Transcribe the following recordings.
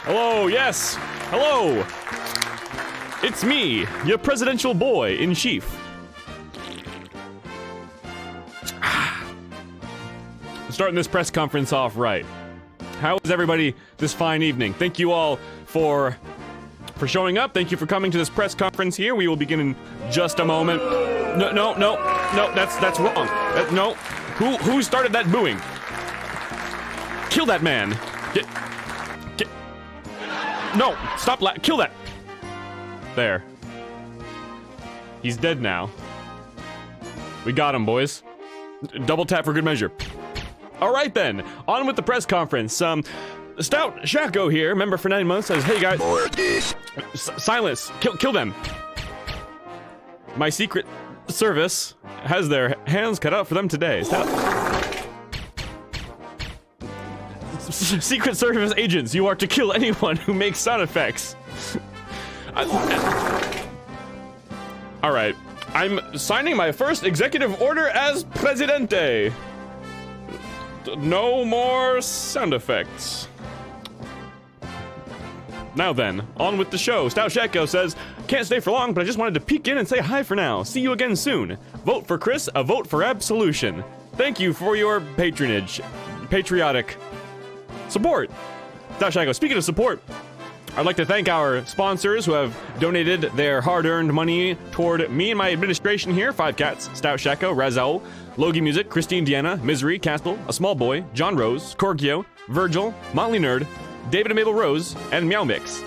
Hello, yes. Hello. It's me, your presidential boy in chief. Starting this press conference off right. How is everybody this fine evening? Thank you all for showing up. Thank you for coming to this press conference here. We will begin in just a moment. No, that's wrong. No. Who started that booing? Kill that man. No, stop kill that. There. He's dead now. We got him, boys. Double tap for good measure. All right then, on with the press conference. Stout Shaco here, member for 9 months, says, "Hey guys, silence, kill them. My secret service has their hands cut out for them today." Secret Service agents, you are to kill anyone who makes sound effects. Alright, I'm signing my first executive order as Presidente. No more sound effects. Now then, on with the show. Stout Sheko says, "Can't stay for long, but I just wanted to peek in and say hi for now. See you again soon. Vote for Chris, a vote for absolution. Thank you for your patronage. Patriotic support." Stout Sheko, speaking of support, I'd like to thank our sponsors who have donated their hard-earned money toward me and my administration here. 5 Cats, Stout Sheko, Razaul, Logie Music, Christine Deanna, Misery, Castle, A Small Boy, John Rose, Corgio, Virgil, Motley Nerd, David and Mabel Rose, and Meow Mix.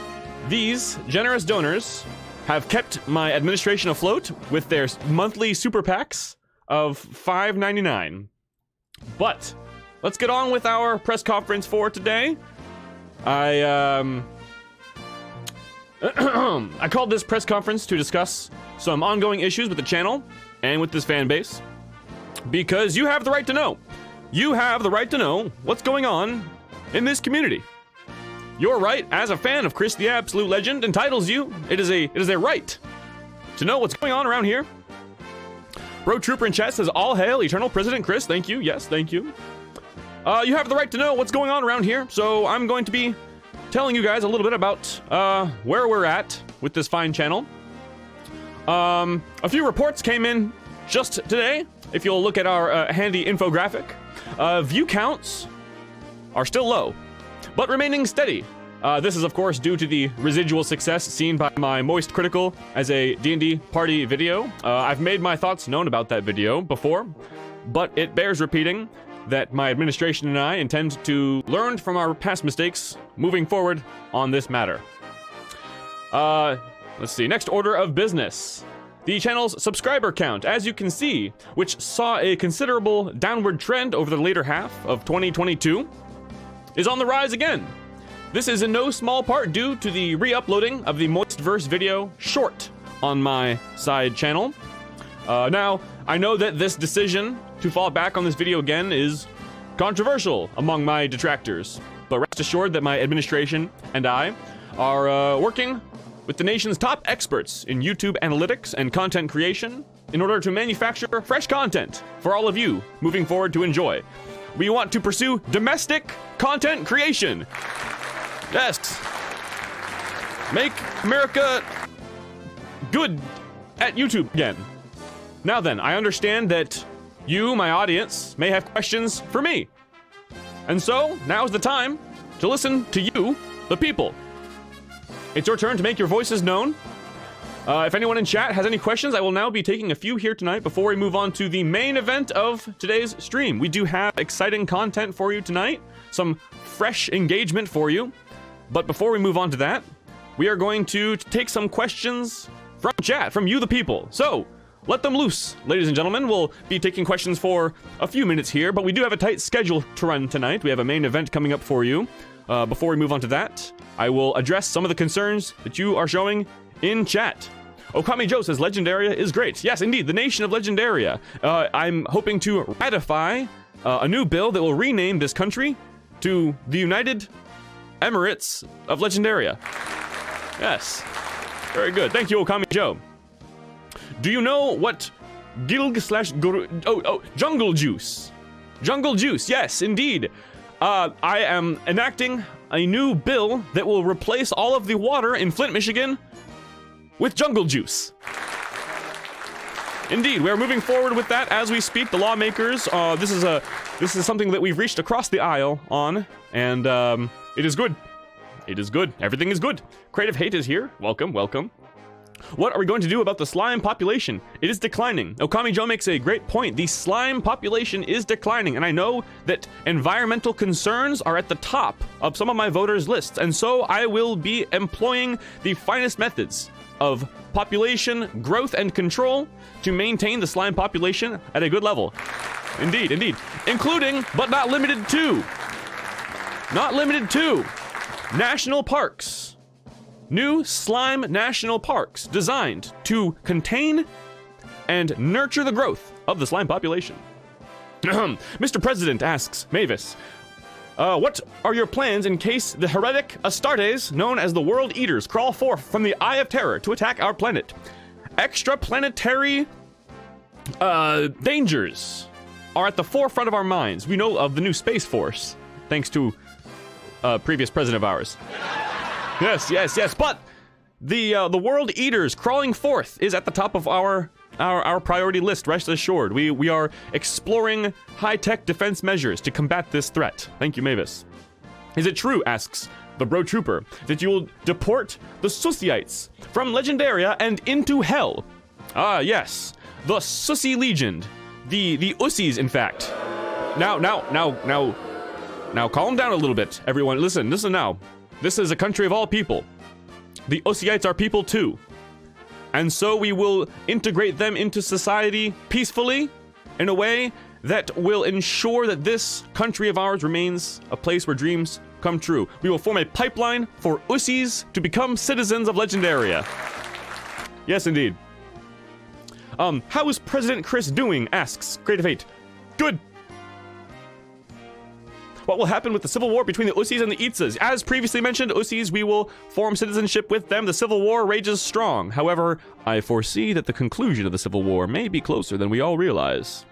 These generous donors have kept my administration afloat with their monthly super packs of $5.99. But let's get on with our press conference for today. I called this press conference to discuss some ongoing issues with the channel and with this fan base, because you have the right to know. You have the right to know what's going on in this community. Your right as a fan of Chris the Absolute Legend entitles you. It is a right to know what's going on around here. Bro Trooper in chat says, "All hail Eternal President Chris." Thank you. Yes, thank you. You have the right to know what's going on around here, so I'm going to be telling you guys a little bit about where we're at with this fine channel. A few reports came in just today. If you'll look at our handy infographic, view counts are still low, but remaining steady. This is, of course, due to the residual success seen by my Moist Critical as a D&D party video. I've made my thoughts known about that video before, but it bears repeating that my administration and I intend to learn from our past mistakes moving forward on this matter. Let's see, next order of business. The channel's subscriber count, as you can see, which saw a considerable downward trend over the later half of 2022, is on the rise again. This is in no small part due to the re-uploading of the Moistverse video short on my side channel. Now, I know that this decision to fall back on this video again is controversial among my detractors, but rest assured that my administration and I are working with the nation's top experts in YouTube analytics and content creation in order to manufacture fresh content for all of you moving forward to enjoy. We want to pursue domestic content creation. Yes. Make America good at YouTube again. Now then, I understand that you, my audience, may have questions for me. And so, now's the time to listen to you, the people. It's your turn to make your voices known. If anyone in chat has any questions, I will now be taking a few here tonight before we move on to the main event of today's stream. We do have exciting content for you tonight, some fresh engagement for you. But before we move on to that, we are going to take some questions from chat, from you, the people. So, let them loose, ladies and gentlemen. We'll be taking questions for a few minutes here, but we do have a tight schedule to run tonight. We have a main event coming up for you. Before we move on to that, I will address some of the concerns that you are showing in chat. Okami Joe says Legendaria is great. Yes, indeed, the nation of Legendaria. I'm hoping to ratify a new bill that will rename this country to the United Emirates of Legendaria. Yes, very good. Thank you, Okami Joe. Do you know what Jungle Juice? Jungle Juice, yes, indeed. I am enacting a new bill that will replace all of the water in Flint, Michigan with jungle juice. Indeed, we are moving forward with that as we speak. The lawmakers, this is something that we've reached across the aisle on, and it is good. It is good. Everything is good. Creative Hate is here. Welcome, welcome. What are we going to do about the slime population? It is declining. Okami Joe makes a great point. The slime population is declining, and I know that environmental concerns are at the top of some of my voters' lists, and so I will be employing the finest methods of population growth and control to maintain the slime population at a good level. Indeed, indeed. Including, but not limited to, national parks. New slime national parks designed to contain and nurture the growth of the slime population. Mr. President asks Mavis, what are your plans in case the heretic Astartes, known as the World Eaters, crawl forth from the Eye of Terror to attack our planet? Extraplanetary dangers are at the forefront of our minds. We know of the new Space Force, thanks to a previous president of ours. Yes, but the World Eaters crawling forth is at the top of our priority list, rest assured. We are exploring high-tech defense measures to combat this threat. Thank you, Mavis. Is it true, asks the Bro Trooper, that you will deport the Sussyites from Legendaria and into Hell? Ah, yes. The Sussy Legion. The Ussies, in fact. Now, calm down a little bit, everyone. Listen now. This is a country of all people. The Ussyites are people too. And so we will integrate them into society peacefully in a way that will ensure that this country of ours remains a place where dreams come true. We will form a pipeline for Ussies to become citizens of Legendaria. Yes, indeed. How is President Chris doing? Asks Creative Hate. Good. What will happen with the civil war between the Ussies and the Itzas? As previously mentioned, Ussies, we will form citizenship with them. The civil war rages strong. However, I foresee that the conclusion of the civil war may be closer than we all realize.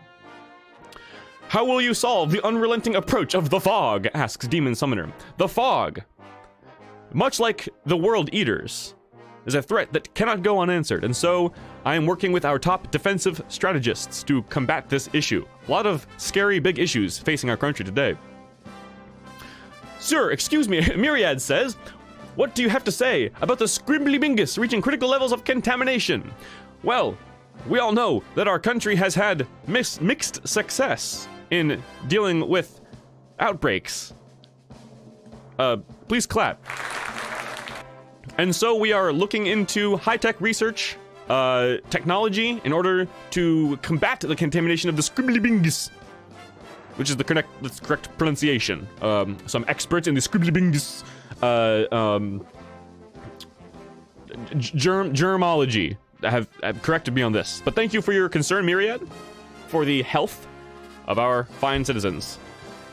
How will you solve the unrelenting approach of the fog? Asks Demon Summoner. The fog, much like the World Eaters, is a threat that cannot go unanswered, and so I am working with our top defensive strategists to combat this issue. A lot of scary big issues facing our country today. Sir, excuse me, Myriad says, what do you have to say about the Scribbly-Bingus reaching critical levels of contamination? Well, we all know that our country has had mixed success in dealing with outbreaks. Please clap. And so we are looking into high-tech research, technology, in order to combat the contamination of the Scribbly-Bingus, which is the correct pronunciation. Some experts in the Scribbly-Bingus germology have corrected me on this. But thank you for your concern, Myriad, for the health of our fine citizens.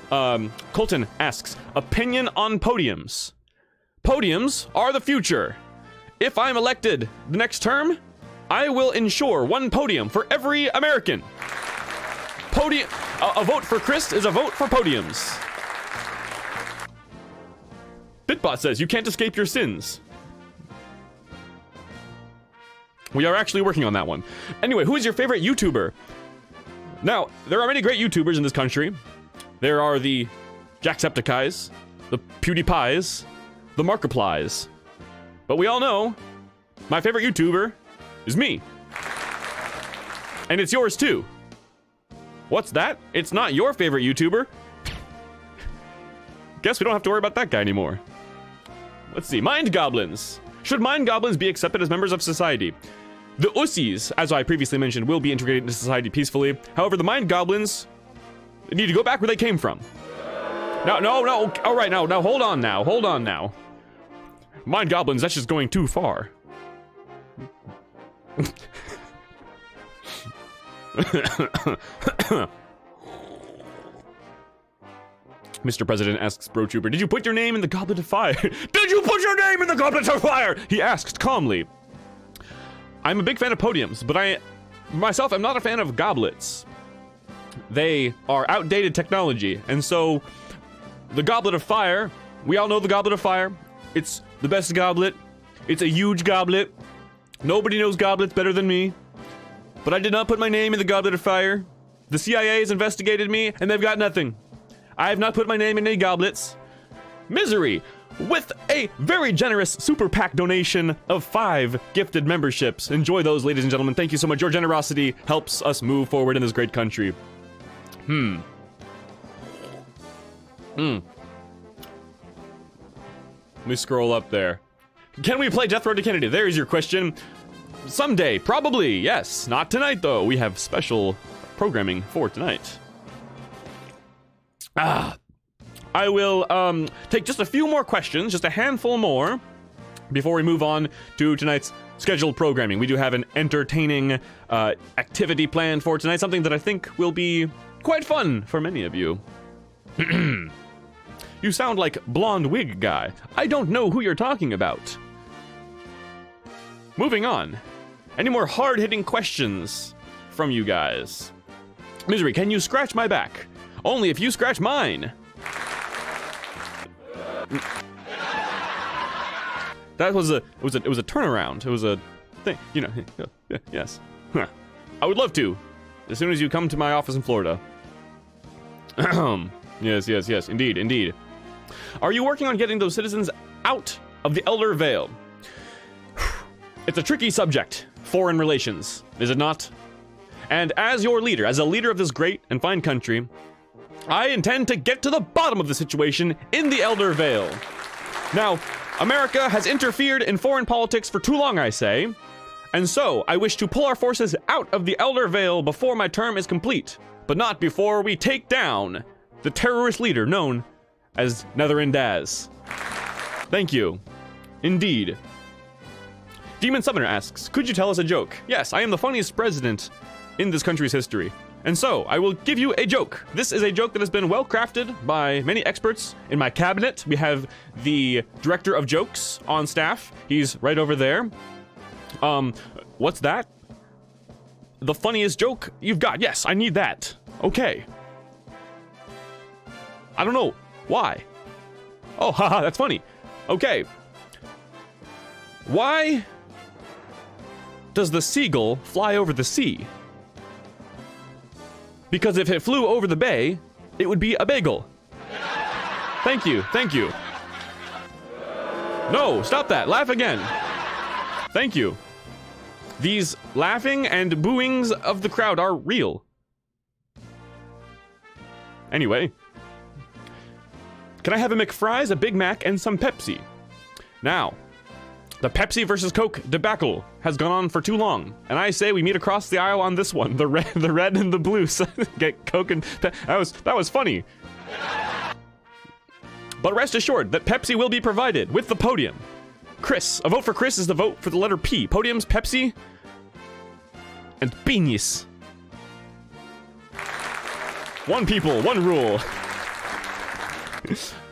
Colton asks, opinion on podiums. Podiums are the future. If I'm elected the next term, I will ensure one podium for every American. A vote for Chris is a vote for podiums. Bitbot says, you can't escape your sins. We are actually working on that one. Anyway, who is your favorite YouTuber? Now, there are many great YouTubers in this country. There are the Jacksepticeye's, the PewDiePie's, the Markiplie's. But we all know my favorite YouTuber is me. And it's yours too. What's that? It's not your favorite YouTuber. Guess we don't have to worry about that guy anymore. Let's see. Mind Goblins. Should Mind Goblins be accepted as members of society? The Ussies, as I previously mentioned, will be integrated into society peacefully. However, the Mind Goblins need to go back where they came from. No. All right, now hold on now. Mind Goblins, that's just going too far. Mr. President asks Bro Trooper, did you put your name in the Goblet of Fire? Did you put your name in the Goblet of Fire? He asks calmly. I'm a big fan of podiums, but I myself am not a fan of goblets. They are outdated technology, and so the Goblet of Fire We all know the Goblet of Fire. It's the best goblet. It's a huge goblet. Nobody knows goblets better than me. But I did not put my name in the Goblet of Fire. The CIA has investigated me, and they've got nothing. I have not put my name in any goblets. Misery, with a very generous Super PAC donation of 5 gifted memberships. Enjoy those, ladies and gentlemen. Thank you so much. Your generosity helps us move forward in this great country. Let me scroll up there. Can we play Death Road to Kennedy? There's your question. Someday, probably, yes. Not tonight, though. We have special programming for tonight. I will take just a few more questions, just a handful more, before we move on to tonight's scheduled programming. We do have an entertaining activity planned for tonight, something that I think will be quite fun for many of you. You sound like blonde wig guy. I don't know who you're talking about. Moving on. Any more hard-hitting questions from you guys? Misery, can you scratch my back? Only if you scratch mine. That was it was a turnaround. It was a thing, you know. Yes. I would love to, as soon as you come to my office in Florida. Yes, indeed. Are you working on getting those citizens out of the Elder Vale? It's a tricky subject, foreign relations, is it not? And as your leader, as a leader of this great and fine country, I intend to get to the bottom of the situation in the Elder Vale. Now, America has interfered in foreign politics for too long, I say, and so I wish to pull our forces out of the Elder Vale before my term is complete, but not before we take down the terrorist leader known as Netherin Daz. Thank you. Indeed. Demon Summoner asks, could you tell us a joke? Yes, I am the funniest president in this country's history. And so, I will give you a joke. This is a joke that has been well crafted by many experts in my cabinet. We have the director of jokes on staff. He's right over there. What's that? The funniest joke you've got. Yes, I need that. Okay. I don't know. Why? Oh, haha, that's funny. Okay. Why does the seagull fly over the sea? Because if it flew over the bay, it would be a bagel. Thank you. No, stop that. Laugh again. Thank you. These laughing and booings of the crowd are real. Anyway. Can I have a McFries, a Big Mac, and some Pepsi? Now, the Pepsi versus Coke debacle has gone on for too long, and I say we meet across the aisle on this one. The red and the blue. Get Coke and that was funny. But rest assured that Pepsi will be provided with the podium. Chris, a vote for Chris is the vote for the letter P. Podiums, Pepsi, and beanies. One people, one rule.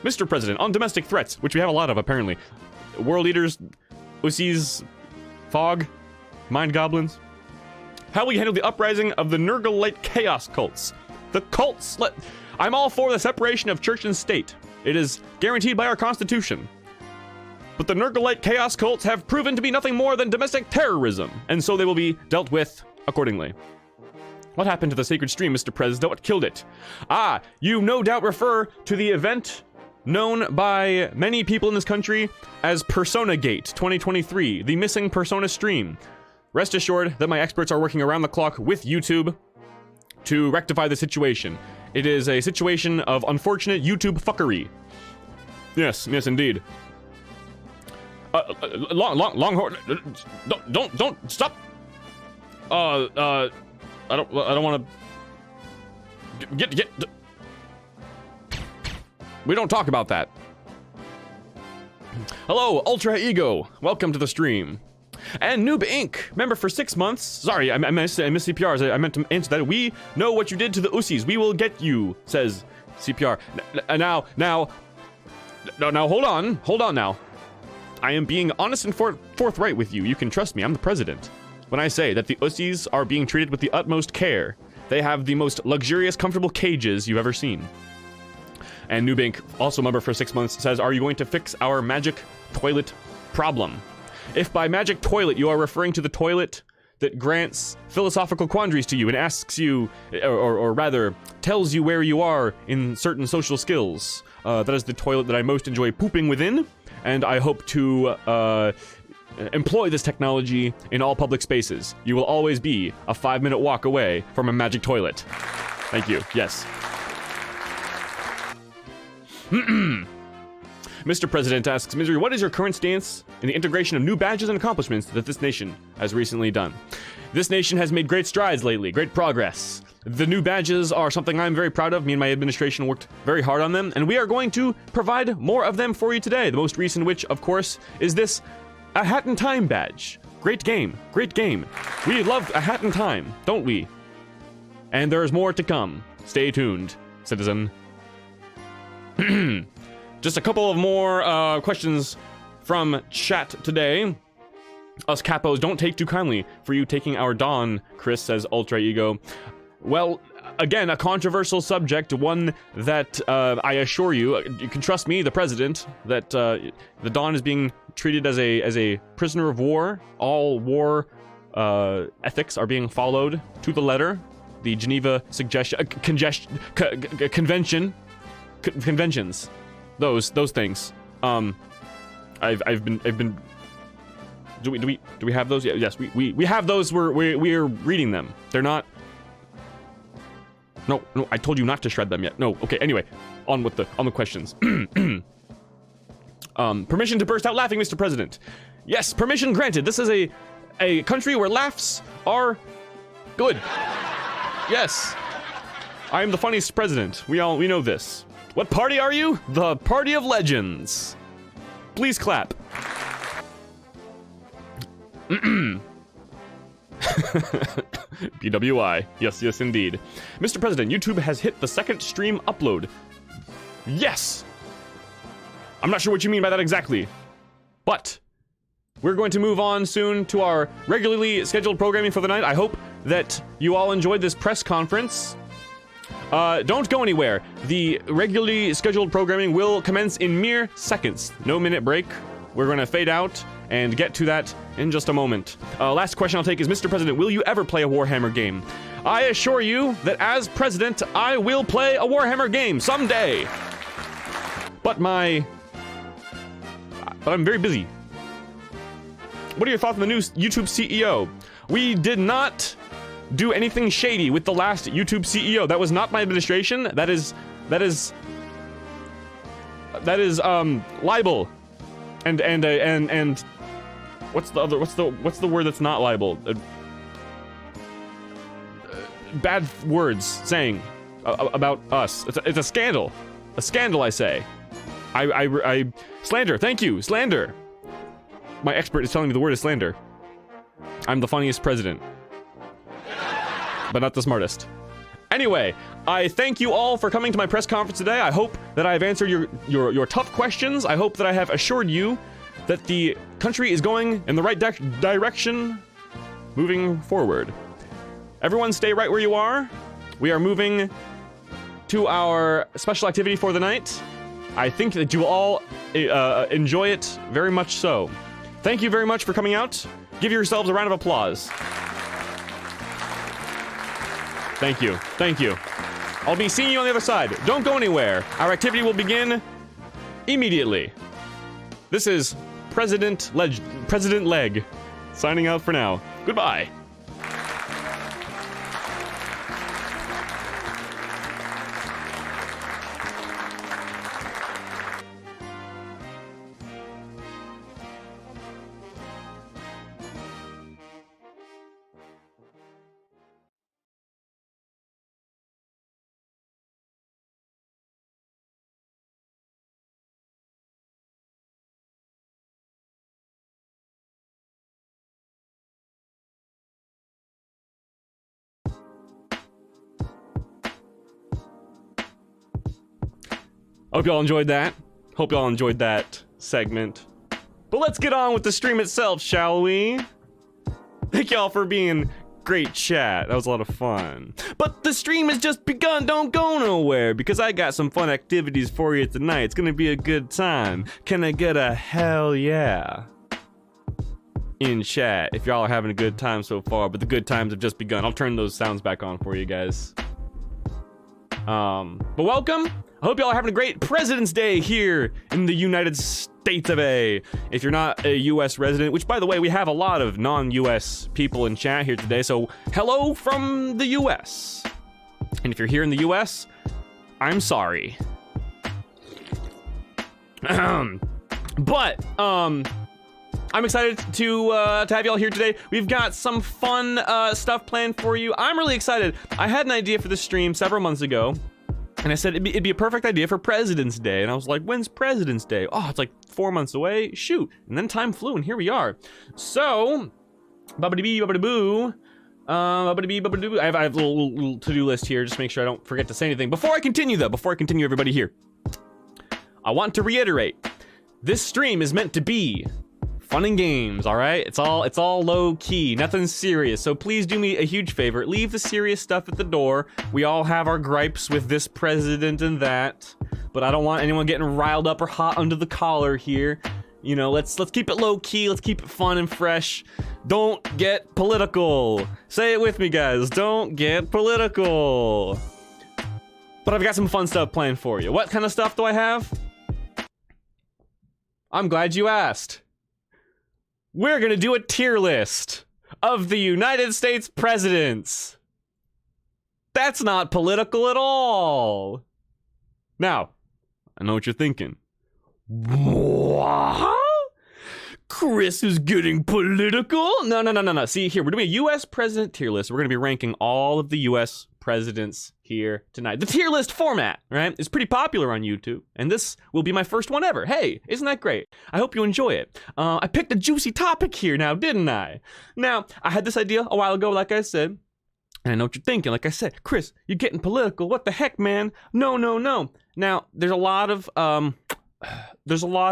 Mr. President, on domestic threats, which we have a lot of apparently. World leaders, Ussies, Fog, Mind Goblins. How will you handle the uprising of the Nurgle-lite chaos cults? The cults, I'm all for the separation of church and state. It is guaranteed by our constitution. But the Nurgle-lite chaos cults have proven to be nothing more than domestic terrorism, and so they will be dealt with accordingly. What happened to the sacred stream, Mr. President? What killed it? Ah, you no doubt refer to the event known by many people in this country as Persona Gate 2023, the missing Persona stream. Rest assured that my experts are working around the clock with YouTube to rectify the situation. It is a situation of unfortunate YouTube fuckery. Yes, indeed. Longhorn, don't stop. I don't want to get. We don't talk about that. Hello, Ultra Ego. Welcome to the stream. And Noob Inc. Member for 6 months. Sorry, I missed CPRs. I meant to answer that. We know what you did to the Ussies. We will get you, says CPR. Now, hold on now. I am being honest and forthright with you. You can trust me. I'm the president. When I say that the Ussies are being treated with the utmost care, they have the most luxurious, comfortable cages you've ever seen. And Nubank, also member for 6 months, says, are you going to fix our magic toilet problem? If by magic toilet you are referring to the toilet that grants philosophical quandaries to you and asks you, or rather, tells you where you are in certain social skills, that is the toilet that I most enjoy pooping within, and I hope to employ this technology in all public spaces. You will always be a 5-minute walk away from a magic toilet. Thank you. Yes. Mr. President asks, Misery, what is your current stance in the integration of new badges and accomplishments that this nation has recently done? This nation has made great strides lately, great progress. The new badges are something I'm very proud of. Me and my administration worked very hard on them, and we are going to provide more of them for you today. The most recent which, of course, is this A Hat in Time badge. Great game. Great game. We love A Hat in Time, don't we? And there's more to come. Stay tuned, citizen. Just a couple of more questions from chat today. Us capos don't take too kindly for you taking our Dawn, Chris says Ultra Ego. Well, again, a controversial subject, one that I assure you, you can trust me, the president, that the Dawn is being treated as a prisoner of war. All war ethics are being followed to the letter. The Geneva conventions, those things. I've been. Do we have those? Yeah, yes, we have those. We're reading them. They're not. No, I told you not to shred them yet. No, okay. Anyway, on the questions. Permission to burst out laughing, Mr. President. Yes, permission granted. This is a country where laughs are good. Yes, I am the funniest president. We know this. What party are you? The Party of Legends. Please clap. BWI. Yes, indeed. Mr. President, YouTube has hit the second stream upload. Yes! I'm not sure what you mean by that exactly, but we're going to move on soon to our regularly scheduled programming for the night. I hope that you all enjoyed this press conference. Don't go anywhere. The regularly scheduled programming will commence in mere seconds. No minute break. We're going to fade out and get to that in just a moment. Last question I'll take is, Mr. President, will you ever play a Warhammer game? I assure you that as president, I will play a Warhammer game someday. But I'm very busy. What are your thoughts on the new YouTube CEO? We did not do anything shady with the last YouTube CEO. That was not my administration. That is libel. And what's the word that's not libel? Bad words saying about us. It's a scandal. A scandal, I say. I slander. Thank you, slander. My expert is telling me the word is slander. I'm the funniest president, but not the smartest. Anyway, I thank you all for coming to my press conference today. I hope that I have answered your tough questions. I hope that I have assured you that the country is going in the right direction moving forward. Everyone stay right where you are. We are moving to our special activity for the night. I think that you will all enjoy it very much so. Thank you very much for coming out. Give yourselves a round of applause. Thank you. Thank you. I'll be seeing you on the other side. Don't go anywhere. Our activity will begin immediately. This is President Leg signing out for now. Goodbye. Hope y'all enjoyed that. Hope y'all enjoyed that segment. But let's get on with the stream itself, shall we? Thank y'all for being great chat. That was a lot of fun. But the stream has just begun. Don't go nowhere because I got some fun activities for you tonight. It's gonna be a good time. Can I get a hell yeah in chat if y'all are having a good time so far? But the good times have just begun. I'll turn those sounds back on for you guys. But welcome. I hope y'all are having a great President's Day here in the United States of A. If you're not a US resident, which by the way, we have a lot of non-US people in chat here today, so hello from the US. And if you're here in the US, I'm sorry. But, I'm excited to have y'all here today. We've got some fun stuff planned for you. I'm really excited. I had an idea for this stream several months ago, and I said it'd be a perfect idea for President's Day. And I was like, when's President's Day? Oh, it's like 4 months away. Shoot. And then time flew, and here we are. So, bubbity-bee, bubbity-boo. Bubbity-bee, bubbity-boo. I have a little to-do list here. Just make sure I don't forget to say anything. Before I continue, though, everybody here, I want to reiterate, this stream is meant to be fun and games, all right? It's all low key, nothing serious. So please do me a huge favor. Leave the serious stuff at the door. We all have our gripes with this president and that, but I don't want anyone getting riled up or hot under the collar here. You know, let's keep it low key. Let's keep it fun and fresh. Don't get political. Say it with me, guys. Don't get political. But I've got some fun stuff planned for you. What kind of stuff do I have? I'm glad you asked. We're gonna do a tier list of the United States presidents. That's not political at all. Now, I know what you're thinking. What? Chris is getting political? No. See, here, we're doing a US president tier list. We're gonna be ranking all of the US presidents here tonight. The tier list format, right, is pretty popular on YouTube, and this will be my first one ever. Hey, isn't that great? I hope you enjoy it. I picked a juicy topic here now, didn't I? Now, I had this idea a while ago, like I said, and I know what you're thinking. Like I said, Chris, you're getting political. What the heck, man? No. Now, there's a lot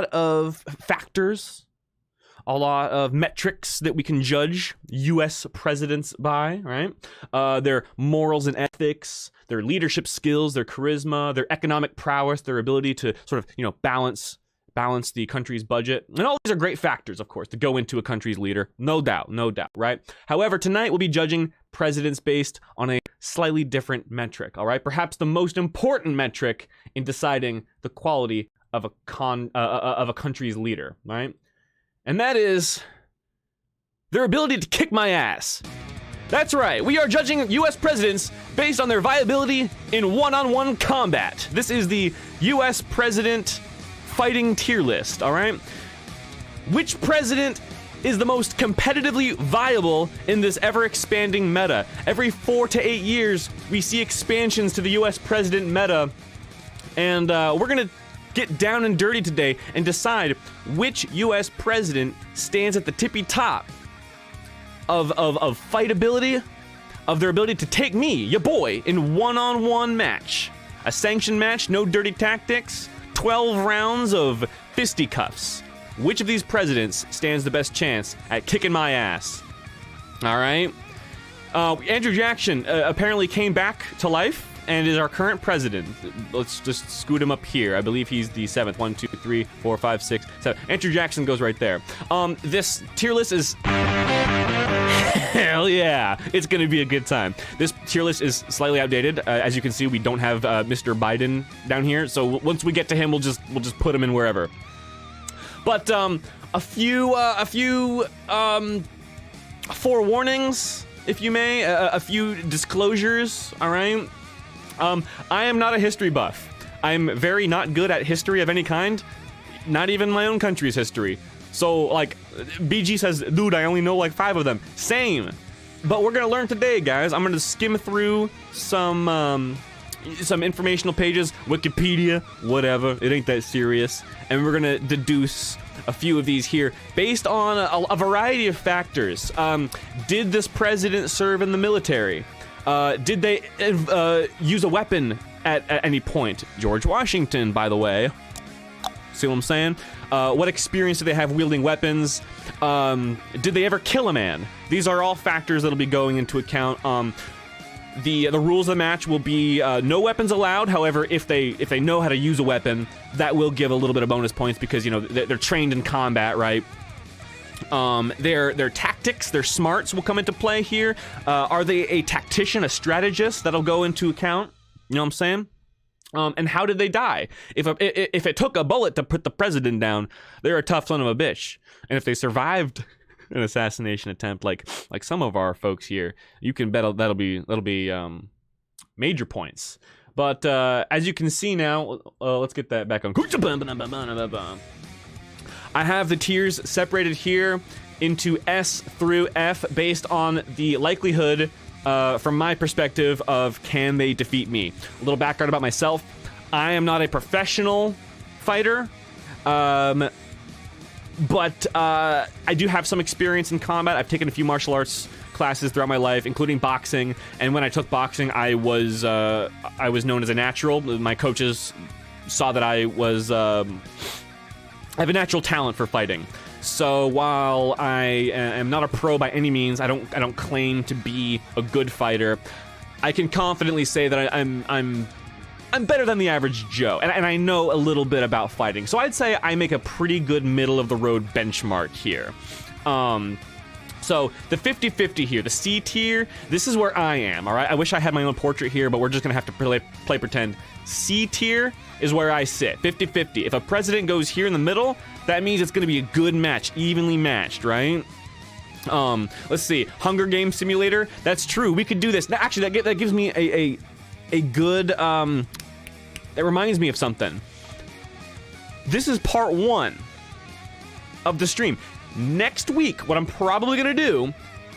of factors, a lot of metrics that we can judge US presidents by, right? Their morals and ethics, their leadership skills, their charisma, their economic prowess, their ability to sort of, balance the country's budget. And all these are great factors, of course, to go into a country's leader. No doubt, right? However, tonight we'll be judging presidents based on a slightly different metric, all right? Perhaps the most important metric in deciding the quality of a country's leader, right? And that is their ability to kick my ass. That's right, we are judging US presidents based on their viability in one-on-one combat. This is the US president fighting tier list, all right? Which president is the most competitively viable in this ever-expanding meta? Every 4 to 8 years, we see expansions to the US president meta, and we're gonna get down and dirty today and decide which US president stands at the tippy top of fightability, of their ability to take me, your boy, in one-on-one match. A sanctioned match, no dirty tactics, 12 rounds of fisticuffs. Which of these presidents stands the best chance at kicking my ass? All right. Andrew Jackson apparently came back to life and is our current president. Let's just scoot him up here. I believe he's the 7th. 1, 2, 3, 4, 5, 6, 7. Andrew Jackson goes right there. This tier list is... Hell yeah, it's gonna be a good time. This tier list is slightly outdated. As you can see, we don't have Mr. Biden down here, so once we get to him, we'll just put him in wherever. But a few forewarnings, if you may, a few disclosures. All right. I am not a history buff. I'm very not good at history of any kind, not even my own country's history. So, like, BG says, dude, I only know like 5 of them. Same. But we're gonna learn today, guys. I'm gonna skim through some informational pages, Wikipedia, whatever. It ain't that serious. And we're gonna deduce a few of these here based on a variety of factors. Did this president serve in the military? Did they use a weapon at any point? George Washington, by the way. See what I'm saying? What experience do they have wielding weapons? Did they ever kill a man? These are all factors that'll be going into account. The rules of the match will be no weapons allowed. However, if they know how to use a weapon, that will give a little bit of bonus points because, you know, they're trained in combat, right? Their tactics, their smarts will come into play here. Are they a tactician, a strategist? That'll go into account. You know what I'm saying? And how did they die? If it took a bullet to put the president down, they're a tough son of a bitch. And if they survived an assassination attempt, like some of our folks here, you can bet that'll be major points. But as you can see now, let's get that back on. I have the tiers separated here into S through F based on the likelihood, from my perspective, of can they defeat me. A little background about myself. I am not a professional fighter, but I do have some experience in combat. I've taken a few martial arts classes throughout my life, including boxing. And when I took boxing, I was known as a natural. My coaches saw that I have a natural talent for fighting. So while I am not a pro by any means, I don't claim to be a good fighter. I can confidently say that I'm better than the average Joe, and I know a little bit about fighting. So I'd say I make a pretty good middle of the road benchmark here. So the 50-50 here, the C tier, this is where I am, all right? I wish I had my own portrait here, but we're just gonna have to play pretend. C tier is where I sit, 50-50. If a president goes here in the middle, that means it's gonna be a good match, evenly matched, right? Let's see, Hunger Games Simulator, that's true, we could do this. Now, actually, that gives me a good, that reminds me of something. This is part 1 of the stream. Next week, what I'm probably gonna do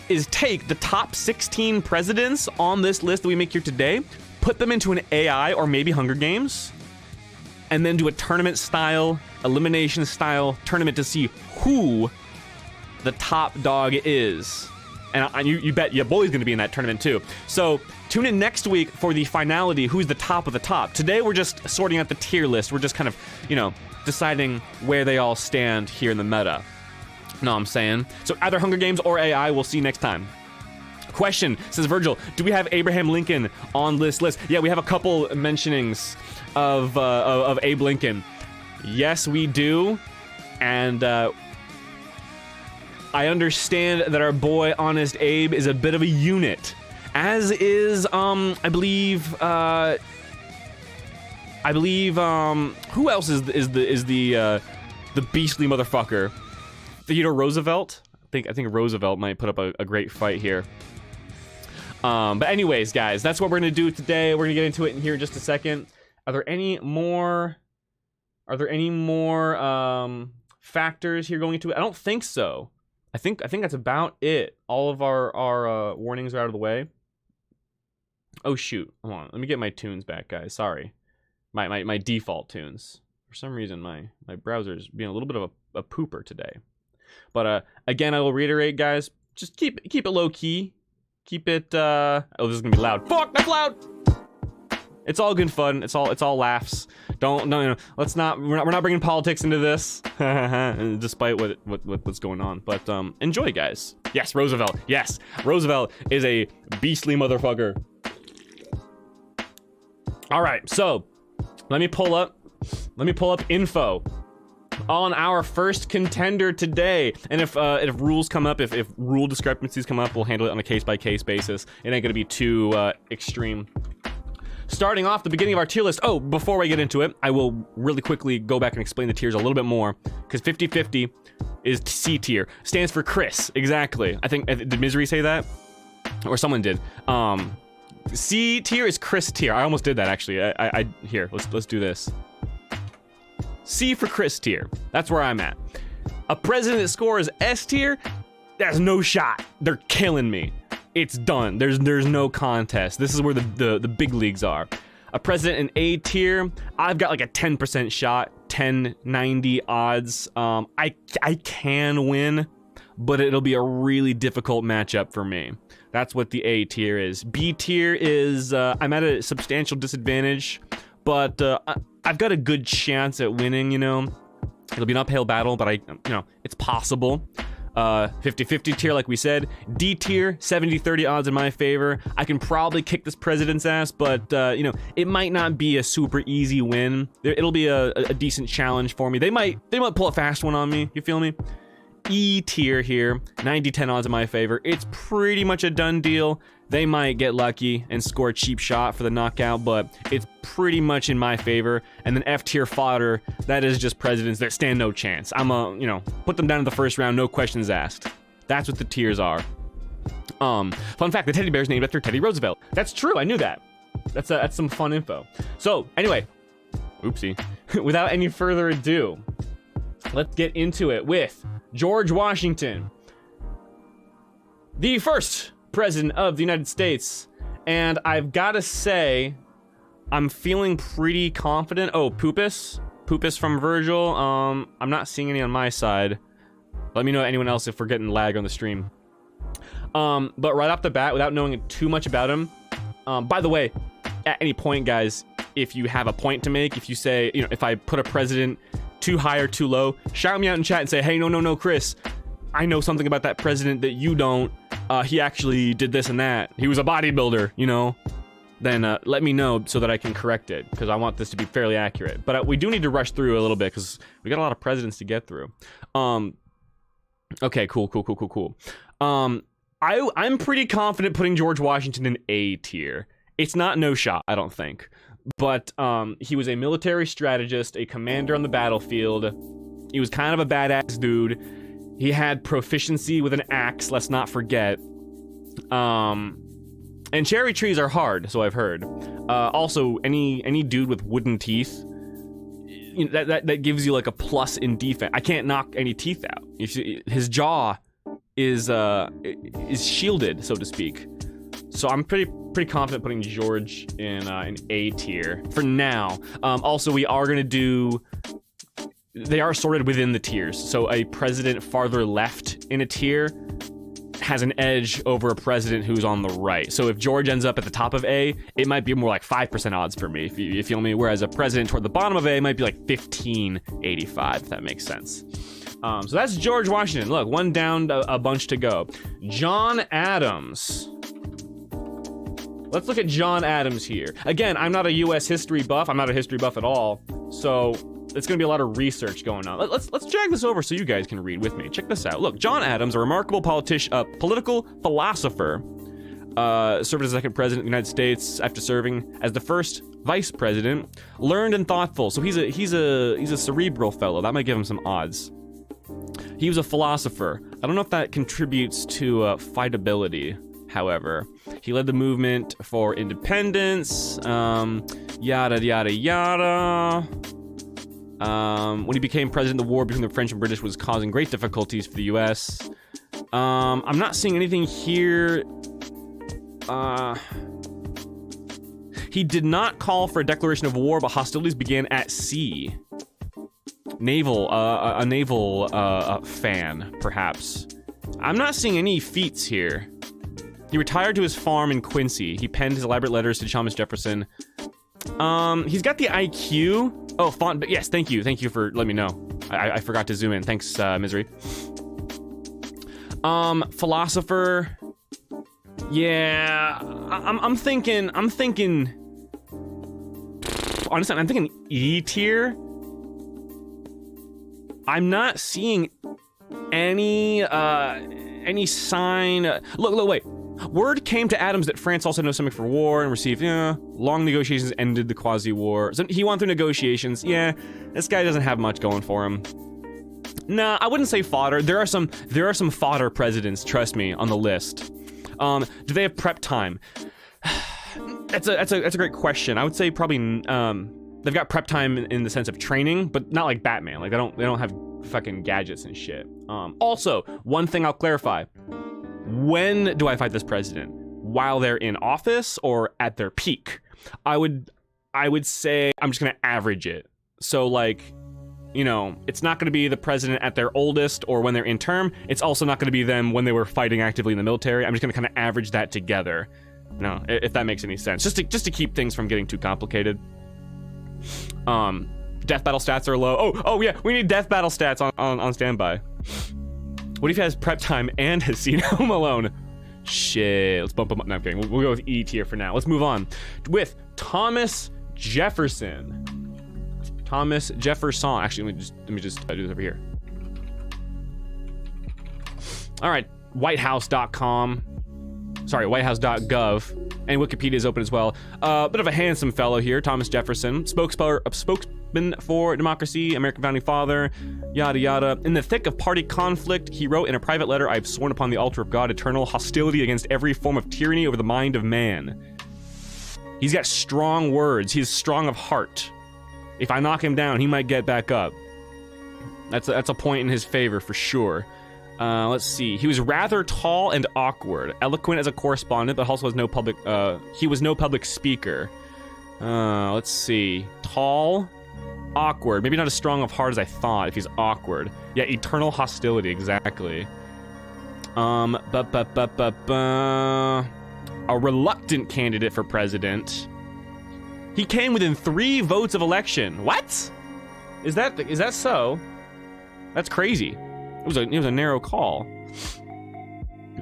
is take the top 16 presidents on this list that we make here today, put them into an AI or maybe Hunger Games, and then do a tournament style, elimination style tournament to see who the top dog is. And you bet your boy's gonna be in that tournament too. So tune in next week for the finality, who's the top of the top. Today we're just sorting out the tier list. We're just kind of, you know, deciding where they all stand here in the meta. Know what I'm saying? So either Hunger Games or AI, we'll see you next time. Question, says Virgil, do we have Abraham Lincoln on this list? Yeah, we have a couple mentionings of Abe Lincoln. Yes, we do. And I understand that our boy Honest Abe is a bit of a unit, as is I believe who else is the beastly motherfucker? Theodore Roosevelt? I think Roosevelt might put up a great fight here. But anyways, guys, that's what we're gonna do today. We're gonna get into it in here in just a second. Are there any more factors here going into it? I don't think so. I think that's about it. All of our warnings are out of the way. Oh shoot! Hold on. Let me get my tunes back, guys. Sorry, my default tunes. For some reason, my browser's being a little bit of a pooper today. But again, I will reiterate, guys. Just keep it low key. Keep it. Oh, this is gonna be loud. Fuck, that's loud. It's all good fun. It's all laughs. No. Let's not. We're not bringing politics into this, despite what's going on. But enjoy, guys. Yes, Roosevelt. Yes, Roosevelt is a beastly motherfucker. All right, so let me pull up info on our first contender today. And if rules come up, if rule discrepancies come up, we'll handle it on a case-by-case basis. It ain't gonna be too extreme. Starting off the beginning of our tier list. Oh, before I get into it, I will really quickly go back and explain the tiers a little bit more, because 50-50 is C tier. Stands for Chris, exactly. I think, did Misery say that? Or someone did. C tier is Chris tier. I almost did that, actually. Here, let's do this. C for Chris tier. That's where I'm at. A president that scores S tier, that's no shot. They're killing me. It's done. There's no contest. This is where the big leagues are. A president in A tier, I've got like a 10% shot, 10-90 odds. I can win, but it'll be a really difficult matchup for me. That's what the A tier is. B tier is I'm at a substantial disadvantage, but I've got a good chance at winning, you know. It'll be an uphill battle, but it's possible. 50-50 tier, like we said. D tier, 70-30 odds in my favor. I can probably kick this president's ass, but you know, it might not be a super easy win. It'll be a decent challenge for me. They might pull a fast one on me. You feel me? E tier here, 90-10 odds in my favor. It's pretty much a done deal. They might get lucky and score a cheap shot for the knockout, but it's pretty much in my favor. And then F tier fodder, that is just presidents that stand no chance. You know, put them down in the first round, no questions asked. That's what the tiers are. Fun fact, the teddy bear is named after Teddy Roosevelt. That's true, I knew that. That's some fun info. So anyway, oopsie. Without any further ado, let's get into it with George Washington, the first president of the United States. And I've got to say, I'm feeling pretty confident. Oh, Poopus from Virgil. I'm not seeing any on my side. Let me know anyone else if we're getting lag on the stream. But right off the bat, without knowing too much about him, by the way, at any point, guys, if you have a point to make, if you say, you know, if I put a president too high or too low, shout me out in chat and say, hey, no, Chris, I know something about that president that you don't. He actually did this and that. He was a bodybuilder, you know? Then let me know so that I can correct it, because I want this to be fairly accurate. But we do need to rush through a little bit, because we got a lot of presidents to get through. Okay, cool. I'm pretty confident putting George Washington in A tier. It's not no shot, I don't think. But he was a military strategist, a commander on the battlefield. He was kind of a badass dude. He had proficiency with an axe, let's not forget. And cherry trees are hard, so I've heard. Also, any dude with wooden teeth, you know, that gives you like a plus in defense. I can't knock any teeth out. His jaw is shielded, so to speak. So I'm pretty confident putting George in A tier for now. Also, we are gonna do. They are sorted within the tiers, so a president farther left in a tier has an edge over a president who's on the right. So if George ends up at the top of A, it might be more like 5% odds for me, if you feel me, whereas a president toward the bottom of A might be like 1585, if that makes sense. So that's George Washington. Look, one down, a bunch to go. John Adams. Let's look at John Adams here. Again, I'm not a US history buff. I'm not a history buff at all, so it's gonna be a lot of research going on. Let's drag this over so you guys can read with me. Check this out. Look, John Adams, a remarkable political philosopher, served as the second president of the United States after serving as the first vice president. Learned and thoughtful. So he's a cerebral fellow. That might give him some odds. He was a philosopher. I don't know if that contributes to fightability. However, he led the movement for independence. Yada yada yada. When he became president, the war between the French and British was causing great difficulties for the US. I'm not seeing anything here. He did not call for a declaration of war, but hostilities began at sea. A naval fan, perhaps. I'm not seeing any feats here. He retired to his farm in Quincy. He penned his elaborate letters to Thomas Jefferson. He's got the IQ. Oh, font, but yes, thank you for letting me know. I forgot to zoom in. Thanks, Misery. Philosopher. Yeah, I'm thinking. Honestly, I'm thinking E tier. I'm not seeing any sign. Look, wait. Word came to Adams that France also knows something for war and received, long negotiations ended the quasi-war. So he went through negotiations. Yeah, this guy doesn't have much going for him. Nah, I wouldn't say fodder. There are some fodder presidents, trust me, on the list. Do they have prep time? That's a great question. I would say probably they've got prep time in the sense of training, but not like Batman. Like they don't have fucking gadgets and shit. Also, one thing I'll clarify. When do I fight this president? While they're in office or at their peak? I would say I'm just gonna average it. So like, it's not gonna be the president at their oldest or when they're in term. It's also not gonna be them when they were fighting actively in the military. I'm just gonna kind of average that together. No, if that makes any sense. Just to keep things from getting too complicated. Death battle stats are low. Oh yeah, we need death battle stats on standby. What if he has prep time and has seen Home Alone? Shit, let's bump him up. No, I'm kidding. We'll go with E tier for now. Let's move on with Thomas Jefferson. Thomas Jefferson. Actually, let me just do this over here. All right, whitehouse.com. Sorry, whitehouse.gov. And Wikipedia is open as well. Bit of a handsome fellow here, Thomas Jefferson, spokesman for democracy, American founding father, yada yada. In the thick of party conflict, he wrote in a private letter, "I've sworn upon the altar of God eternal hostility against every form of tyranny over the mind of man." He's got strong words. He's strong of heart. If I knock him down, he might get back up. That's a point in his favor for sure. Let's see. He was rather tall and awkward, eloquent as a correspondent, but also has no public. He was no public speaker. Let's see. Tall, awkward. Maybe not as strong of heart as I thought. If he's awkward, yeah. Eternal hostility, exactly. A reluctant candidate for president. He came within 3 votes of election. What? Is that so? That's crazy. It was a narrow call.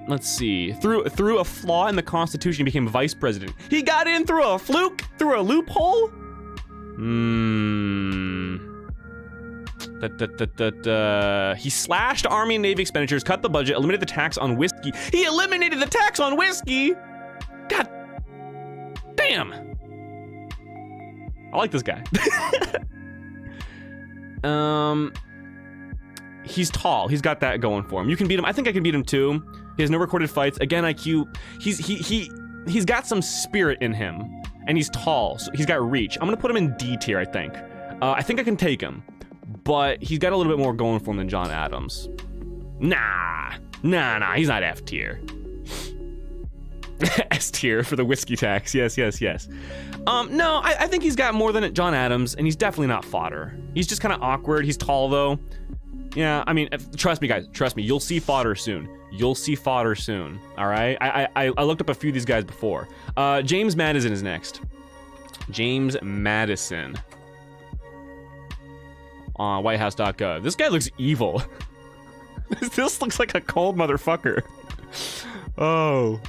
Let's see. Through a flaw in the Constitution, he became vice president. He got in through a fluke? Through a loophole? He slashed Army and Navy expenditures, cut the budget, eliminated the tax on whiskey. He eliminated the tax on whiskey? God damn. I like this guy. He's tall. He's got that going for him. You can beat him. I think I can beat him too. He has no recorded fights. Again, IQ. He's got some spirit in him, and he's tall. So he's got reach. I'm gonna put him in D tier. I think I can take him, but he's got a little bit more going for him than John Adams. Nah. He's not F tier. S tier for the whiskey tax. Yes. No, I think he's got more than John Adams, and he's definitely not fodder. He's just kind of awkward. He's tall though. Yeah, I mean, trust me, guys. Trust me. You'll see fodder soon. All right. I looked up a few of these guys before. James Madison is next. James Madison. On whitehouse.gov. This guy looks evil. This looks like a cold motherfucker. Oh.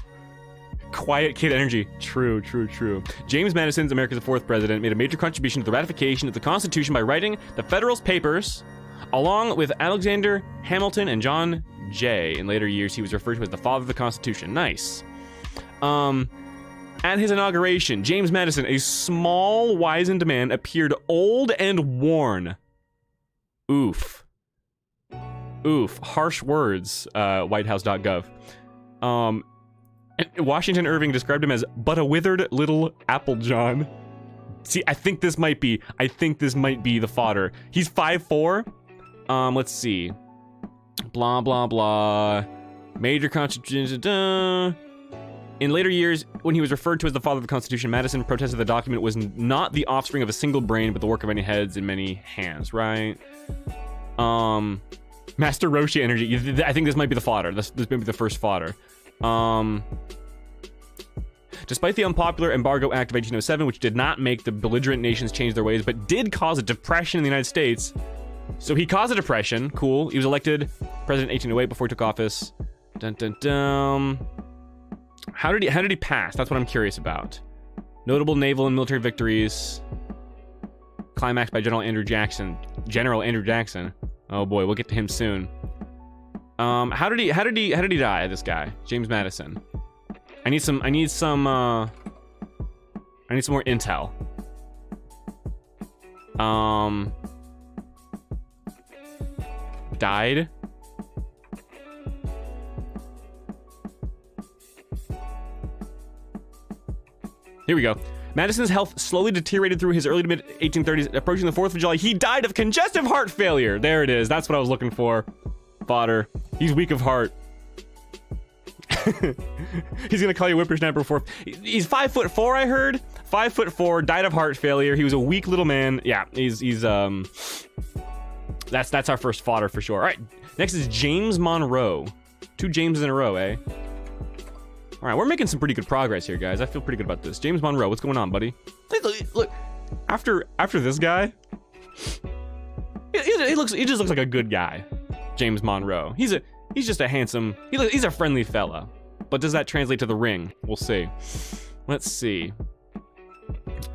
Quiet kid energy. True. James Madison, America's 4th president, made a major contribution to the ratification of the Constitution by writing the Federalist Papers, along with Alexander Hamilton and John Jay. In later years, he was referred to as the father of the Constitution. Nice. At his inauguration, James Madison, a small, wizened man, appeared old and worn. Oof. Harsh words, whitehouse.gov. Washington Irving described him as but a withered little Applejohn. See, I think this might be the fodder. He's 5'4". Let's see. Blah, blah, blah. Major contribution. In later years, when he was referred to as the father of the Constitution, Madison protested the document was not the offspring of a single brain, but the work of many heads and many hands, right? Master Roshi energy. I think this might be the fodder. This may be the first fodder. Despite the unpopular Embargo Act of 1807, which did not make the belligerent nations change their ways, but did cause a depression in the United States. So he caused a depression. Cool. He was elected president in 1808 before he took office. Dun, dun, dun. How did he pass? That's what I'm curious about. Notable naval and military victories. Climaxed by General Andrew Jackson. Oh boy, we'll get to him soon. How did he die, this guy? James Madison. I need some more intel. Died. Here we go. Madison's health slowly deteriorated through his early to mid 1830s. Approaching the 4th of July, he died of congestive heart failure. There it is. That's what I was looking for. Fodder. He's weak of heart. He's gonna call you whippersnapper for. He's 5'4", I heard. 5'4", died of heart failure. He was a weak little man. Yeah, he's that's our first fodder for sure. All right, next is James Monroe. 2 Jameses in a row, eh? All right, we're making some pretty good progress here, guys. I feel pretty good about this. James Monroe, what's going on, buddy? Look, after this guy, he just looks like a good guy. James Monroe. He's He's just a handsome, he's a friendly fella. But does that translate to the ring? We'll see. Let's see.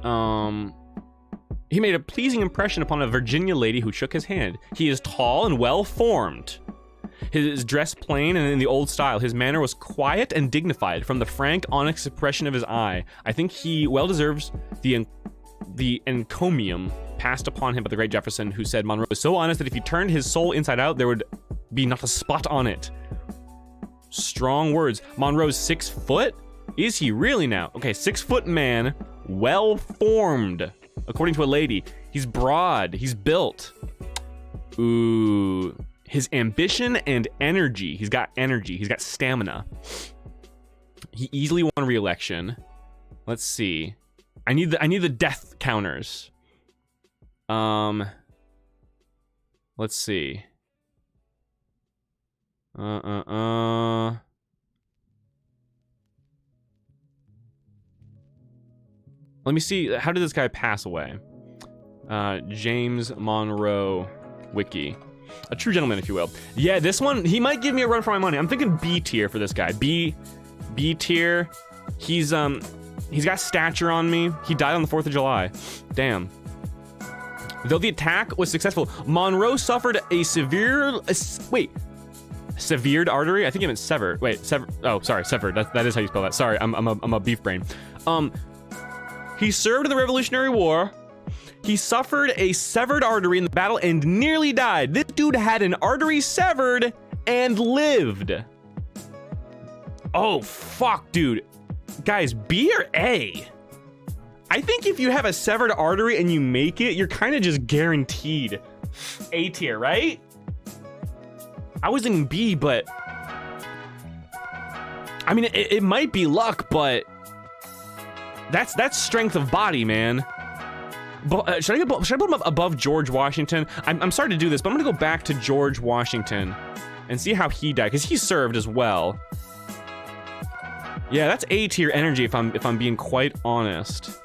He made a pleasing impression upon a Virginia lady who shook his hand. He is tall and well-formed. His dress plain and in the old style. His manner was quiet and dignified from the frank, honest expression of his eye. I think he well deserves the encomium passed upon him by the great Jefferson, who said Monroe was so honest that if he turned his soul inside out, there would be not a spot on it. Strong words. Monroe's 6 foot? Is he really now? Okay, 6 foot man, well-formed. According to a lady, he's broad, he's built. Ooh, his ambition and energy. He's got energy, he's got stamina. He easily won re-election. Let's see. I need the death counters. Let's see. Let me see, how did this guy pass away? James Monroe Wiki. A true gentleman, if you will. Yeah, this one, he might give me a run for my money. I'm thinking B tier for this guy. B tier. He's got stature on me. He died on the 4th of July. Damn. Though the attack was successful, Monroe suffered a severed artery? I think he meant severed. Wait, severed. Oh, sorry, severed. That is how you spell that. Sorry, I'm a beef brain. He served in the Revolutionary War. He suffered a severed artery in the battle and nearly died. This dude had an artery severed and lived. Oh, fuck, dude. Guys, B or A? I think if you have a severed artery and you make it, you're kind of just guaranteed A tier, right? I was in B, but I mean, it might be luck, but that's strength of body, man. But should I put him above George Washington? I'm sorry to do this, but I'm gonna go back to George Washington and see how he died, because he served as well. Yeah, that's A tier energy if I'm being quite honest.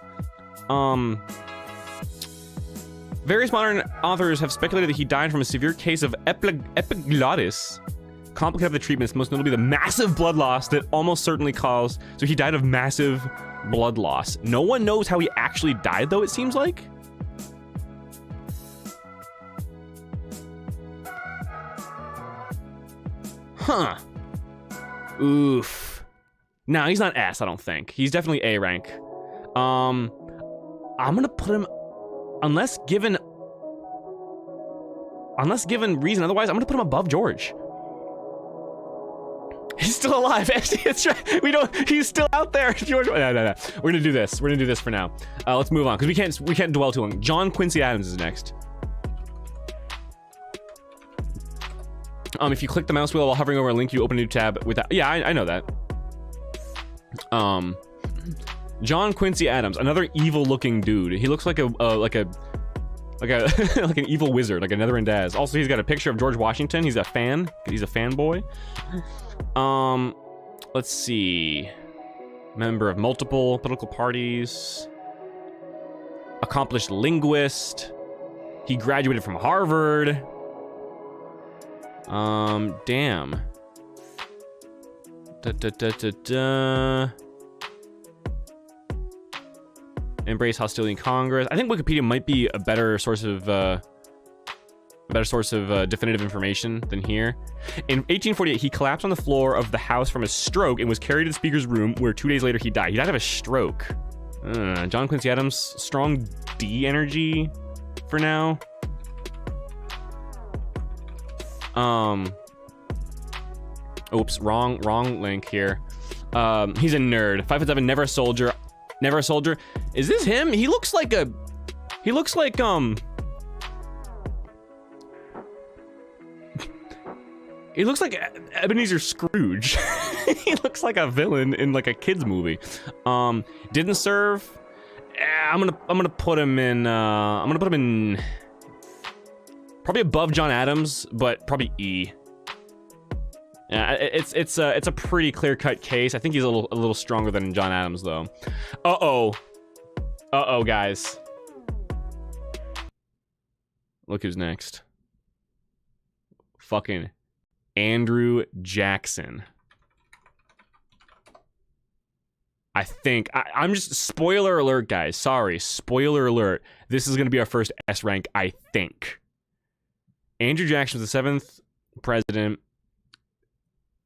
Various modern authors have speculated that he died from a severe case of epiglottis, complicated the treatments, most notably the massive blood loss that almost certainly caused. So he died of massive blood loss. No one knows how he actually died, though, it seems like. Huh. Oof. No, he's not S, I don't think. He's definitely A rank. I'm gonna put him, unless given reason otherwise, I'm gonna put him above George. He's still alive. That's right. He's still out there. George. No. We're gonna do this. We're gonna do this for now. Let's move on, because we can't dwell too long. John Quincy Adams is next. If you click the mouse wheel while hovering over a link, you open a new tab with that. Yeah, I know that. John Quincy Adams, another evil-looking dude. He looks like like an evil wizard, like a Netherland Daz. Also, he's got a picture of George Washington. He's a fan. He's a fanboy. Let's see. Member of multiple political parties. Accomplished linguist. He graduated from Harvard. Damn. Embrace hostility in Congress. I think Wikipedia might be a better source of definitive information than here. In 1848, he collapsed on the floor of the House from a stroke and was carried to the Speaker's room, where 2 days later he died. He died of a stroke. John Quincy Adams, strong D energy for now. Oops, wrong link here. He's a nerd. 5'7", never a soldier. Never a soldier. Is this him? He looks like he looks like Ebenezer Scrooge. He looks like a villain in like a kids movie. Didn't serve. I'm gonna put him in. Probably above John Adams, but probably E. Yeah, it's a pretty clear-cut case. I think he's a little stronger than John Adams, though. Uh-oh, guys. Look who's next. Fucking Andrew Jackson. I think, I'm just, spoiler alert, guys. Sorry, spoiler alert. This is going to be our first S rank, I think. Andrew Jackson was the 7th president.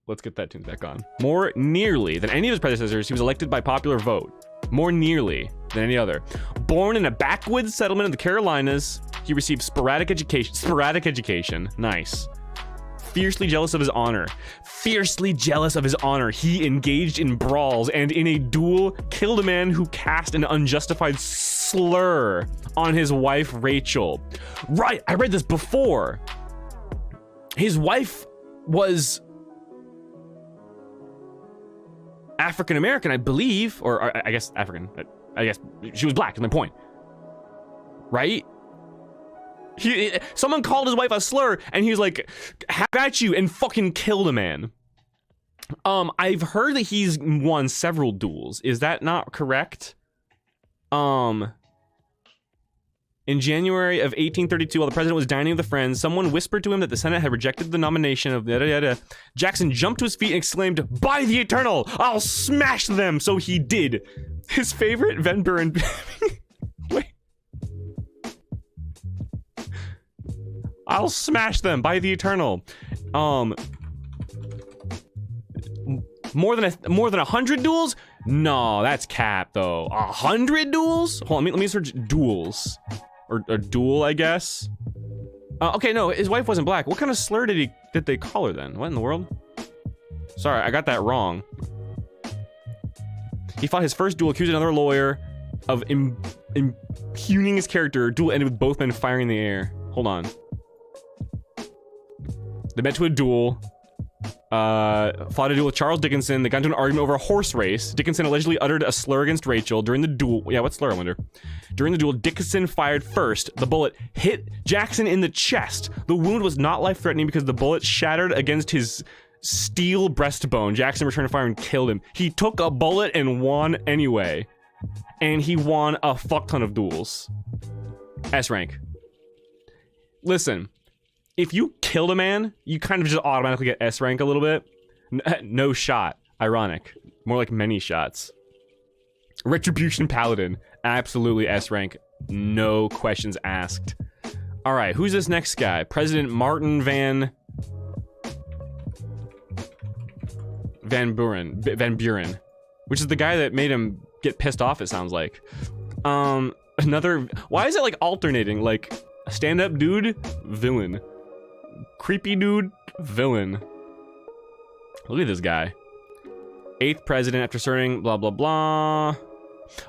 Let's get that tune back on. More nearly than any of his predecessors, he was elected by popular vote. More nearly than any other. Born in a backwoods settlement in the Carolinas, he received sporadic education. Sporadic education. Nice. Fiercely jealous of his honor. Fiercely jealous of his honor. He engaged in brawls and in a duel killed a man who cast an unjustified slur on his wife, Rachel. Right, I read this before. His wife was African American, I believe, or I guess African. I guess she was black, is my point. Right? Someone called his wife a slur, and he was like, "Have at you," and fucking killed a man. I've heard that he's won several duels. Is that not correct? In January of 1832, while the president was dining with a friend, someone whispered to him that the Senate had rejected the nomination of yada yada. Jackson jumped to his feet and exclaimed, "By the Eternal, I'll smash them!" So he did. His favorite Van Buren... Wait. I'll smash them by the Eternal. More than 100 duels? No, that's cap though. 100 duels? Hold on, let me search duels. Or duel, I guess. Okay, no, his wife wasn't black. What kind of slur did they call her then? What in the world? Sorry, I got that wrong. He fought his first duel, accused another lawyer of impugning his character. Duel ended with both men firing in the air. Hold on. They met to a duel. Fought a duel with Charles Dickinson. They got into an argument over a horse race. Dickinson allegedly uttered a slur against Rachel during the duel. Yeah, what slur, I wonder? During the duel, Dickinson fired first. The bullet hit Jackson in the chest. The wound was not life-threatening because the bullet shattered against his steel breastbone. Jackson returned fire and killed him. He took a bullet and won anyway. And he won a fuck ton of duels. S rank. Listen. If you killed a man, you kind of just automatically get S rank a little bit. No shot. Ironic. More like many shots. Retribution Paladin. Absolutely S rank. No questions asked. Alright, who's this next guy? President Martin Van Buren. Which is the guy that made him get pissed off, it sounds like. Another... Why is it like alternating? Like, stand-up dude, villain. Creepy dude, villain. Look at this guy. 8th president after serving blah blah blah.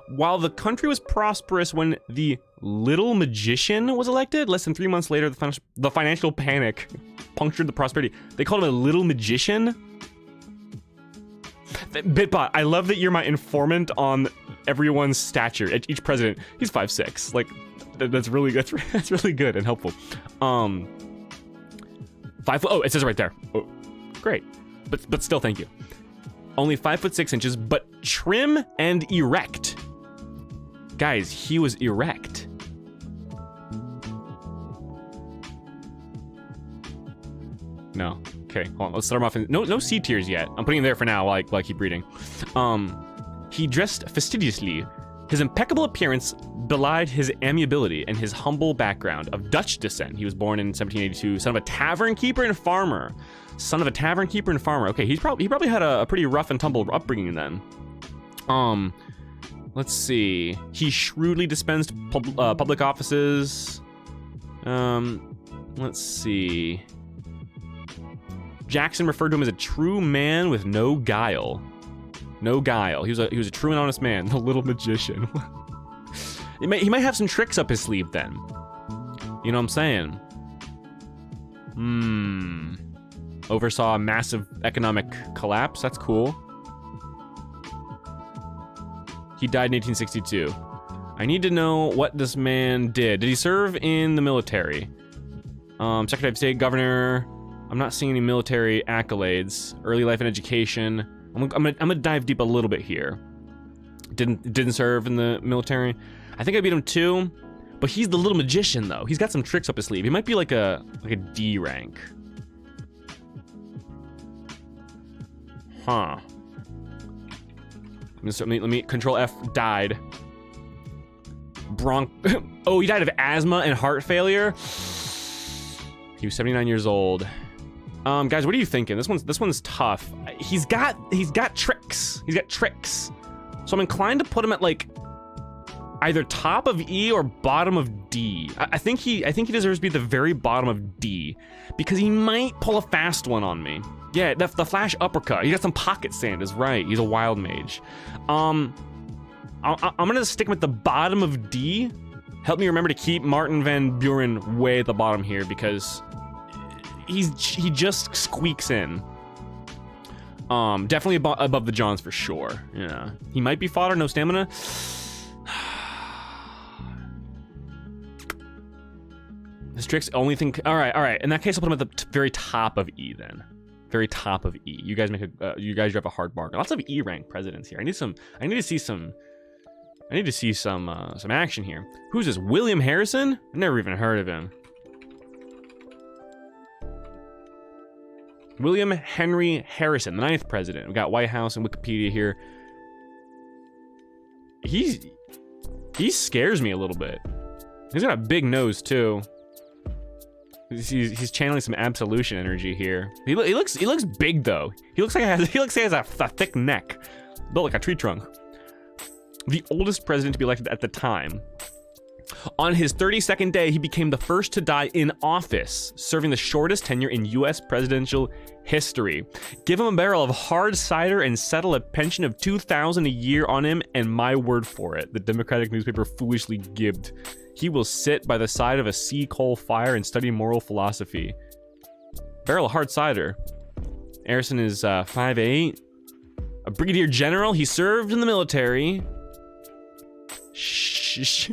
While the country was prosperous when the little magician was elected, less than 3 months later, the financial panic punctured the prosperity. They called him a little magician. Bitbot, I love that you're my informant on everyone's stature. Each president, he's 5'6". Like, that's really good and helpful. 5 foot. Oh, it says it right there. Oh, great, but still, thank you. Only 5'6" but trim and erect. Guys, he was erect. No. Okay, hold on. Let's start him off. No C tiers yet. I'm putting him there for now while I keep reading. He dressed fastidiously. His impeccable appearance belied his amiability and his humble background of Dutch descent. He was born in 1782, son of a tavern keeper and farmer. Son of a tavern keeper and farmer. Okay, he probably had a pretty rough and tumble upbringing then. Let's see. He shrewdly dispensed public offices. Let's see. Jackson referred to him as a true man with no guile. No guile. He was a true and honest man. The little magician. He might have some tricks up his sleeve then. You know what I'm saying? Oversaw a massive economic collapse. That's cool. He died in 1862. I need to know what this man did. Did he serve in the military? Secretary of State, governor. I'm not seeing any military accolades. Early life and education. I'm gonna dive deep a little bit here. Didn't serve in the military. I think I beat him too, but he's the little magician though. He's got some tricks up his sleeve. He might be like a D rank. Huh. Let me Control F, died. Oh, he died of asthma and heart failure. He was 79 years old. Guys, what are you thinking? This one's tough. He's got tricks. He's got tricks. So I'm inclined to put him at like either top of E or bottom of D. I think he deserves to be at the very bottom of D because he might pull a fast one on me. Yeah, the flash uppercut. He got some pocket sand, is right. He's a wild mage. I'm gonna stick him at the bottom of D. Help me remember to keep Martin Van Buren way at the bottom here because he just squeaks in. Definitely above the Johns for sure. Yeah, he might be fodder, no stamina. This trick's only thing. All right. In that case, I'll put him at the very top of E then. Very top of E. You guys drive a hard bargain. Lots of E rank presidents here. I need to see some action here. Who's this? William Harrison? I've never even heard of him. William Henry Harrison, the 9th president. We got White House and Wikipedia here. He scares me a little bit. He's got a big nose too. He's channeling some absolution energy here. He looks big though. He looks like he has a thick neck, built like a tree trunk. The oldest president to be elected at the time. On his 32nd day, he became the first to die in office, serving the shortest tenure in U.S. presidential history. Give him a barrel of hard cider and settle a pension of $2,000 a year on him, and my word for it, the Democratic newspaper foolishly gibbed. He will sit by the side of a sea coal fire and study moral philosophy. Barrel of hard cider. Harrison is 5'8", a brigadier general. He served in the military. Shh.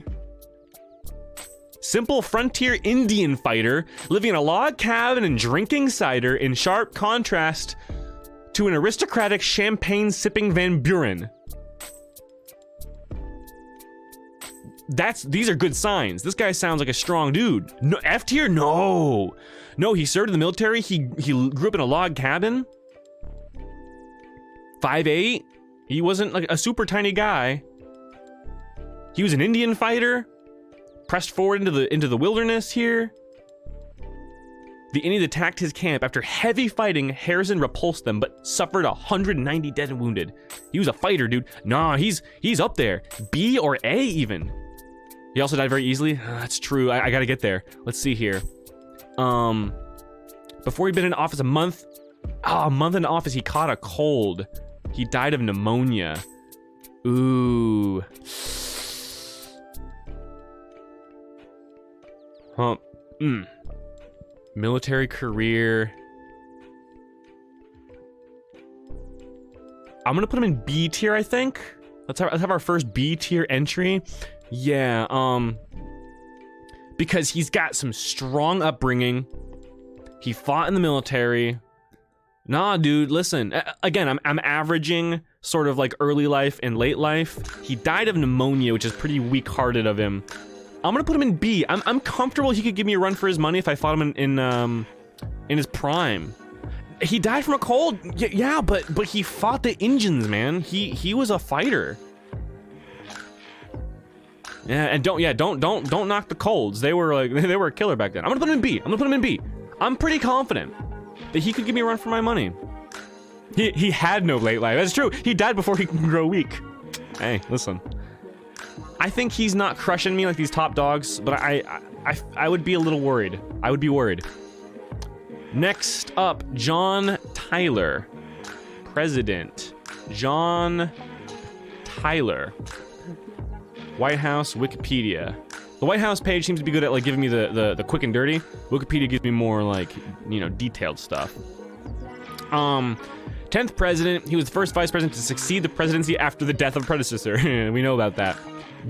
Simple frontier Indian fighter living in a log cabin and drinking cider, in sharp contrast to an aristocratic champagne sipping Van Buren. These are good signs. This guy sounds like a strong dude. No, F tier? No, he served in the military. He grew up in a log cabin. 5'8". He wasn't like a super tiny guy. He was an Indian fighter. Pressed forward into the wilderness here. The Indians attacked his camp. After heavy fighting, Harrison repulsed them, but suffered 190 dead and wounded. He was a fighter, dude. Nah, he's up there. B or A even. He also died very easily. That's true. I gotta get there. Let's see here. Before he'd been in office a month in office, he caught a cold. He died of pneumonia. Ooh. Military career. I'm gonna put him in B tier, I think. Let's have our first B tier entry. Yeah, because he's got some strong upbringing. He fought in the military. Nah, dude, listen. Again, I'm averaging sort of like early life and late life. He died of pneumonia, which is pretty weak-hearted of him. I'm gonna put him in B. I'm comfortable he could give me a run for his money if I fought him in his prime. He died from a cold. Yeah, but he fought the Indians, man. He was a fighter. Yeah, and don't knock the colds. They were a killer back then. I'm gonna put him in B. I'm pretty confident that he could give me a run for my money. He had no late life. That's true. He died before he could grow weak. Hey, listen. I think he's not crushing me like these top dogs, but I would be a little worried. I would be worried. Next up, John Tyler. President. John Tyler. White House, Wikipedia. The White House page seems to be good at like giving me the quick and dirty. Wikipedia gives me more like, detailed stuff. 10th president. He was the first vice president to succeed the presidency after the death of a predecessor. We know about that.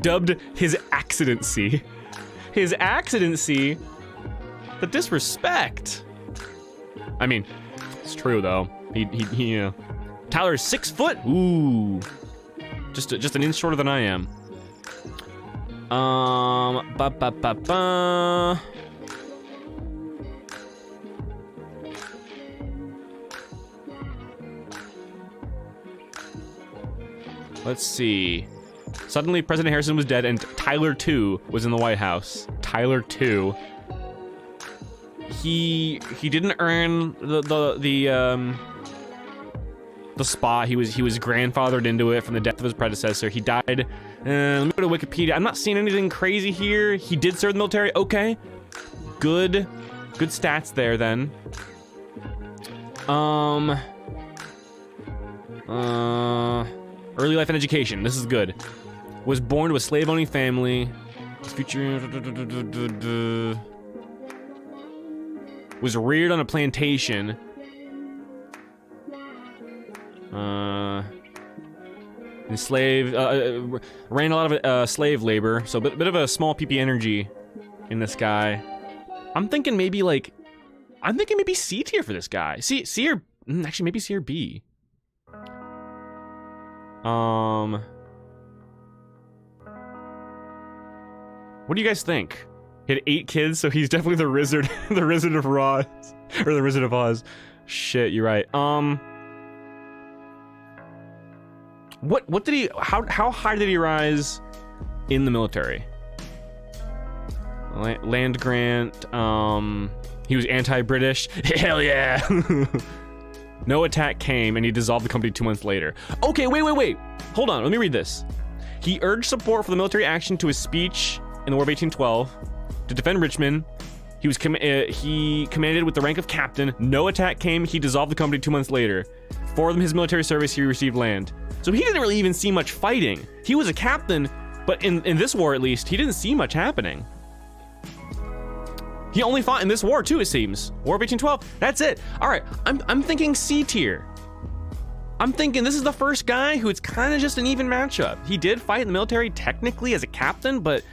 Dubbed his accidency. His accidency? The disrespect. I mean, it's true though. He Tyler's 6 foot. Ooh. Just an inch shorter than I am. Let's see. Suddenly, President Harrison was dead, and Tyler 2 was in the White House. Tyler 2. He didn't earn the spot. He was grandfathered into it from the death of his predecessor. He died. Let me go to Wikipedia. I'm not seeing anything crazy here. He did serve in the military. Okay, good stats there then. Early life and education. This is good. Was born to a slave-owning family. Future. Was reared on a plantation. Enslaved. Ran a lot of slave labor. So a bit of a small PP energy in this guy. I'm thinking maybe C tier for this guy. C or actually maybe C or B. What do you guys think? He had 8 kids, so he's definitely the Wizard, the Wizard of Oz, or the Wizard of Oz. Shit, you're right. What did he? How high did he rise in the military? Land grant. He was anti-British. Hell yeah. No attack came, and he dissolved the company 2 months later. Okay, wait. Hold on, let me read this. He urged support for the military action to his speech in the War of 1812 to defend Richmond. He commanded with the rank of captain. No attack came. He dissolved the company 2 months later. For his military service, he received land. So he didn't really even see much fighting. He was a captain, but in this war at least, he didn't see much happening. He only fought in this war too, it seems. War of 1812. That's it. All right, I'm thinking C tier. I'm thinking this is the first guy who it's kind of just an even matchup. He did fight in the military technically as a captain, but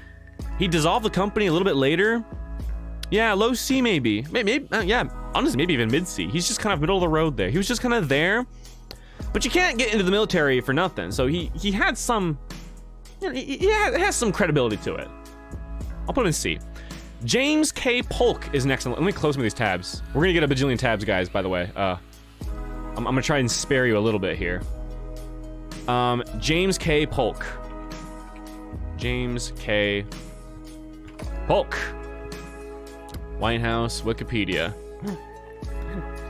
he dissolved the company a little bit later. Yeah, low C maybe. Maybe yeah, honestly, maybe even mid C. He's just kind of middle of the road there. He was just kind of there, but you can't get into the military for nothing. So he had some, you know, he has some credibility to it. I'll put him in C. James K. Polk is next. Let me close some of these tabs. We're gonna get a bajillion tabs, guys, by the way. I'm gonna try and spare you a little bit here. James K. Polk. James K. Polk. White House, Wikipedia.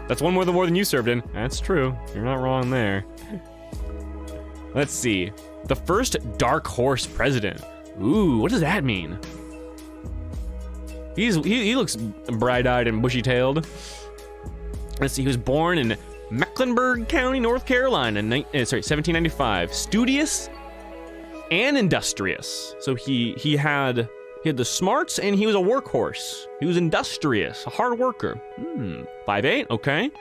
That's one more than you served in. That's true. You're not wrong there. Let's see. The first dark horse president. Ooh, what does that mean? He looks bright-eyed and bushy-tailed. Let's see. He was born in Mecklenburg County, North Carolina, 1795. Studious and industrious. So he had the smarts, and he was a workhorse. He was industrious, a hard worker. 5'8", okay.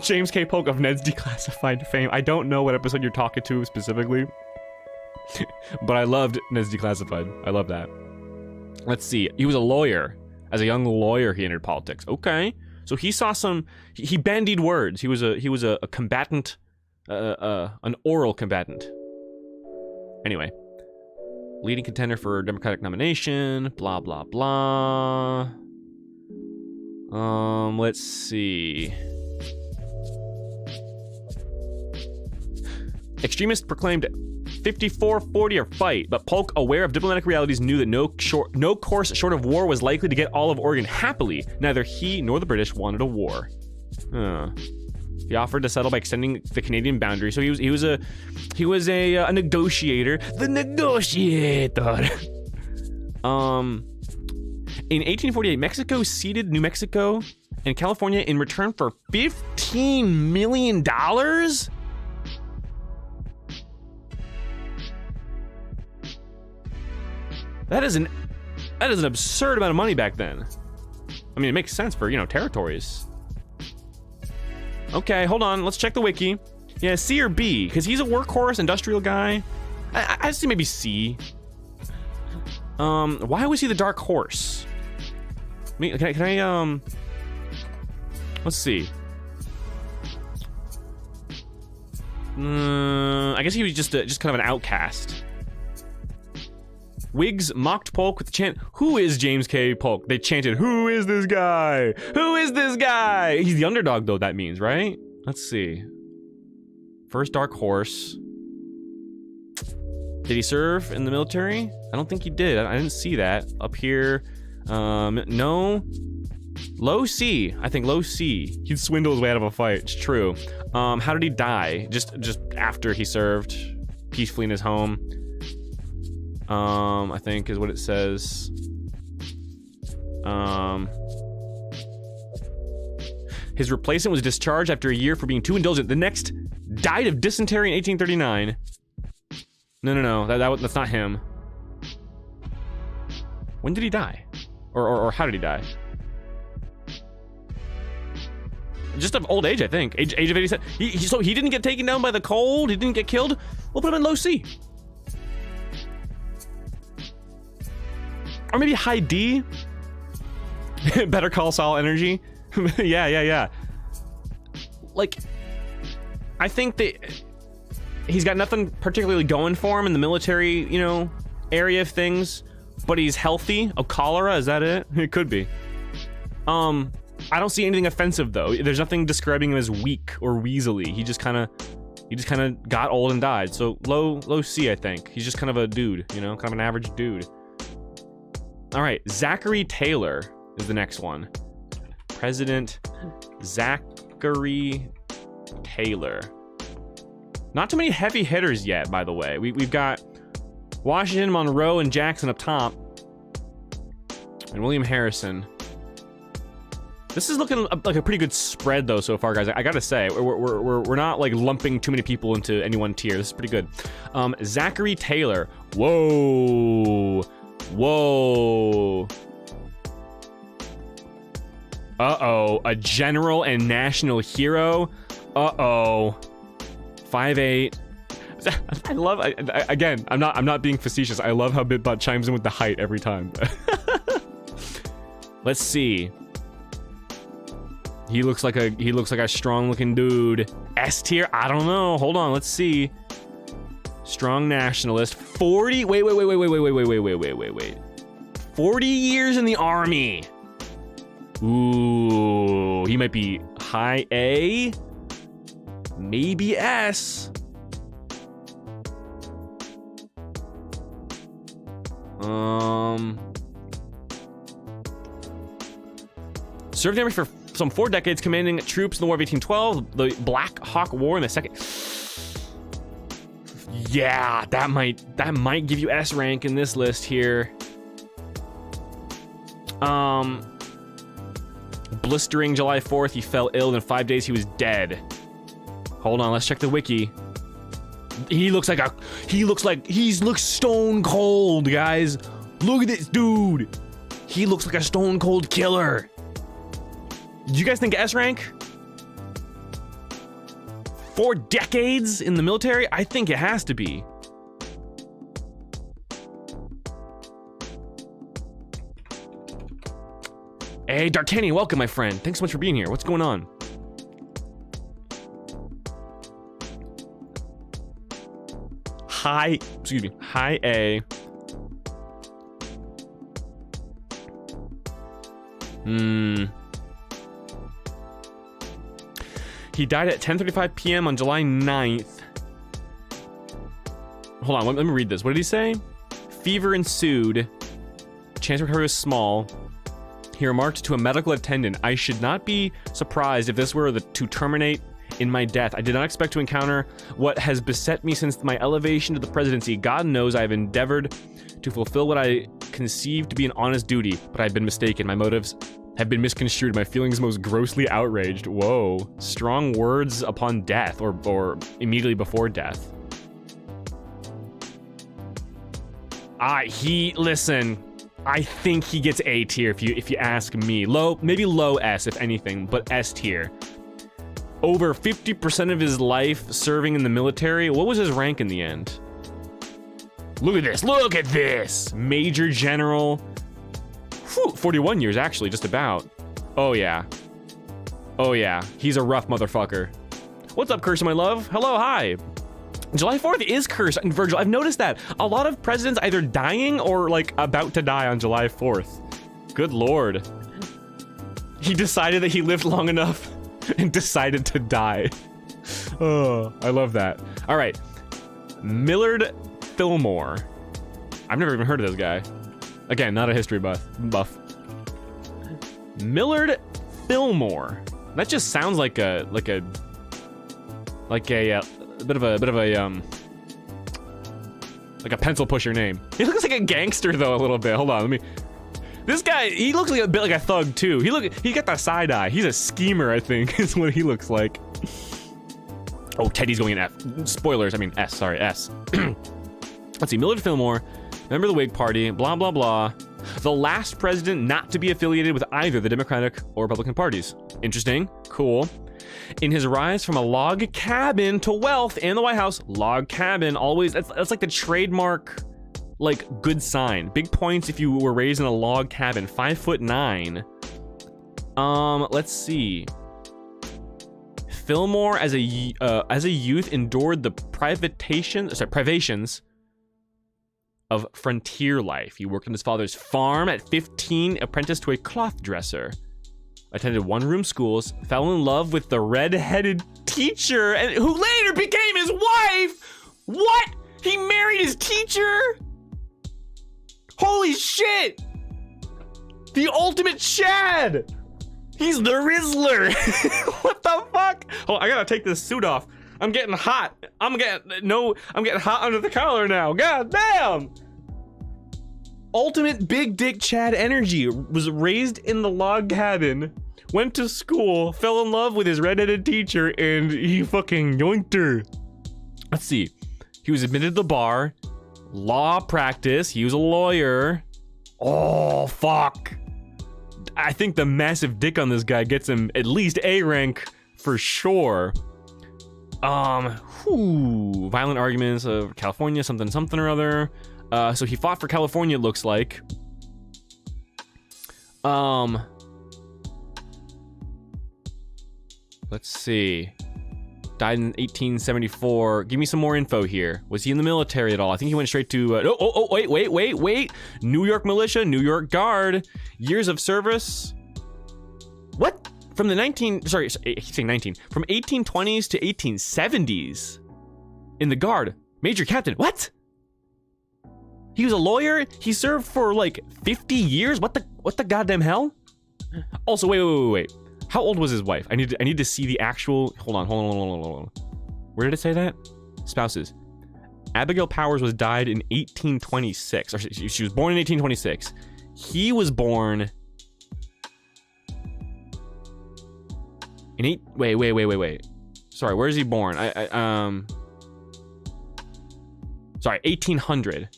James K. Polk of Ned's Declassified fame. I don't know what episode you're talking to specifically, but I loved Ned's Declassified. I love that. Let's see. He was a lawyer. As a young lawyer, he entered politics. Okay. So he saw some. He bandied words. He was a combatant, an oral combatant. Anyway, leading contender for Democratic nomination. Blah blah blah. Let's see. Extremists proclaimed 54-40 or fight, but Polk, aware of diplomatic realities, knew that no course short of war was likely to get all of Oregon happily. Neither he nor the British wanted a war. He offered to settle by extending the Canadian boundary. So he was a negotiator. The negotiator. In 1848, Mexico ceded New Mexico and California in return for $15 million. That is an absurd amount of money back then. I mean, it makes sense for, territories. Okay, hold on. Let's check the wiki. Yeah, C or B, because he's a workhorse, industrial guy. I see maybe C. Why was he the dark horse? I mean, can I let's see. I guess he was just kind of an outcast. Whigs mocked Polk with the chant, "Who is James K. Polk?" They chanted, "Who is this guy? Who is this guy?" He's the underdog, though, that means, right? Let's see. First dark horse. Did he serve in the military? I don't think he did. I didn't see that. Up here, no. Low C. I think low C. He'd swindle his way out of a fight. It's true. How did he die? Just after he served, peacefully in his home. I think is what it says. His replacement was discharged after a year for being too indulgent. The next died of dysentery in 1839. No. That's not him. When did he die? Or how did he die? Just of old age, I think. Age of 87. So he didn't get taken down by the cold? He didn't get killed? We'll put him in low C. Or maybe high D? Better Call Saul energy? Yeah. Like, I think that he's got nothing particularly going for him in the military, you know, area of things, but he's healthy. Oh, cholera, is that it? It could be. I don't see anything offensive though. There's nothing describing him as weak or weaselly. He just kind of got old and died. So low C, I think. He's just kind of a dude, you know, kind of an average dude. All right, Zachary Taylor is the next one. President Zachary Taylor. Not too many heavy hitters yet, by the way. We've got Washington, Monroe, and Jackson up top, and William Harrison. This is looking like a pretty good spread, though, so far, guys. I gotta say, we're not like lumping too many people into any one tier. This is pretty good. Zachary Taylor. Whoa. Uh-oh, a general and national hero. Uh-oh. 5'8". I love. Again, I'm not being facetious. I love how BitBot chimes in with the height every time. Let's see. He looks like a strong-looking dude. S tier? I don't know. Hold on. Let's see. Strong nationalist. 40. Wait. 40 years in the army. Ooh, he might be high A. Maybe S. Served in the Army for some 4 decades, commanding troops in the War of 1812, the Black Hawk War in the second. Yeah, that might give you S rank in this list here. Blistering July 4th, he fell ill, and in 5 days he was dead. Hold on, let's check the wiki. He looks stone cold, guys. Look at this dude. He looks like a stone cold killer. Do you guys think S rank? 4 decades in the military? I think it has to be. Hey, D'Artagnan, welcome, my friend. Thanks so much for being here. What's going on? High A. He died at 10:35 p.m. on July 9th. Hold on, let me read this. What did he say? Fever ensued. Chance of recovery was small. He remarked to a medical attendant, "I should not be surprised if this were to terminate in my death. I did not expect to encounter what has beset me since my elevation to the presidency. God knows I have endeavored to fulfill what I conceived to be an honest duty, but I have been mistaken. My motives have been misconstrued. My feelings most grossly outraged." Whoa. Strong words upon death, or immediately before death. Listen, I think he gets A tier if you ask me. Maybe low S if anything, but S tier. Over 50% of his life serving in the military. What was his rank in the end? Look at this. Major General. 41 years, actually, just about. Oh, yeah. He's a rough motherfucker. What's up, Cursor, my love? Hello, hi. July 4th is cursed, Virgil. I've noticed that. A lot of presidents either dying or, like, about to die on July 4th. Good lord. He decided that he lived long enough and decided to die. Oh, I love that. All right. Millard Fillmore. I've never even heard of this guy. Again, not a history buff. Millard Fillmore. That just sounds like a bit of a like a pencil pusher name. He looks like a gangster though a little bit. Hold on, let me. This guy, he looks like a bit like a thug too. He got the side eye. He's a schemer, I think, is what he looks like. Oh, Teddy's going in F. Spoilers, I mean S, sorry, S. Let's see, Millard Fillmore, member of the Whig Party, blah, blah, blah. The last president not to be affiliated with either the Democratic or Republican parties. Interesting, cool. In his rise from a log cabin to wealth and the White House, log cabin, always, that's like the trademark, like, good sign. Big points if you were raised in a log cabin, 5'9". Let's see. Fillmore, as a youth, endured the privations of frontier life. He worked on his father's farm at 15, apprenticed to a cloth dresser, attended one-room schools, fell in love with the red-headed teacher, and who later became his wife. What? He married his teacher? Holy shit! The ultimate Chad! He's the Rizzler! What the fuck? Oh, I gotta take this suit off. I'm getting hot. I'm getting hot under the collar now. God damn! Ultimate big dick Chad energy. Was raised in the log cabin, went to school, fell in love with his redheaded teacher, and he fucking yoinked her. Let's see. He was admitted to the bar, law practice, he was a lawyer. Oh, fuck. I think the massive dick on this guy gets him at least A rank for sure. Violent arguments of California, something or other. So he fought for California, it looks like. Let's see. Died in 1874. Give me some more info here. Was he in the military at all? I think he went straight to, wait. New York militia, New York Guard. Years of service. What? From the from 1820s to 1870s. In the Guard. Major Captain, what? He was a lawyer? He served for like 50 years? What the goddamn hell? Also, wait. How old was his wife? I need to see the actual. Hold on. Where did it say that? Spouses. Abigail Powers died in 1826. Or she was born in 1826. He was born in wait. Sorry, where is he born? Sorry, 1800.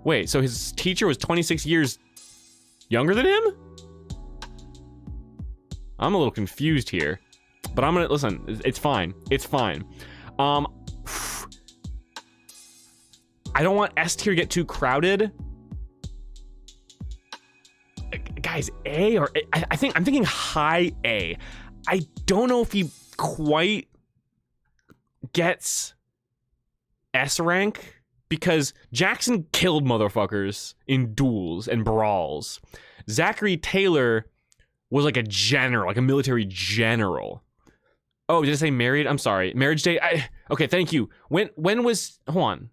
Wait, so his teacher was 26 years younger than him? I'm a little confused here, but I'm gonna listen. It's fine. I don't want S tier to get too crowded. Guys, A or A, I'm thinking high A. I don't know if he quite gets S rank. Because Jackson killed motherfuckers in duels and brawls. Zachary Taylor was like a general, like a military general. Oh, did I say married? I'm sorry. Marriage date? Okay, thank you. When was, hold on.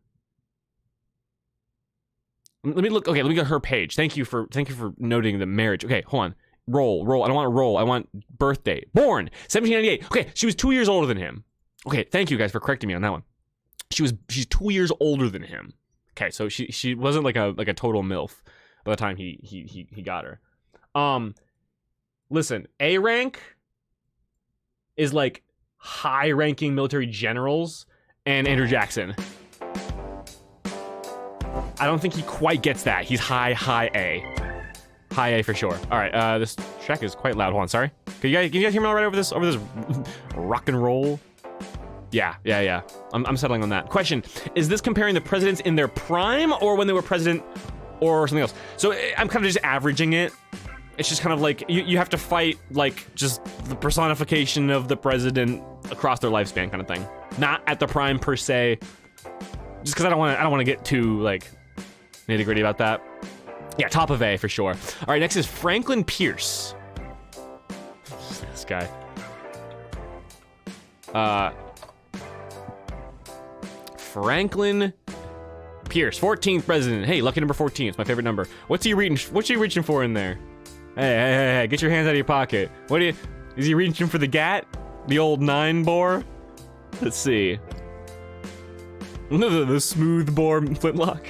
Let me look, okay, let me get her page. Thank you for noting the marriage. Okay, hold on. Roll. I don't want roll. I want birth date. Born, 1798. Okay, she was 2 years older than him. Okay, thank you guys for correcting me on that one. She's 2 years older than him. Okay, so she wasn't like a total MILF by the time he got her. Listen, A rank is like high ranking military generals and Andrew Jackson. I don't think he quite gets that. He's high A. High A for sure. All right, this track is quite loud. Hold on, sorry. Can you guys hear me all right over this rock and roll? Yeah. I'm settling on that. Question, is this comparing the presidents in their prime or when they were president or something else? So I'm kind of just averaging it. It's just kind of like, you have to fight like just the personification of the president across their lifespan kind of thing. Not at the prime per se. Just because I don't want to get too like nitty gritty about that. Yeah, top of A for sure. All right, next is Franklin Pierce. This guy. Franklin Pierce, 14th president. Hey, lucky number 14. It's my favorite number. What's he reaching for in there? Hey, get your hands out of your pocket. Is he reaching for the gat? The old 9 bore? Let's see. The smooth bore flintlock.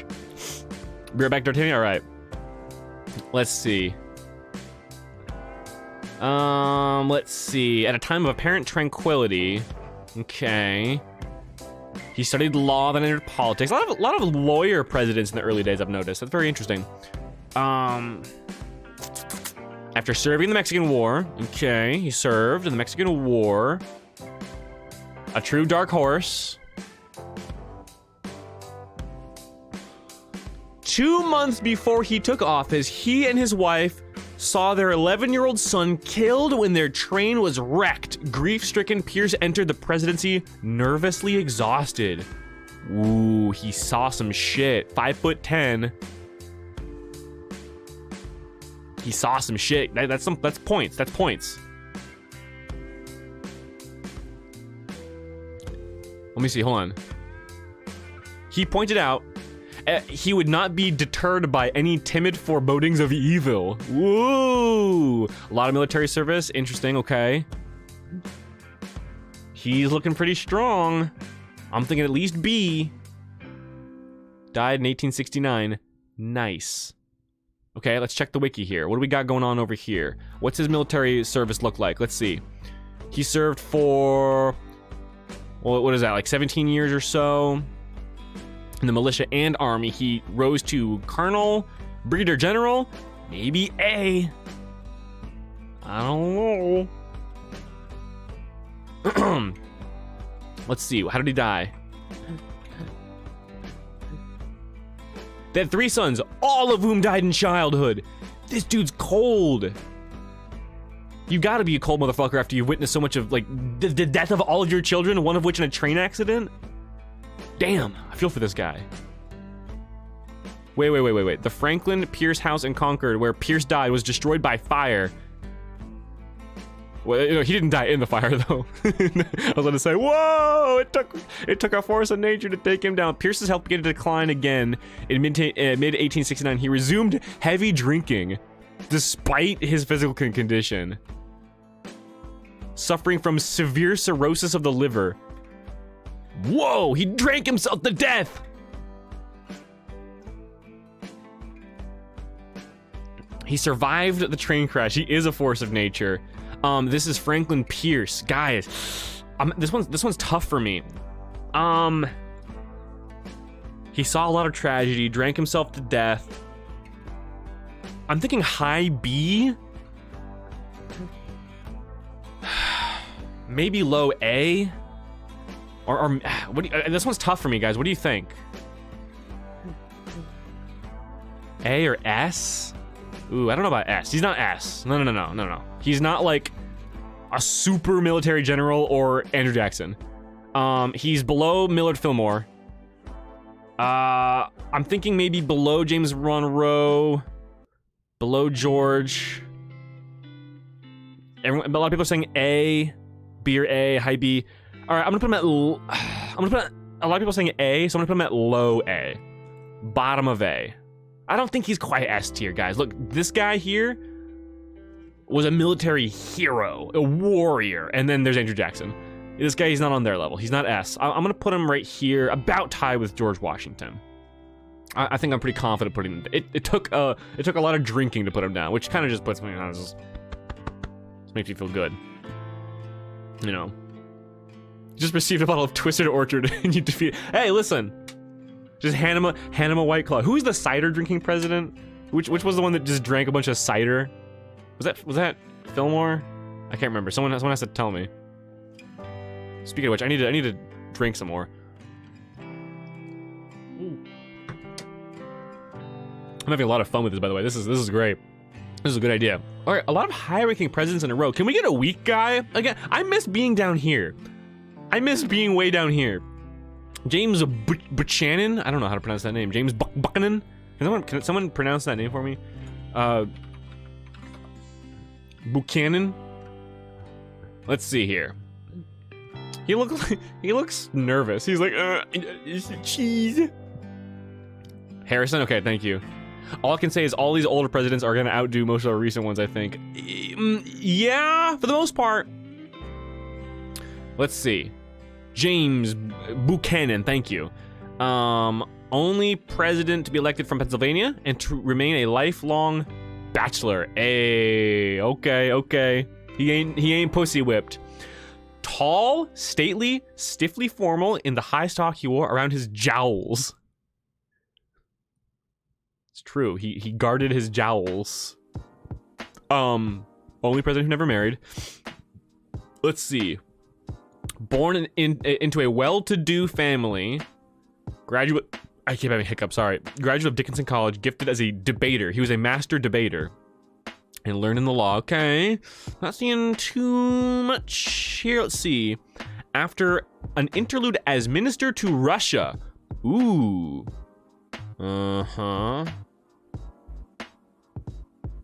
Be right back, D'Artagnan. All right. Let's see. Let's see. At a time of apparent tranquility. Okay. He studied law, then entered politics. A lot of lawyer presidents in the early days, I've noticed. That's very interesting. After serving the Mexican War. Okay, he served in the Mexican War. A true dark horse. 2 months before he took office, he and his wife saw their 11-year-old son killed when their train was wrecked. Grief-stricken, Pierce entered the presidency nervously exhausted. Ooh, he saw some shit. 5'10". He saw some shit. That's points. That's points. Let me see. Hold on. He pointed out he would not be deterred by any timid forebodings of evil. Woo! A lot of military service. Interesting. Okay. He's looking pretty strong. I'm thinking at least B. Died in 1869. Nice. Okay, let's check the wiki here. What do we got going on over here? What's his military service look like? Let's see. He served for, well, what is that, like 17 years or so? In the militia and army, he rose to colonel, brigadier general, maybe A. I don't know. Let's see, how did he die? They had 3 sons, all of whom died in childhood. This dude's cold. You gotta be a cold motherfucker after you've witnessed so much of, like, the death of all of your children, one of which in a train accident. Damn, I feel for this guy. Wait. The Franklin Pierce house in Concord, where Pierce died, was destroyed by fire. Well, he didn't die in the fire, though. I was gonna say, whoa! It took a force of nature to take him down. Pierce's health began to decline again. In mid-1869, he resumed heavy drinking, despite his physical condition. Suffering from severe cirrhosis of the liver. Whoa! He drank himself to death! He survived the train crash. He is a force of nature. This is Franklin Pierce. Guys, this one's tough for me. He saw a lot of tragedy, drank himself to death. I'm thinking high B. Maybe low A. Or what do you, this one's tough for me, guys. What do you think? A or S? Ooh, I don't know about S. He's not S. No. He's not like a super military general or Andrew Jackson. He's below Millard Fillmore. I'm thinking maybe below James Monroe, below George. A lot of people are saying A, B or A, high B. All right, I'm gonna put him at. A lot of people are saying A, so I'm gonna put him at low A, bottom of A. I don't think he's quite S tier, guys. Look, this guy here was a military hero, a warrior, and then there's Andrew Jackson. This guy, he's not on their level. He's not S. I'm gonna put him right here, about tied with George Washington. I think I'm pretty confident putting him. It took a lot of drinking to put him down, which kind of just puts me on. Just makes me feel good, you know. Just received a bottle of Twisted Orchard and you defeat. Hey, listen. Just hand him a White Claw. Who's the cider drinking president? Which was the one that just drank a bunch of cider? Was that Fillmore? I can't remember. Someone has to tell me. Speaking of which, I need to drink some more. Ooh. I'm having a lot of fun with this, by the way. This is great. This is a good idea. All right, a lot of high-ranking presidents in a row. Can we get a weak guy again? I miss being down here. I miss being way down here. James Buchanan. I don't know how to pronounce that name. James Buchanan. Can someone pronounce that name for me? Buchanan. Let's see here. He looks nervous. He's like, cheese. Harrison, okay, thank you. All I can say is all these older presidents are gonna outdo most of the recent ones, I think. Yeah, for the most part. Let's see. James Buchanan, thank you. Only president to be elected from Pennsylvania and to remain a lifelong bachelor. Hey, okay. He ain't pussy whipped. Tall, stately, stiffly formal in the high stock he wore around his jowls. It's true. He guarded his jowls. Only president who never married. Let's see. Born into a well-to-do family. Graduate. I keep having hiccups. Sorry. Graduate of Dickinson College. Gifted as a debater. He was a master debater. And learning the law. Okay. Not seeing too much here. Let's see. After an interlude as minister to Russia. Ooh. Uh-huh.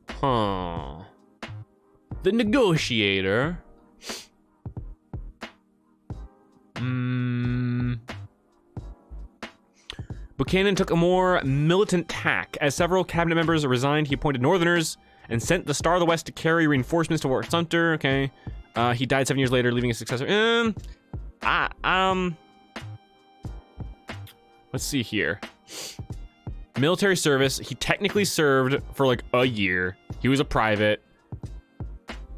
Huh. The negotiator. Buchanan took a more militant tack. As several cabinet members resigned, he appointed Northerners and sent the Star of the West to carry reinforcements to Fort Sumter. Okay. He died 7 years later, leaving a successor. Let's see here. Military service. He technically served for like a year. He was a private.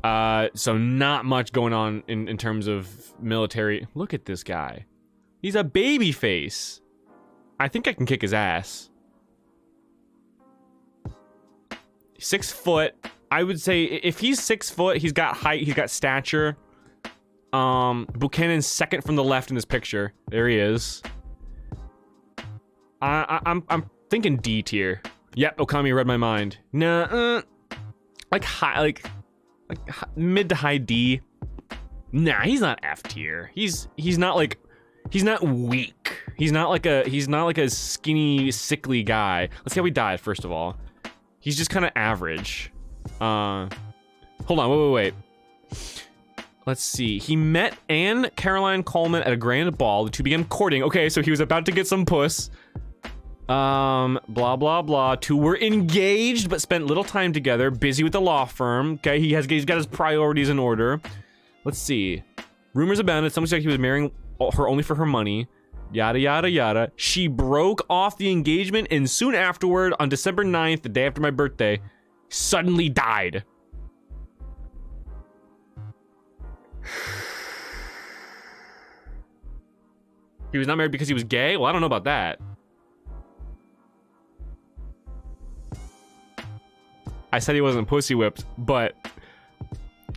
So not much going on in terms of military. Look at this guy. He's a baby face. I think I can kick his ass. 6 foot. I would say if he's 6 foot, he's got height, he's got stature. Buchanan's second from the left in this picture. There he is. I'm thinking D tier. Yep, Okami read my mind. Nah, like high, like mid to high D. Nah, he's not F tier. He's not like, he's not weak. He's not like a skinny, sickly guy. Let's see how he died first of all. He's just kind of average. Hold on, wait. Let's see. He met Anne Caroline Coleman at a grand ball. The two began courting. Okay, so he was about to get some puss. Blah, blah, blah. Two were engaged, but spent little time together, busy with the law firm. Okay, he's got his priorities in order. Let's see. Rumors abounded. Someone said he was marrying her only for her money. Yada, yada, yada. She broke off the engagement and soon afterward, on December 9th, the day after my birthday, suddenly died. He was not married because he was gay? Well, I don't know about that. I said he wasn't pussy whipped, but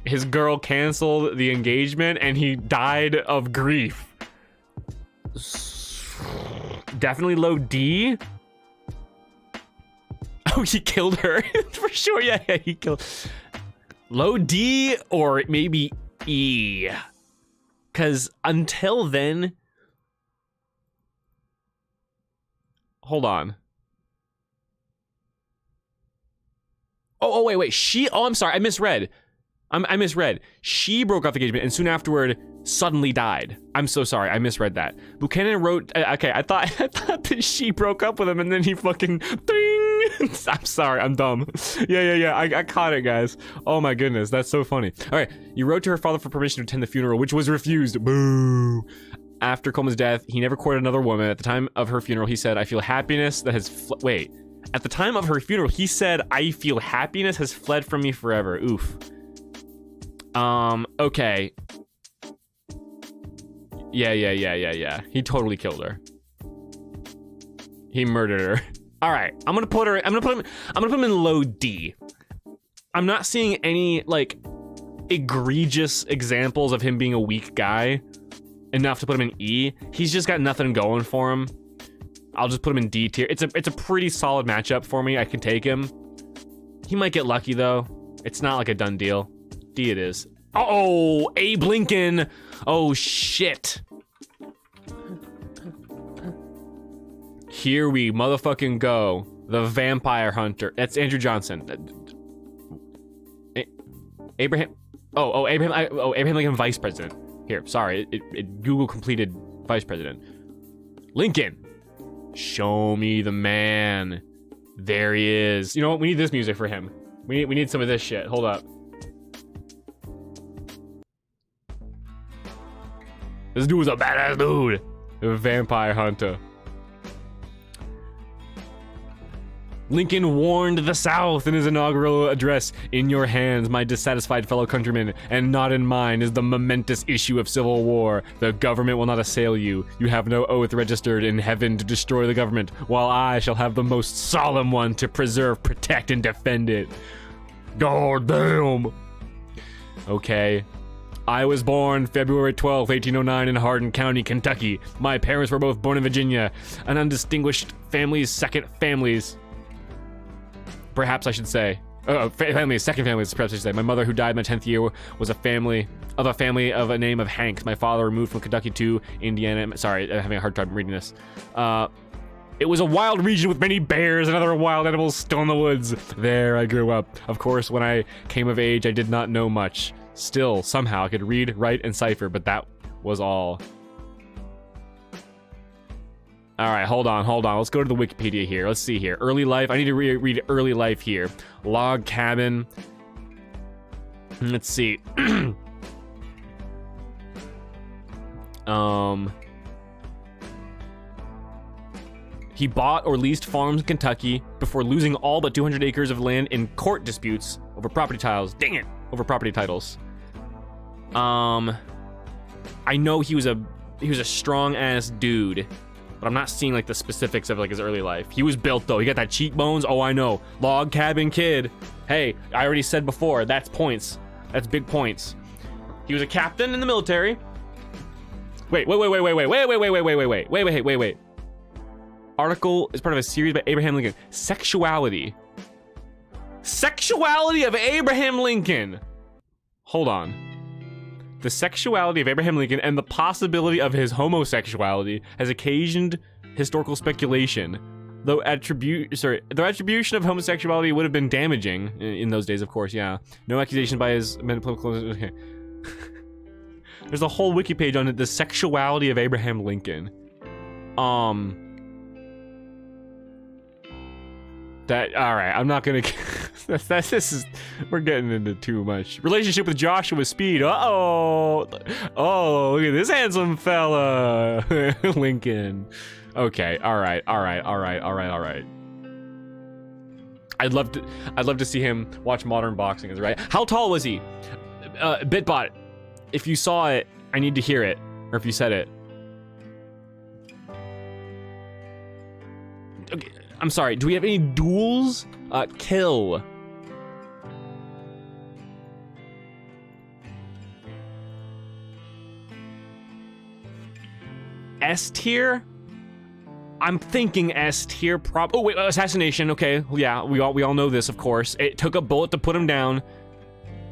his girl canceled the engagement and he died of grief. Definitely low D. Oh, he killed her for sure. Yeah, he killed. Low D or maybe E. Because until then, hold on. Oh, wait. I'm sorry. I misread. I misread. She broke off the engagement and soon afterward suddenly died. I'm so sorry. I misread that. Buchanan wrote, okay, I thought that she broke up with him and then he fucking ding. I'm sorry. I'm dumb. Yeah. I caught it, guys. Oh my goodness. That's so funny. All right. You wrote to her father for permission to attend the funeral, which was refused. Boo. After Coleman's death, he never courted another woman. At the time of her funeral, he said, I feel happiness that has, wait. At the time of her funeral, he said, I feel happiness has fled from me forever. Oof. Okay. Yeah. He totally killed her. He murdered her. All right. I'm gonna put him in low D. I'm not seeing any like egregious examples of him being a weak guy enough to put him in E. He's just got nothing going for him. I'll just put him in D tier. It's a pretty solid matchup for me. I can take him. He might get lucky though. It's not like a done deal. D it is. Oh, Abe Lincoln. Oh shit. Here we motherfucking go. The vampire hunter. That's Andrew Johnson. Abraham. Abraham Lincoln, vice president. Here, sorry, it Google completed vice president. Lincoln. Show me the man. There he is. You know what? We need this music for him. We need some of this shit. Hold up. This dude's a badass dude. A vampire hunter. Lincoln warned the South in his inaugural address. In your hands, my dissatisfied fellow countrymen, and not in mine, is the momentous issue of civil war. The government will not assail you. You have no oath registered in heaven to destroy the government, while I shall have the most solemn one to preserve, protect, and defend it. God damn. Okay. I was born February 12, 1809 in Hardin County, Kentucky. My parents were both born in Virginia, an undistinguished family's second families. Perhaps I should say. Second family, perhaps I should say. My mother, who died my 10th year, was a family of a name of Hanks. My father moved from Kentucky to Indiana. Sorry, I'm having a hard time reading this. It was a wild region with many bears and other wild animals still in the woods. There I grew up. Of course, when I came of age, I did not know much. Still, somehow, I could read, write, and cipher, but that was all. All right, hold on. Let's go to the Wikipedia here. Let's see here. Early life. I need to read early life here. Log cabin. Let's see. He bought or leased farms in Kentucky before losing all but 200 acres of land in court disputes over property titles. Dang it! Over property titles. I know he was a strong ass dude, but I'm not seeing like the specifics of like his early life. He was built though. He got that cheekbones. Oh, I know. Log cabin kid. Hey, I already said before. That's points. That's big points. He was a captain in the military. Wait. Article is part of a series by Abraham Lincoln. Sexuality of Abraham Lincoln. Hold on. The sexuality of Abraham Lincoln and the possibility of his homosexuality has occasioned historical speculation. Though attribution of homosexuality would have been damaging in those days, of course, yeah. No accusation by his men. Okay. There's a whole wiki page on it, the sexuality of Abraham Lincoln. Alright, I'm not gonna we're getting into too much. Relationship with Joshua Speed. Oh, look at this handsome fella. Lincoln. Okay, alright. I'd love to see him watch modern boxing, is right. How tall was he? Bitbot, if you saw it, I need to hear it. Or if you said it. Okay. I'm sorry, do we have any duels? Kill. S tier? I'm thinking S tier. Oh wait, assassination. Okay, yeah, we all know this, of course. It took a bullet to put him down.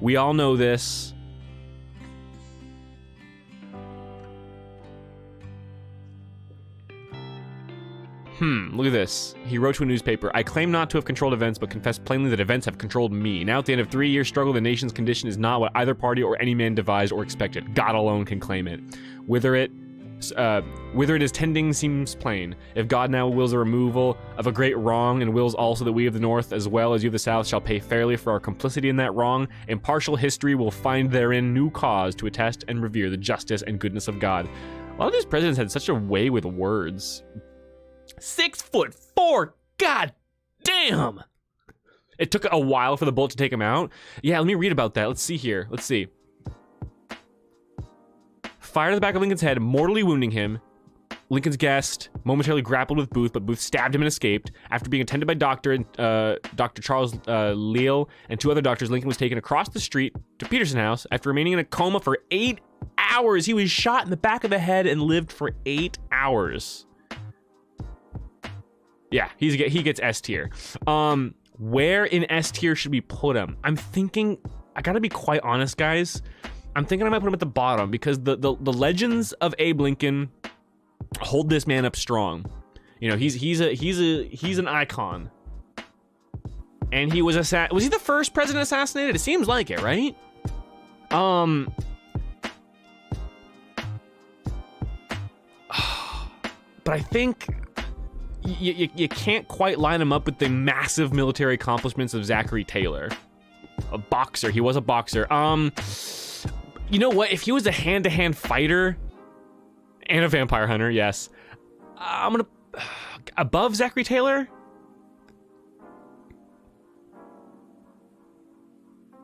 We all know this. Look at this. He wrote to a newspaper, I claim not to have controlled events, but confess plainly that events have controlled me. Now at the end of 3 years' struggle, the nation's condition is not what either party or any man devised or expected. God alone can claim it. Whither it is tending seems plain. If God now wills the removal of a great wrong, and wills also that we of the North, as well as you of the South, shall pay fairly for our complicity in that wrong, impartial history will find therein new cause to attest and revere the justice and goodness of God. A lot of these presidents had such a way with words. 6'4", god damn! It took a while for the bullet to take him out. Yeah, let me read about that. Let's see here. Let's see. Fired at the back of Lincoln's head, mortally wounding him. Lincoln's guest momentarily grappled with Booth, but Booth stabbed him and escaped. After being attended by Dr. Charles Leal and 2 other doctors, Lincoln was taken across the street to Peterson House. After remaining in a coma for 8 hours, he was shot in the back of the head and lived for 8 hours. Yeah, he gets S tier. Where in S tier should we put him? I'm thinking, I gotta be quite honest, guys. I'm thinking I might put him at the bottom because the legends of Abe Lincoln hold this man up strong. You know, he's an icon. And he was he the first president assassinated? It seems like it, right? but I think you can't quite line him up with the massive military accomplishments of Zachary Taylor. A boxer. He was a boxer. You know what? If he was a hand-to-hand fighter and a vampire hunter, yes. I'm gonna... above Zachary Taylor?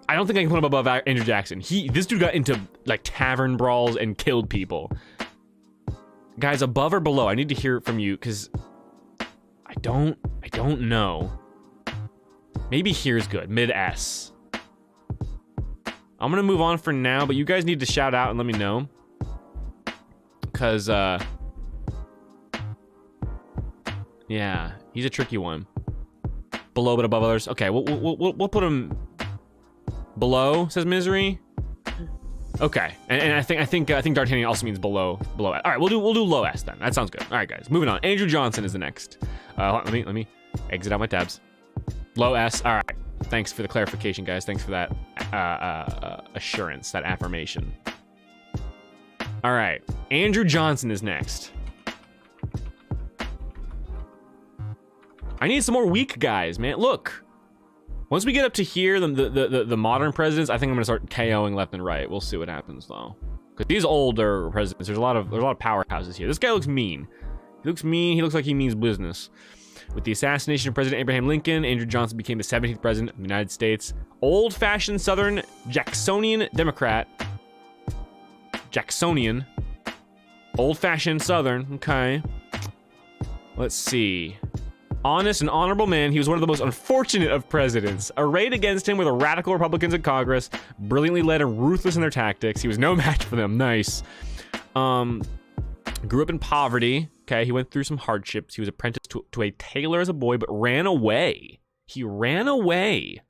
I don't think I can put him above Andrew Jackson. This dude got into, like, tavern brawls and killed people. Guys, above or below? I need to hear from you, because I don't know. Maybe here's good. Mid-S. I'm gonna move on for now, but you guys need to shout out and let me know. Because, yeah, he's a tricky one. Below but above others. Okay, we'll put him below, says Misery. Okay, and I think D'Artagnan also means below. All right, we'll do low S then. That sounds good. All right, guys, moving on. Andrew Johnson is the next. Let me exit out my tabs. Low S. All right. Thanks for the clarification, guys. Thanks for that assurance, that affirmation. All right, Andrew Johnson is next. I need some more weak guys, man. Look, once we get up to here, the modern presidents, I think I'm gonna start KOing left and right. We'll see what happens though. Because these older presidents, there's a lot of powerhouses here. This guy looks mean. He looks mean. He looks like he means business. With the assassination of President Abraham Lincoln, Andrew Johnson became the 17th president of the United States. Old-fashioned Southern Jacksonian Democrat. Jacksonian. Old-fashioned Southern. Okay. Let's see. Honest and honorable man, he was one of the most unfortunate of presidents. Arrayed against him were the radical Republicans in Congress, brilliantly led and ruthless in their tactics. He was no match for them. Nice. Grew up in poverty. Okay, he went through some hardships. He was apprenticed to a tailor as a boy, but ran away. He ran away.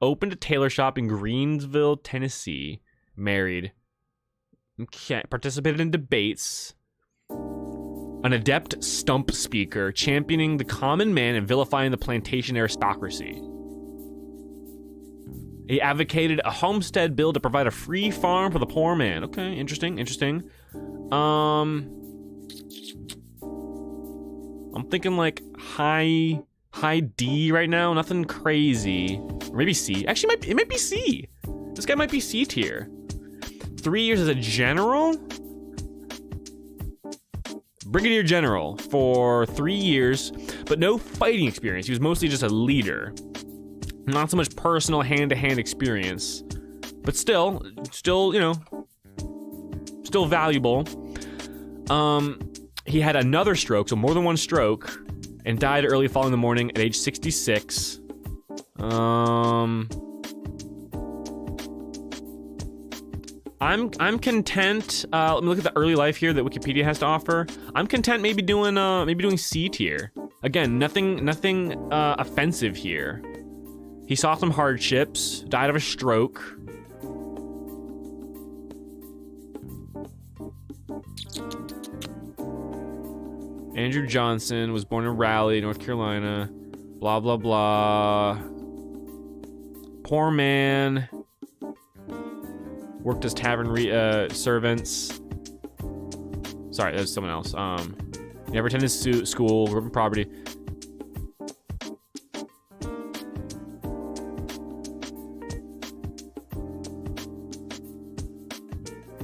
Opened a tailor shop in Greensville, Tennessee. Married. Okay, participated in debates. An adept stump speaker, championing the common man and vilifying the plantation aristocracy. He advocated a homestead bill to provide a free farm for the poor man. Okay, interesting. I'm thinking like high D right now. Nothing crazy. Or maybe C. Actually, it might be C. This guy might be C tier. 3 years as a general? Brigadier General for 3 years, but no fighting experience. He was mostly just a leader. Not so much personal hand-to-hand experience, but still, you know, still valuable. He had another stroke, so more than one stroke, and died early following the morning at age 66. I'm content. Let me look at the early life here that Wikipedia has to offer. I'm content maybe doing C tier. Again, nothing offensive here. He saw some hardships, died of a stroke. Andrew Johnson was born in Raleigh, North Carolina. Blah, blah, blah. Poor man. Worked as tavern servants. Sorry, that was someone else. Never attended school, grew up in poverty.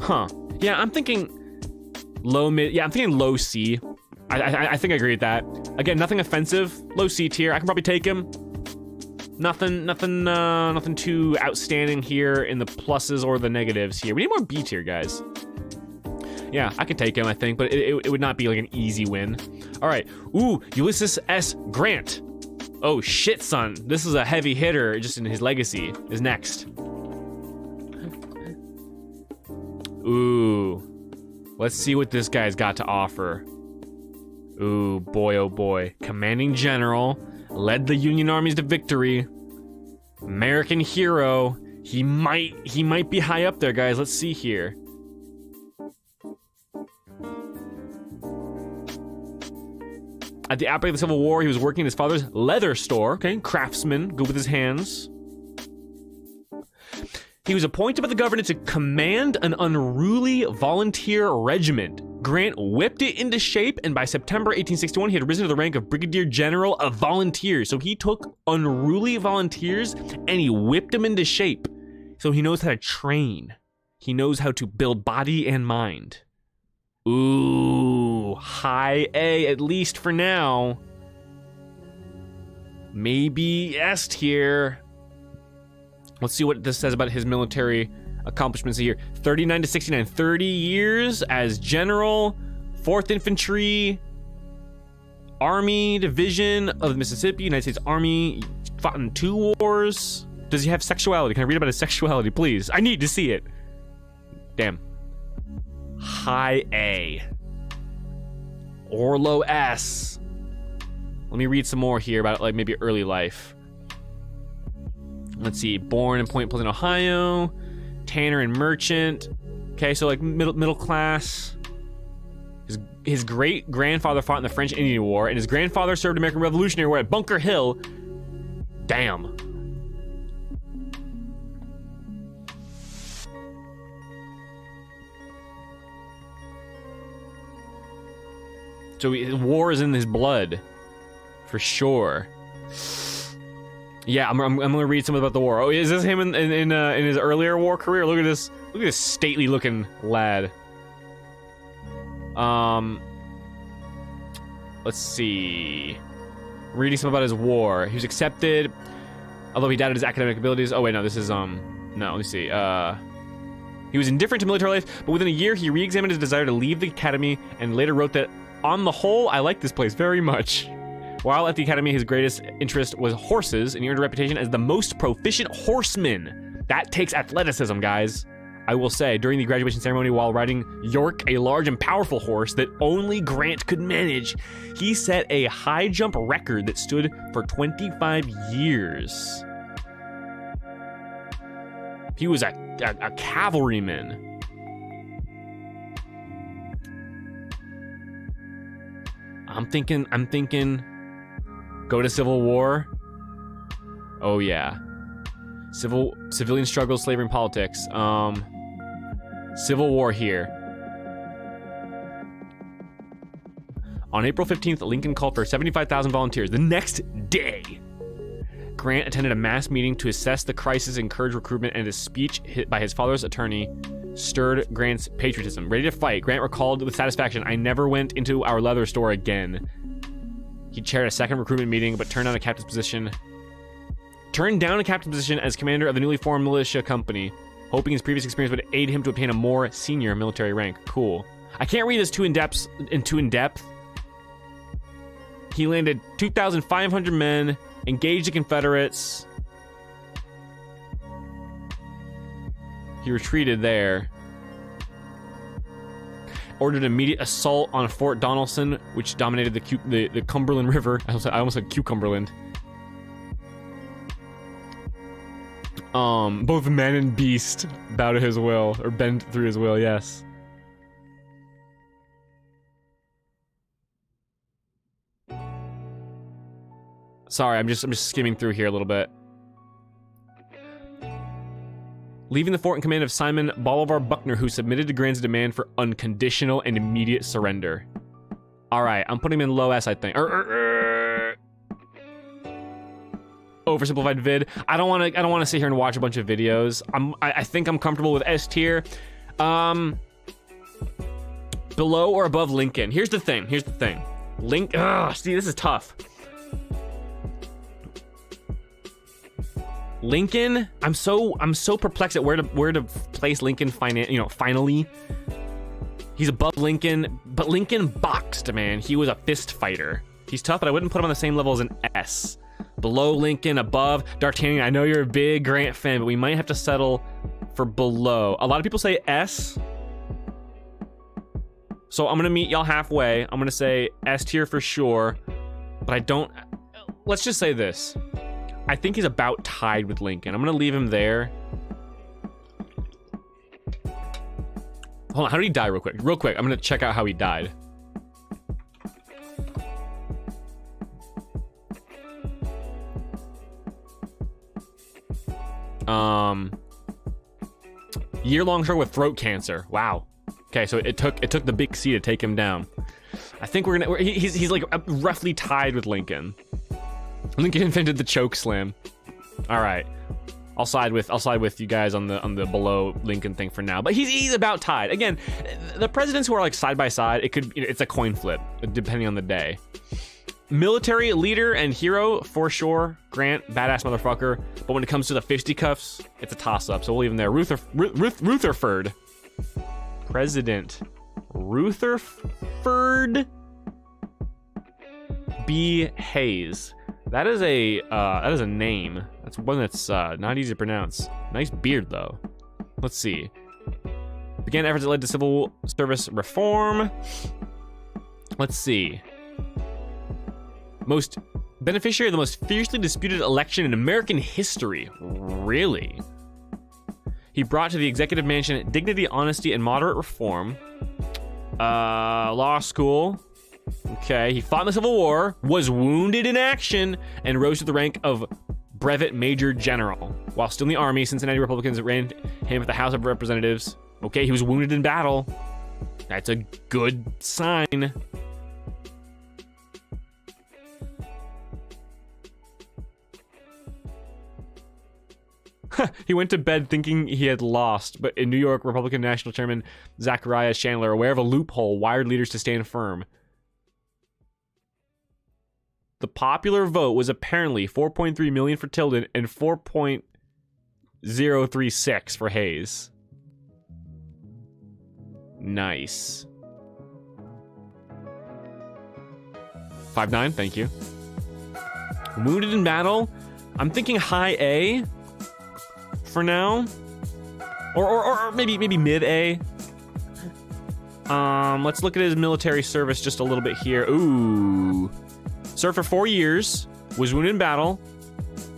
Huh. Yeah, I'm thinking low mid. Yeah, I'm thinking low C. I think I agree with that. Again, nothing offensive. Low C tier. I can probably take him. Nothing too outstanding here in the pluses or the negatives here. We need more B tier, guys. Yeah, I could take him, I think, but it would not be like an easy win. All right. Ooh, Ulysses S. Grant. Oh shit, son. This is a heavy hitter just in his legacy. Is next. Ooh. Let's see what this guy's got to offer. Ooh, boy, oh boy. Commanding general. Led the Union armies to victory. American hero. He might be high up there, guys. Let's see here. At the outbreak of the Civil War, he was working in his father's leather store. Okay, craftsman, good with his hands. He was appointed by the governor to command an unruly volunteer regiment. Grant whipped it into shape, and by September 1861, he had risen to the rank of Brigadier General of Volunteers. So he took unruly volunteers and he whipped them into shape. So he knows how to train. He knows how to build body and mind. Ooh, high A, at least for now. Maybe S tier. Let's see what this says about his military accomplishments here. 39 to 69, 30 years as general, 4th Infantry, Army Division of the Mississippi, United States Army, fought in 2 wars. Does he have sexuality? Can I read about his sexuality, please? I need to see it. Damn. High A. Or low S. Let me read some more here about like maybe early life. Let's see. Born in Point Pleasant, Ohio. Tanner and merchant. Okay, so like middle class. His great grandfather fought in the French Indian War, and his grandfather served American Revolutionary War at Bunker Hill. Damn. So war is in his blood, for sure. Yeah, I'm gonna read some about the war. Oh, is this him in his earlier war career? Look at this stately looking lad. Let's see. Reading some about his war. He was accepted, although he doubted his academic abilities. Oh wait, no, this is no. Let me see. He was indifferent to military life, but within a year he re-examined his desire to leave the academy and later wrote that, on the whole, I like this place very much. While at the academy, his greatest interest was horses, and he earned a reputation as the most proficient horseman. That takes athleticism, guys. I will say, during the graduation ceremony while riding York, a large and powerful horse that only Grant could manage, he set a high jump record that stood for 25 years. He was a cavalryman. I'm thinking go to Civil War. Oh yeah. Civilian struggles, slavery, and politics. Civil War here. On April 15th, Lincoln called for 75,000 volunteers. The next day, Grant attended a mass meeting to assess the crisis, encourage recruitment, and his speech hit by his father's attorney stirred Grant's patriotism. Ready to fight, Grant recalled with satisfaction, I never went into our leather store again. He chaired a second recruitment meeting, but turned down a captain's position as commander of the newly formed militia company, hoping his previous experience would aid him to obtain a more senior military rank. Cool. I can't read this too in depth. He landed 2,500 men, engaged the Confederates. He retreated there. Ordered immediate assault on Fort Donelson, which dominated the Cumberland River. I almost said Cucumberland. Both man and beast bow to his will, or bend through his will, yes. Sorry, I'm just skimming through here a little bit. Leaving the fort in command of Simon Bolivar Buckner, who submitted to Grant's demand for unconditional and immediate surrender. All right, I'm putting him in low S, I think. Oversimplified vid. I don't want to sit here and watch a bunch of videos. I think I'm comfortable with S tier. Below or above Lincoln. Here's the thing. See, this is tough. Lincoln, I'm so perplexed at where to place Lincoln finally. He's above Lincoln, but Lincoln boxed, man. He was a fist fighter. He's tough, but I wouldn't put him on the same level as an S. Below Lincoln, above D'Artagnan. I know you're a big Grant fan, but we might have to settle for below. A lot of people say S. So I'm gonna meet y'all halfway. I'm gonna say S tier for sure, but I don't, let's just say this. I think he's about tied with Lincoln. I'm gonna leave him there. Hold on, how did he die real quick? Real quick, I'm gonna check out how he died. Year-long struggle with throat cancer. Wow. Okay, so it took the big C to take him down. I think he's like roughly tied with Lincoln. Lincoln invented the choke slam. All right, I'll side with you guys on the below Lincoln thing for now. But he's about tied. Again, the presidents who are like side by side, it's a coin flip depending on the day. Military leader and hero for sure, Grant, badass motherfucker. But when it comes to the fisticuffs, it's a toss up. So we'll leave him there. Rutherford. President Rutherford B. Hayes. That is a name. That's one that's not easy to pronounce. Nice beard though. Let's see. Began efforts that led to civil service reform. Let's see. Most beneficiary of the most fiercely disputed election in American history. Really? He brought to the executive mansion dignity, honesty, and moderate reform. Law school. Okay, he fought in the Civil War, was wounded in action, and rose to the rank of brevet major general. While still in the army, Cincinnati Republicans ran him at the House of Representatives. Okay, he was wounded in battle. That's a good sign. He went to bed thinking he had lost, but in New York, Republican National Chairman Zachariah Chandler, aware of a loophole, wired leaders to stand firm. The popular vote was apparently 4.3 million for Tilden and 4.036 for Hayes. Nice. 5'9", thank you. Wounded in battle. I'm thinking high A for now, or maybe mid A. Let's look at his military service just a little bit here. Ooh. Served for 4 years, was wounded in battle,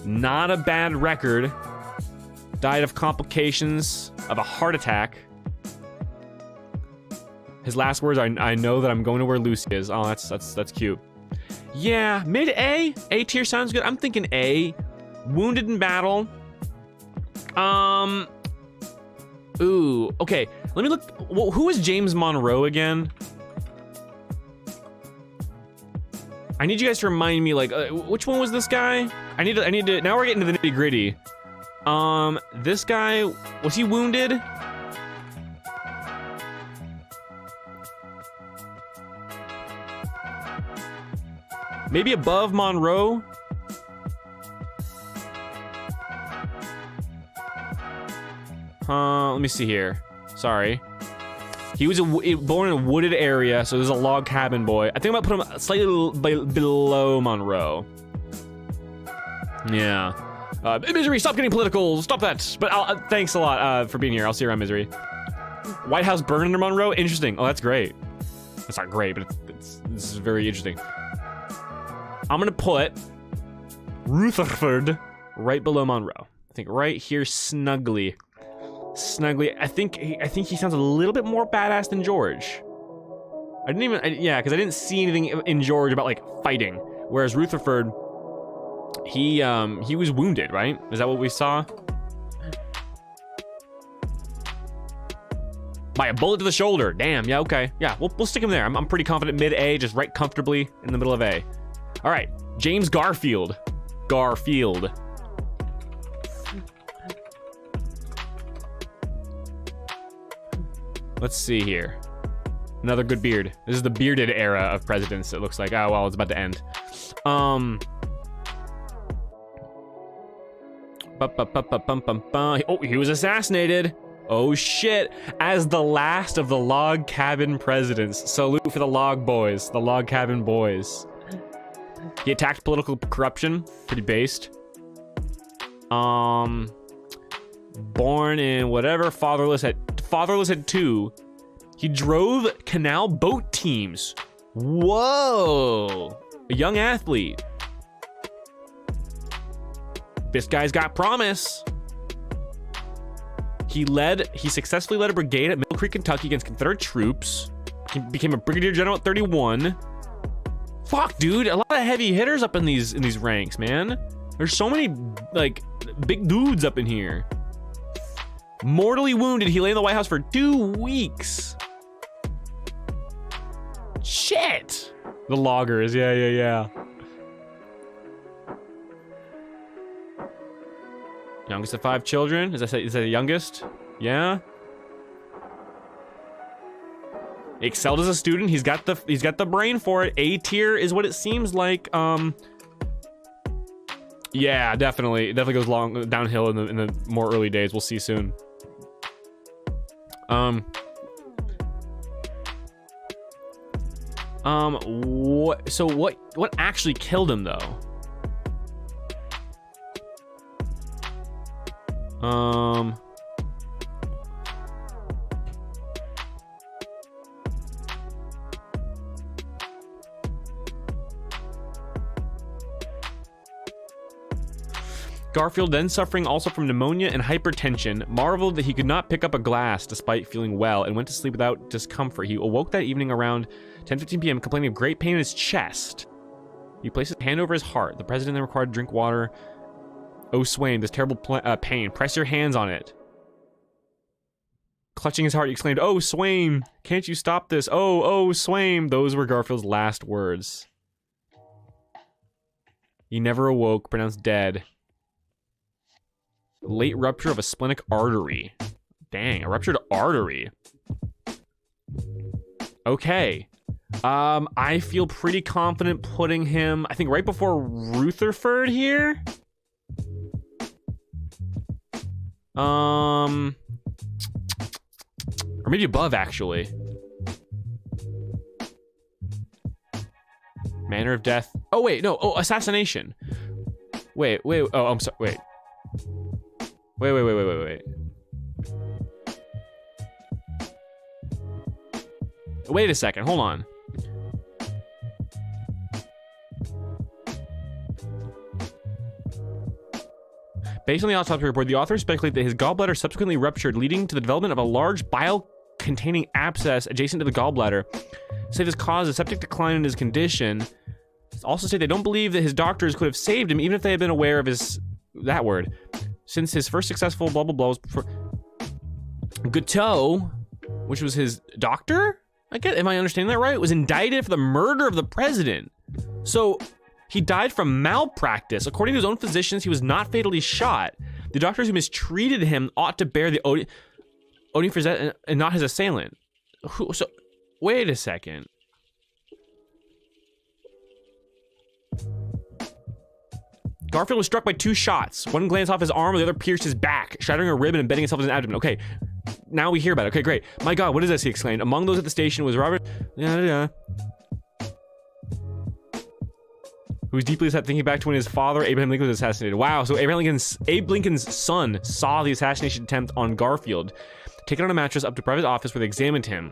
not a bad record, died of complications of a heart attack. His last words are, I know that I'm going to where Lucy is. Oh, that's cute. Yeah, mid A? A tier sounds good. I'm thinking A. Wounded in battle. Ooh, okay. Let me look. Who is James Monroe again? I need you guys to remind me, like, which one was this guy? I need to, now we're getting to the nitty gritty. This guy, was he wounded? Maybe above Monroe? Let me see here. Sorry. He was born in a wooded area, so there's a log cabin boy. I think I'm gonna put him slightly below Monroe. Yeah. Misery, stop getting political. Stop that. But thanks a lot for being here. I'll see you around, Misery. White House burned under Monroe? Interesting. Oh, that's great. That's not great, but this is very interesting. I'm gonna put Rutherford right below Monroe. I think right here, snugly. I think he sounds a little bit more badass than George. Yeah, because I didn't see anything in George about like fighting, whereas Rutherford, he was wounded, right? Is that what we saw? By a bullet to the shoulder. Damn. Yeah. Okay. Yeah. We'll stick him there. I'm pretty confident mid A, just right comfortably in the middle of A. All right. James Garfield. Let's see here. Another good beard. This is the bearded era of presidents, it looks like. Oh, well, it's about to end. Oh, he was assassinated. Oh, shit. As the last of the log cabin presidents. Salute for the log boys. The log cabin boys. He attacked political corruption. Pretty based. Born in whatever, fatherless at 2. He drove canal boat teams. Whoa. A young athlete. This guy's got promise. He successfully led a brigade at Mill Creek, Kentucky against Confederate troops. He became a brigadier general at 31. Fuck, dude. A lot of heavy hitters up in these ranks, man. There's so many, like, big dudes up in here. Mortally wounded, he lay in the White House for 2 weeks. Shit! The loggers, yeah. Youngest of 5 children? Is that the youngest? Yeah. Excelled as a student. He's got the brain for it. A tier is what it seems like. Yeah, definitely. It definitely goes downhill in the more early days. We'll see soon. What actually killed him though? Garfield, then suffering also from pneumonia and hypertension, marveled that he could not pick up a glass despite feeling well and went to sleep without discomfort. He awoke that evening around 10:15 p.m. complaining of great pain in his chest. He placed his hand over his heart. The president then required to drink water. Oh, Swain, this terrible pain. Press your hands on it. Clutching his heart, he exclaimed, "Oh, Swain, can't you stop this? Oh, Swain." Those were Garfield's last words. He never awoke, pronounced dead. Late rupture of a splenic artery. Dang, a ruptured artery. Okay. I feel pretty confident putting him, I think, right before Rutherford here. Or maybe above, actually. Manner of death. Oh, wait, no. Oh, assassination. Wait. Oh, I'm sorry. Wait. Wait a second, hold on. Based on the autopsy report, the authors speculate that his gallbladder subsequently ruptured, leading to the development of a large bile-containing abscess adjacent to the gallbladder. Say this caused a septic decline in his condition. Also say they don't believe that his doctors could have saved him, even if they had been aware of that word. Since his first successful blah blah blah was before Guteau, which was his doctor, I guess, am I understanding that right? Was indicted for the murder of the president. So he died from malpractice. According to his own physicians, he was not fatally shot. The doctors who mistreated him ought to bear the odium for that and not his assailant. So wait a second. Garfield was struck by 2 shots. One glanced off his arm, the other pierced his back, shattering a rib and embedding itself in his abdomen. Okay, now we hear about it. Okay, great. My God, what is this? He exclaimed. Among those at the station was Robert, who was deeply upset, thinking back to when his father, Abraham Lincoln, was assassinated. Wow, so Abe Lincoln's son saw the assassination attempt on Garfield, taken on a mattress up to private office where they examined him.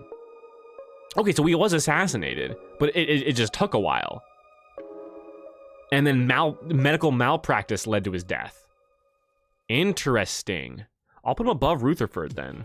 Okay, so he was assassinated, but it just took a while. And then medical malpractice led to his death. Interesting. I'll put him above Rutherford then.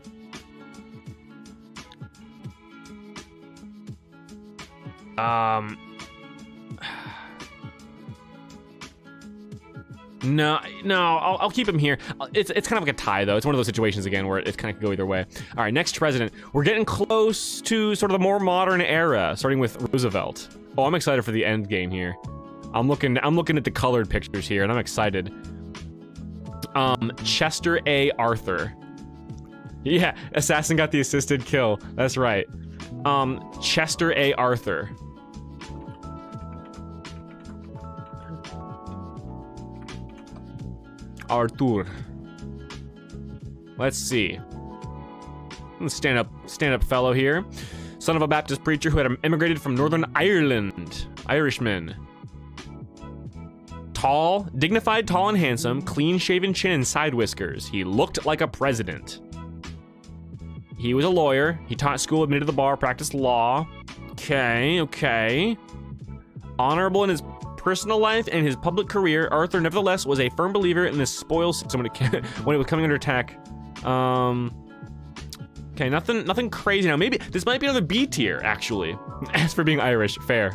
No, I'll keep him here. It's kind of like a tie, though. It's one of those situations, again, where it kind of could go either way. All right, next president. We're getting close to sort of the more modern era, starting with Roosevelt. Oh, I'm excited for the end game here. I'm looking at the colored pictures here, and I'm excited. Chester A. Arthur. Yeah, assassin got the assisted kill. That's right. Chester A. Arthur. Arthur. Let's see. Stand up fellow here. Son of a Baptist preacher who had immigrated from Northern Ireland. Irishman. Tall, dignified, tall and handsome, clean-shaven chin and side whiskers. He looked like a president. He was a lawyer. He taught school, admitted to the bar, practiced law. Okay. Honorable in his personal life and his public career, Arthur nevertheless was a firm believer in the spoil system when it was coming under attack. Okay, nothing crazy now. Maybe this might be another B tier, actually. As for being Irish, fair.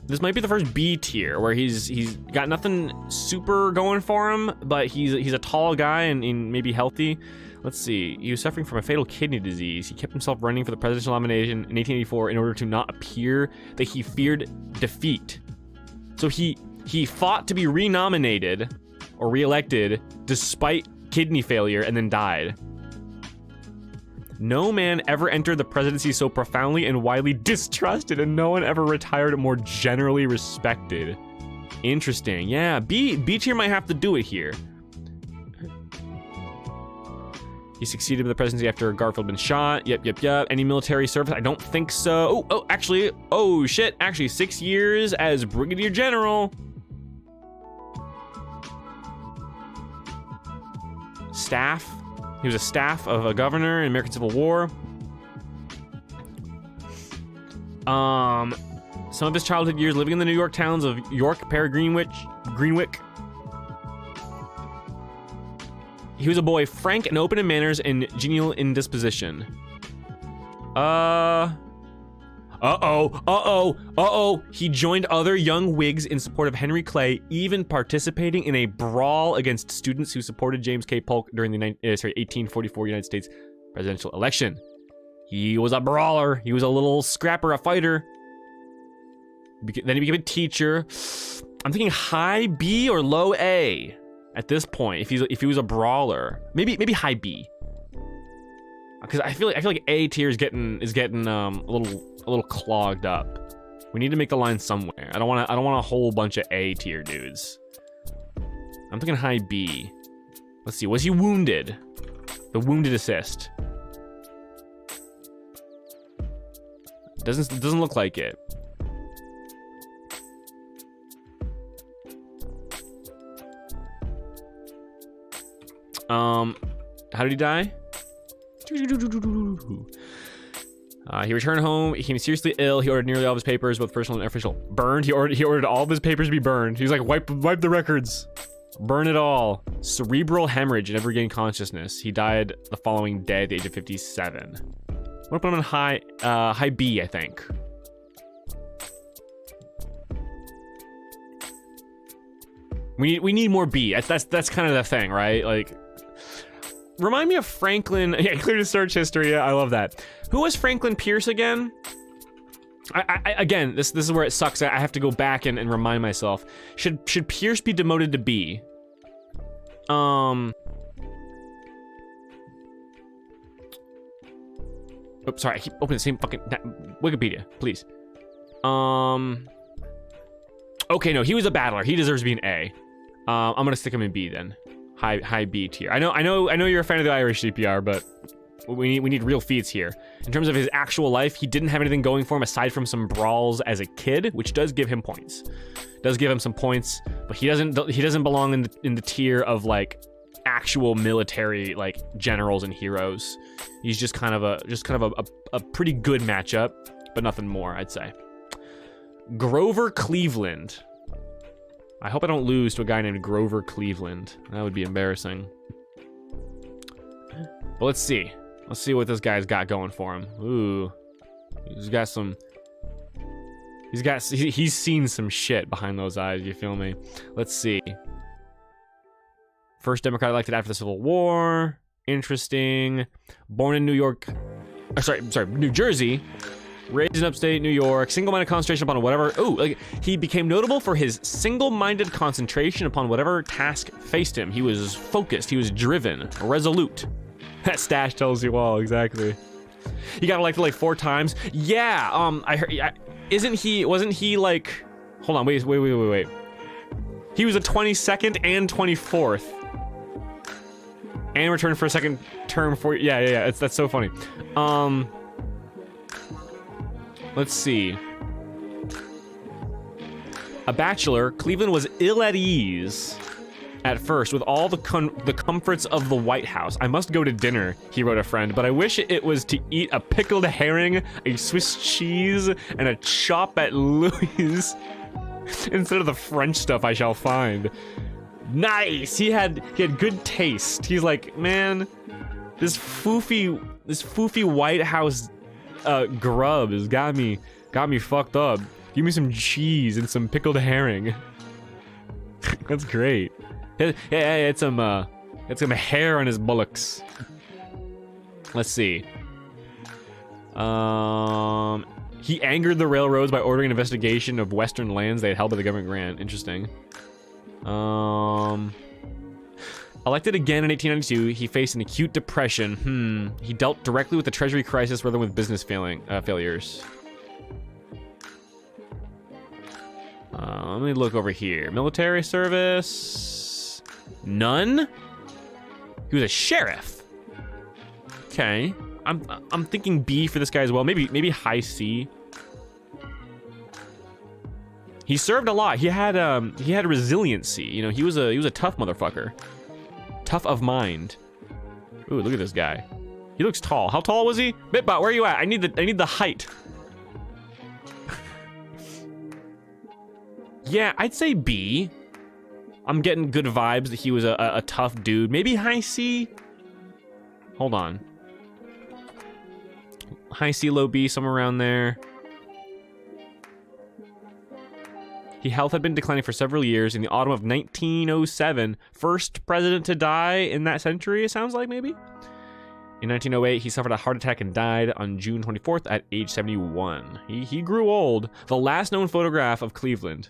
This might be the first B tier where he's got nothing super going for him, but he's a tall guy and maybe healthy. Let's see. He was suffering from a fatal kidney disease. He kept himself running for the presidential nomination in 1884 in order to not appear that he feared defeat. So he fought to be renominated or reelected despite kidney failure and then died. No man ever entered the presidency so profoundly and widely distrusted, and no one ever retired more generally respected. Interesting. Yeah, B tier might have to do it here. He succeeded in the presidency after Garfield had been shot. Yep. Any military service? I don't think so. Oh, shit. Actually, 6 years as Brigadier General. Staff. He was a staff of a governor in the American Civil War. Some of his childhood years living in the New York towns of York, Greenwich. He was a boy, frank and open in manners and genial in disposition. He joined other young Whigs in support of Henry Clay, even participating in a brawl against students who supported James K. Polk during the 1844 United States presidential election. He was a brawler. He was a little scrapper, a fighter. Then he became a teacher. I'm thinking high B or low A at this point. If he was a brawler, maybe high B. Because I feel like A tier is getting a little clogged up. We need to make the line somewhere. I don't want a whole bunch of A tier dudes. I'm thinking high B. Let's see. Was he wounded? The wounded assist. Doesn't look like it. How did he die? He returned home. He became seriously ill. He ordered nearly all of his papers, both personal and official, burned. He ordered all of his papers to be burned. He's like, wipe the records, burn it all. Cerebral hemorrhage, and never regained consciousness. He died the following day at the age of 57. I'm gonna put him in high B, I think. We need more B. That's kind of the thing, right? Like, remind me of Franklin. Yeah, clear to search history. Yeah, I love that. Who was Franklin Pierce again? Again, this is where it sucks. I have to go back and remind myself. Should Pierce be demoted to B? Oops, sorry. I keep opening the same fucking Wikipedia, please. Okay, no, he was a battler. He deserves to be an A. I'm gonna stick him in B then. High B tier. I know you're a fan of the Irish CPR, but we need real feats here. In terms of his actual life, he didn't have anything going for him aside from some brawls as a kid, which does give him points. Does give him some points, but he doesn't belong in the tier of like actual military like generals and heroes. He's just kind of a pretty good matchup, but nothing more, I'd say. Grover Cleveland. I hope I don't lose to a guy named Grover Cleveland. That would be embarrassing. But let's see. Let's see what this guy's got going for him. Ooh. He's seen some shit behind those eyes, you feel me? Let's see. First Democrat elected after the Civil War. Interesting. Born in New York. New Jersey. Raised in upstate New York, single-minded concentration upon whatever. He became notable for his single-minded concentration upon whatever task faced him. He was focused. He was driven, resolute. That stash tells you all, exactly. He got elected like 4 times. Yeah. I heard. Wasn't he like? Hold on. Wait. He was a 22nd and 24th, and returned for a second term for. Yeah. That's so funny. Let's see. A bachelor, Cleveland was ill at ease at first with all the comforts of the White House. I must go to dinner, he wrote a friend, but I wish it was to eat a pickled herring, a Swiss cheese, and a chop at Louis instead of the French stuff I shall find. Nice. He had good taste. He's like, man, this foofy White House grub has got me fucked up. Give me some cheese and some pickled herring. That's great. Yeah, it's some hair on his bullocks. Let's see. He angered the railroads by ordering an investigation of Western lands they had held by the government grant. Interesting. Elected again in 1892, he faced an acute depression. He dealt directly with the treasury crisis rather than with business failures. Let me look over here. Military service. None? He was a sheriff. Okay. I'm thinking B for this guy as well. Maybe high C. He served a lot. He had resiliency. You know, he was a tough motherfucker. Tough of mind. Ooh, look at this guy. He looks tall. How tall was he? Bitbot, where are you at? I need the height. Yeah, I'd say B. I'm getting good vibes that he was a tough dude. Maybe high C. Hold on. High C, low B, somewhere around there. His health had been declining for several years. In the autumn of 1907, first president to die in that century, it sounds like, maybe? In 1908, he suffered a heart attack and died on June 24th at age 71. He grew old. The last known photograph of Cleveland.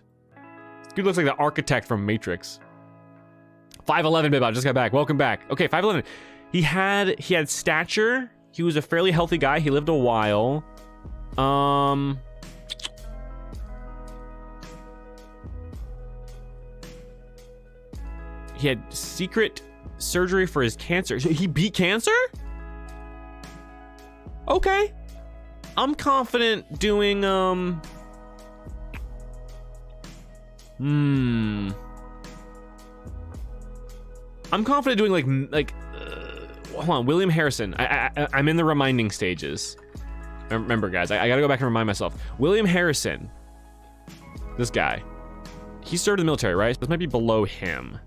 This dude looks like the architect from Matrix. 5'11", babe, I just got back. Welcome back. Okay, 5'11". He had stature. He was a fairly healthy guy. He lived a while. He had secret surgery for his cancer. He beat cancer? Okay. I'm confident doing, I'm confident doing hold on, William Harrison. I'm in the reminding stages. Remember, guys, I gotta go back and remind myself. William Harrison, this guy, he served in the military, right? This might be below him.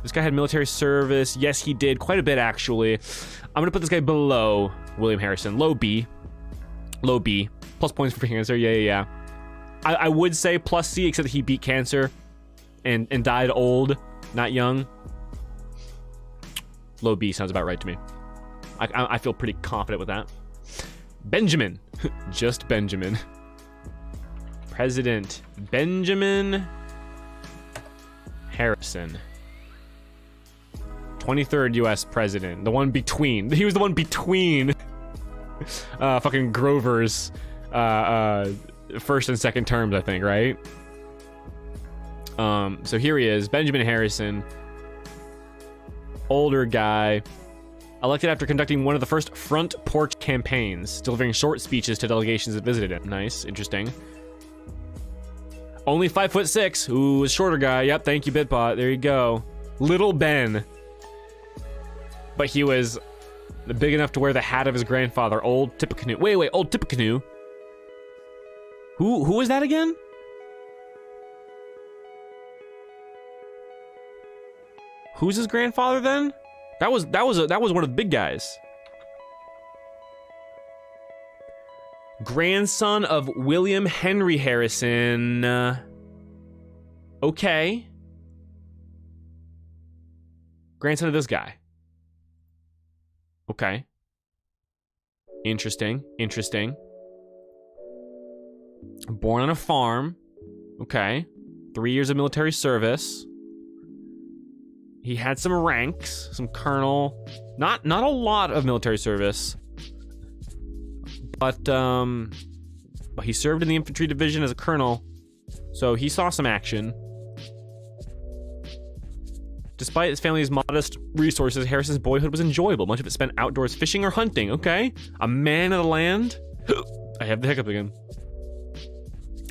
This guy had military service. Yes, he did quite a bit, actually. I'm gonna put this guy below William Harrison. Low B. Low B. Plus points for cancer. Yeah. I would say plus C, except that he beat cancer and died old, not young. Low B sounds about right to me. I feel pretty confident with that. Benjamin. Just Benjamin. President Benjamin Harrison. 23rd U.S. president. The one between. He was the one between fucking Grover's first and second terms, I think, right? So here he is, Benjamin Harrison. Older guy. Elected after conducting one of the first front porch campaigns, delivering short speeches to delegations that visited him. Nice, interesting. Only 5'6". Ooh, a shorter guy. Yep, thank you, Bitbot. There you go. Little Ben. But he was big enough to wear the hat of his grandfather, Old Tippecanoe. Wait, Old Tippecanoe. Who was that again? Who's his grandfather then? That was one of the big guys. Grandson of William Henry Harrison. Okay. Grandson of this guy. Okay. Interesting. Born on a farm. Okay. 3 years of military service. He had some ranks, some colonel. Not a lot of military service. But he served in the infantry division as a colonel. So he saw some action. Despite his family's modest resources, Harrison's boyhood was enjoyable. Much of it spent outdoors fishing or hunting. Okay. A man of the land. I have the hiccup again.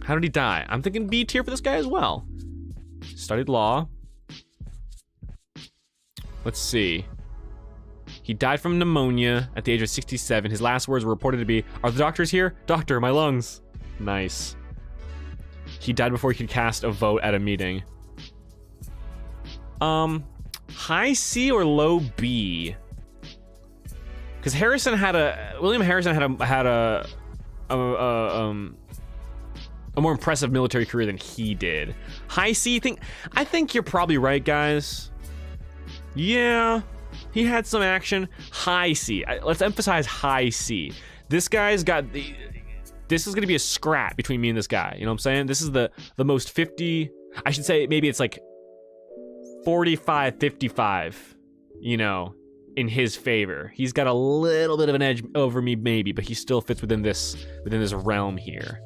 How did he die? I'm thinking B tier for this guy as well. Studied law. Let's see. He died from pneumonia at the age of 67. His last words were reported to be, "Are the doctors here? Doctor, my lungs." Nice. He died before he could cast a vote at a meeting. High C or low B? Because William Harrison had a more impressive military career than he did. High C, I think you're probably right, guys. Yeah, He had some action. High C. Let's emphasize high C. This guy's got the... This is going to be a scrap between me and this guy. You know what I'm saying? This is the most 50... I should say maybe it's like 45-55, you know, in his favor. He's got a little bit of an edge over me maybe, but he still fits within this realm here.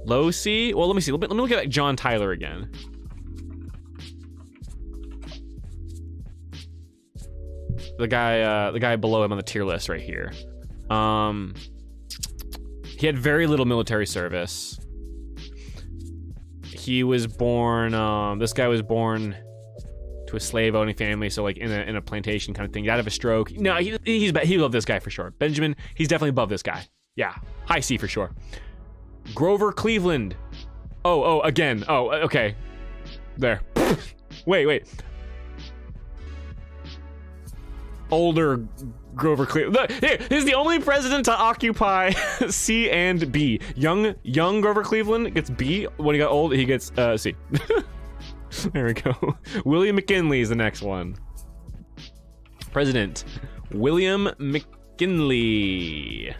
Low C? Well, let me see. Let me look at John Tyler again. The guy below him on the tier list right here. He had very little military service. He was born, this guy was born to a slave-owning family, so like in a plantation kind of thing. He died of a stroke. No, he loved this guy for sure. Benjamin, he's definitely above this guy. Yeah, high C for sure. Grover Cleveland. Oh, again. Oh, okay. There. Wait. Older Grover Cleveland. Here, he's the only president to occupy C and B. Young Grover Cleveland gets B. When he got old, he gets C. There we go. William McKinley is the next one. President William McKinley.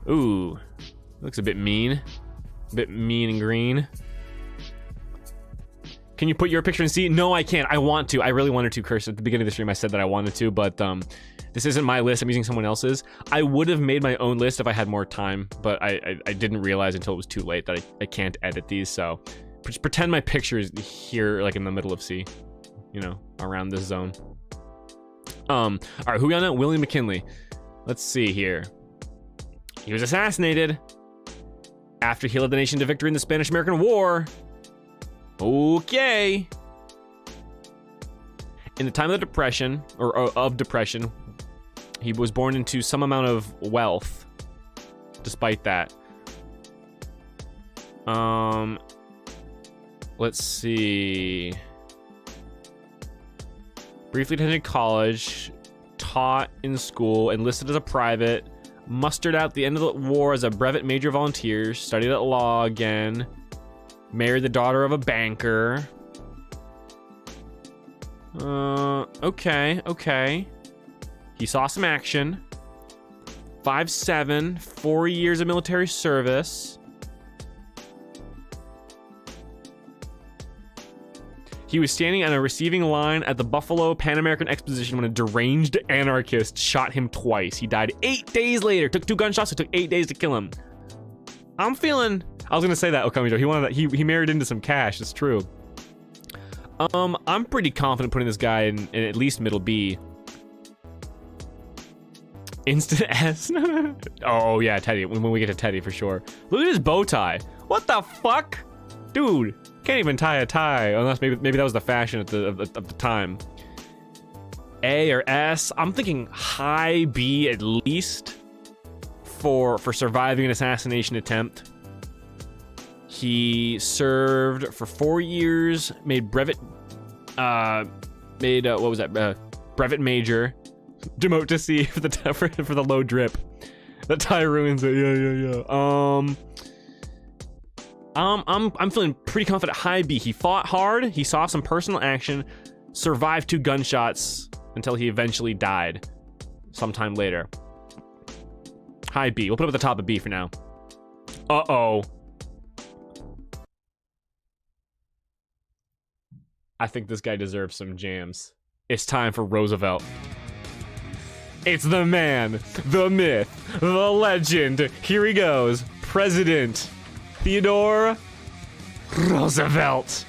Ooh, looks a bit mean. A bit mean and green. Can you put your picture in C? No, I can't. I want to. I really wanted to, Curse. At the beginning of the stream, I said that I wanted to, but this isn't my list. I'm using someone else's. I would have made my own list if I had more time, but I didn't realize until it was too late that I can't edit these, so just pretend my picture is here, like in the middle of C, you know, around this zone. All right, who we on that? William McKinley. Let's see here. He was assassinated after he led the nation to victory in the Spanish-American War. Okay. In the time of the Depression, or of Depression, he was born into some amount of wealth. Despite that, let's see. Briefly attended college, taught in school, enlisted as a private, mustered out the end of the war as a brevet major volunteer, studied at law again. Married the daughter of a banker. Okay. He saw some action. 5'7", 4 years of military service. He was standing on a receiving line at the Buffalo Pan American Exposition when a deranged anarchist shot him twice. He died 8 days later. Took 2 gunshots. It took 8 days to kill him. I'm feeling... I was gonna say that, Okami Joe. He wanted that. He married into some cash. It's true. I'm pretty confident putting this guy in at least middle B. Instant S. Oh yeah, Teddy. When we get to Teddy for sure. Look at his bow tie. What the fuck, dude? Can't even tie a tie unless maybe that was the fashion at the time. A or S. I'm thinking high B at least for surviving an assassination attempt. He served for 4 years, made brevet, what was that? Brevet major. Demote to C for the low drip. That tie ruins it. Yeah. I'm feeling pretty confident. High B. He fought hard. He saw some personal action. Survived 2 gunshots until he eventually died sometime later. High B. We'll put it at the top of B for now. Uh-oh. I think this guy deserves some jams. It's time for Roosevelt. It's the man, the myth, the legend. Here he goes. President Theodore Roosevelt.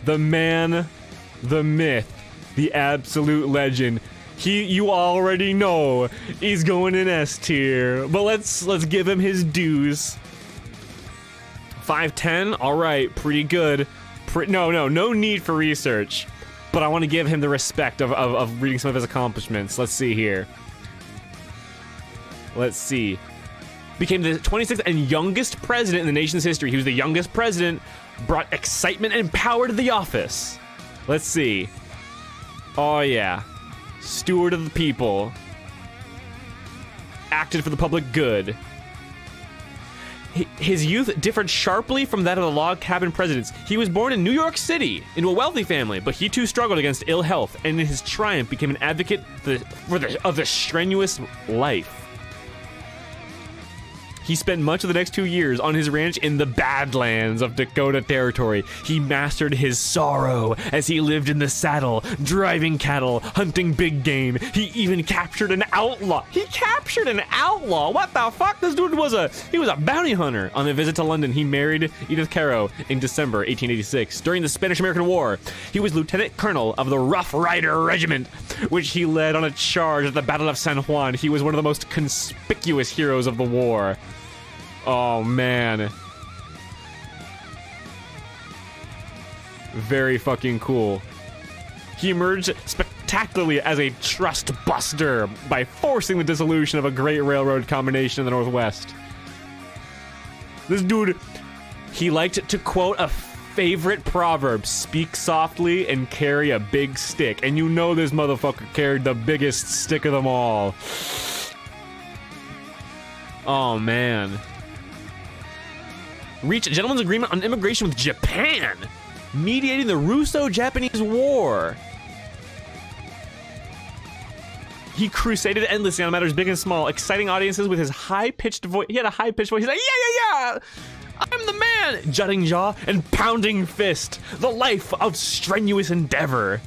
The man, the myth, the absolute legend. You already know he's going in S tier, but let's give him his dues. 5'10", all right, pretty good. No need for research, but I want to give him the respect of reading some of his accomplishments. Let's see here. Let's see. Became the 26th and youngest president in the nation's history. He was the youngest president, brought excitement and power to the office. Let's see. Oh yeah. Steward of the people. Acted for the public good. His youth differed sharply from that of the log cabin presidents. He was born in New York City into a wealthy family, but he too struggled against ill health, and in his triumph became an advocate of the strenuous life. He spent much of the next 2 years on his ranch in the Badlands of Dakota Territory. He mastered his sorrow as he lived in the saddle, driving cattle, hunting big game. He even captured an outlaw. He captured an outlaw? What the fuck? This dude was a bounty hunter. On a visit to London, he married Edith Caro in December 1886. During the Spanish-American War, he was lieutenant colonel of the Rough Rider Regiment, which he led on a charge at the Battle of San Juan. He was one of the most conspicuous heroes of the war. Oh, man. Very fucking cool. He emerged spectacularly as a trust buster by forcing the dissolution of a great railroad combination in the Northwest. This dude, he liked to quote a favorite proverb: speak softly and carry a big stick. And you know this motherfucker carried the biggest stick of them all. Oh, man. Reached a gentleman's agreement on immigration with Japan, mediating the Russo-Japanese War. He crusaded endlessly on matters big and small, exciting audiences with his high-pitched voice. He had a high-pitched voice. He's like, yeah, I'm the man! Jutting jaw and pounding fist. The life of strenuous endeavor.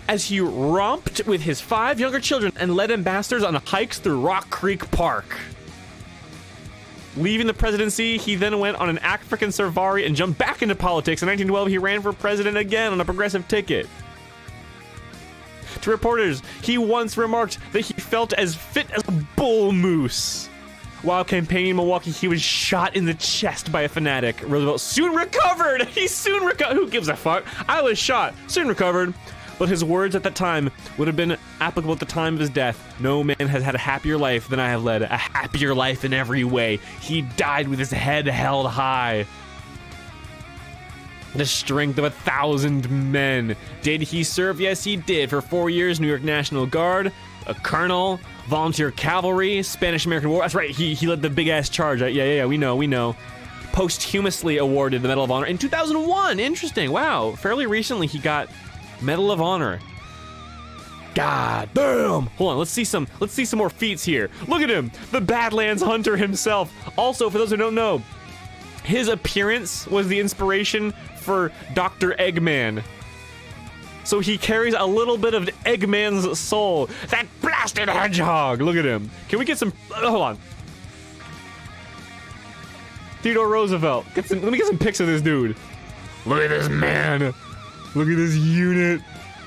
As he romped with his 5 younger children and led ambassadors on hikes through Rock Creek Park. Leaving the presidency, he then went on an African safari and jumped back into politics. In 1912, he ran for president again on a progressive ticket. To reporters, he once remarked that he felt as fit as a bull moose. While campaigning in Milwaukee, he was shot in the chest by a fanatic. Roosevelt soon recovered. He soon recovered. Who gives a fuck? I was shot. Soon recovered. But his words at that time would have been applicable at the time of his death. No man has had a happier life than I have led. A happier life in every way. He died with his head held high. The strength of 1,000 men. Did he serve? Yes, he did. For 4 years, New York National Guard, a colonel, volunteer cavalry, Spanish-American War. That's right, he led the big-ass charge. Yeah, we know. Posthumously awarded the Medal of Honor in 2001. Interesting. Wow, fairly recently he got Medal of Honor. God damn. Hold on, let's see some more feats here. Look at him, the Badlands Hunter himself. Also, for those who don't know, his appearance was the inspiration for Dr. Eggman. So he carries a little bit of Eggman's soul. That blasted hedgehog. Look at him. Can we get some? Hold on. Theodore Roosevelt. Let me get some pics of this dude. Look at this man. Look at this unit.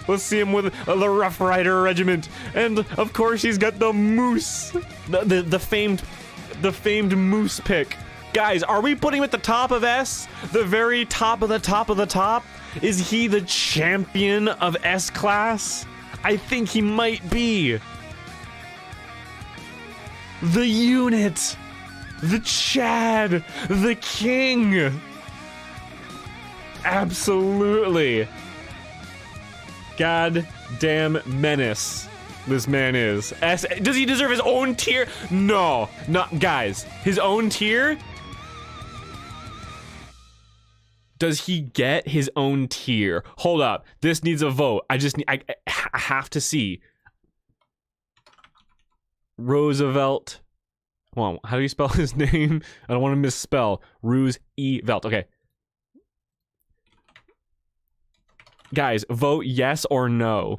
Let's see him with the Rough Rider Regiment, and of course he's got the moose, the famed moose pick. Guys, are we putting him at the top of S? The very top of the top of the top? Is he the champion of S class? I think he might be. The unit, the Chad, the king. Absolutely. Goddamn menace this man is. Does he deserve his own tier? No, not guys. His own tier? Does he get his own tier? Hold up. This needs a vote. I have to see. Roosevelt. Hold on. How do you spell his name? I don't want to misspell. Roosevelt. Okay. Guys, vote yes or no.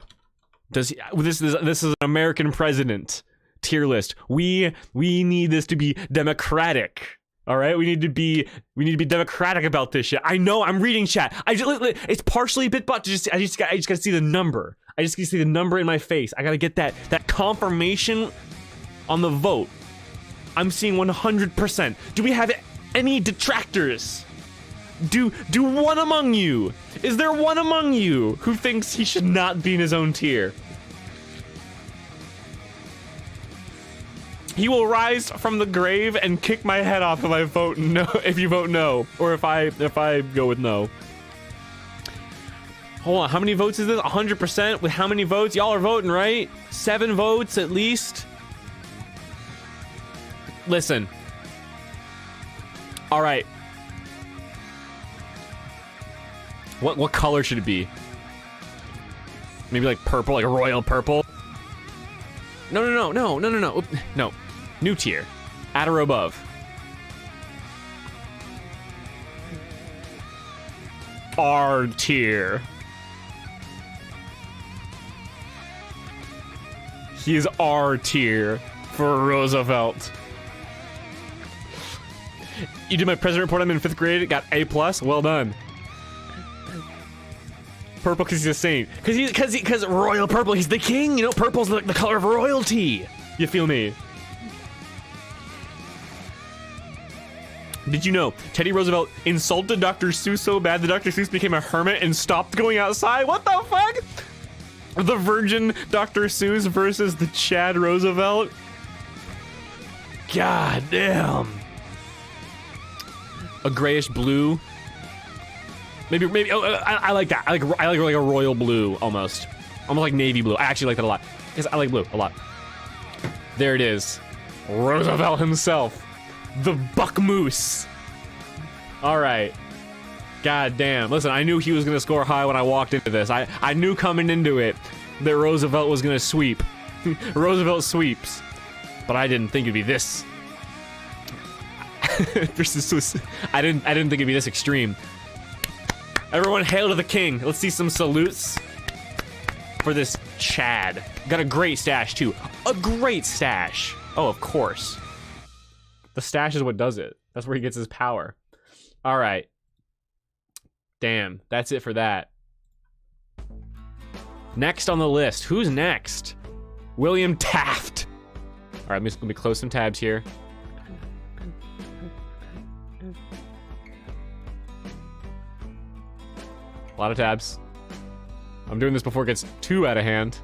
This is an American president tier list. We need this to be democratic. All right, we need to be democratic about this shit. I know, I'm reading chat. It's partially a bit, but I just gotta see the number. I just gotta see the number in my face. I gotta get that confirmation on the vote. I'm seeing 100%. Do we have any detractors? Do one among you? Is there one among you who thinks he should not be in his own tier? He will rise from the grave and kick my head off if I vote no. If you vote no, or if I go with no. Hold on, how many votes is this? 100% with how many votes? Y'all are voting, right? 7 votes at least. Listen. All right. What color should it be? Maybe like purple, like a royal purple. No. No. New tier. At or above. R tier. He is R tier for Roosevelt. You did my president report. I'm in 5th grade. Got A+. Well done. Purple because he's a saint. Because royal purple. He's the king. You know, purple's the color of royalty. You feel me? Did you know Teddy Roosevelt insulted Dr. Seuss so bad that Dr. Seuss became a hermit and stopped going outside? What the fuck? The virgin Dr. Seuss versus the Chad Roosevelt? God damn. A grayish blue. Maybe. Oh, I like that. I like like a royal blue almost like navy blue. I actually like that a lot because I like blue a lot. There it is, Roosevelt himself, the buck moose. All right. God damn. Listen, I knew he was gonna score high when I walked into this. I knew coming into it that Roosevelt was gonna sweep. Roosevelt sweeps, but I didn't think it'd be this. I didn't think it'd be this extreme. Everyone hail to the king. Let's see some salutes for this Chad. Got a great stash too. A great stash. Oh, of course. The stash is what does it. That's where he gets his power. All right. Damn, that's it for that. Next on the list. Who's next? William Taft. All right, let me close some tabs here. A lot of tabs. I'm doing this before it gets too out of hand.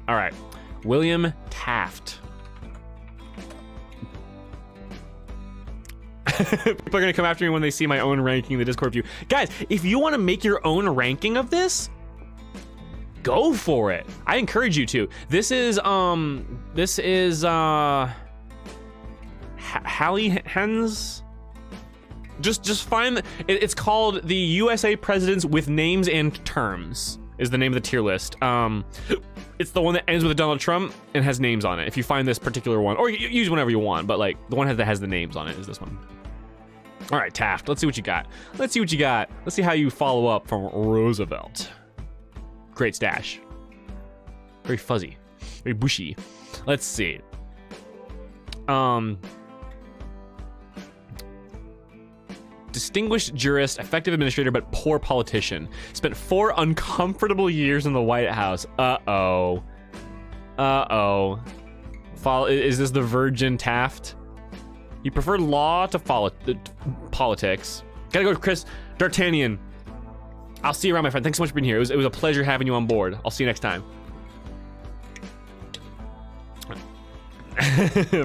All right, William Taft. People are gonna come after me when they see my own ranking in the Discord view. Guys, if you want to make your own ranking of this, go for it. I encourage you to. This is Hallie Hens. Just find it's called the USA Presidents with Names and Terms is the name of the tier list. It's the one that ends with Donald Trump and has names on it. If you find this particular one, or you use whenever you want, but like the one that has the names on it is this one. All right, Taft. Let's see what you got. Let's see how you follow up from Roosevelt. Great stash. Very fuzzy. Very bushy. Let's see. Distinguished jurist, effective administrator, but poor politician. Spent 4 uncomfortable years in the White House. Uh-oh. Is this the Virgin Taft? He preferred law to politics. Gotta go to Chris D'Artagnan. I'll see you around, my friend. Thanks so much for being here. It was a pleasure having you on board. I'll see you next time.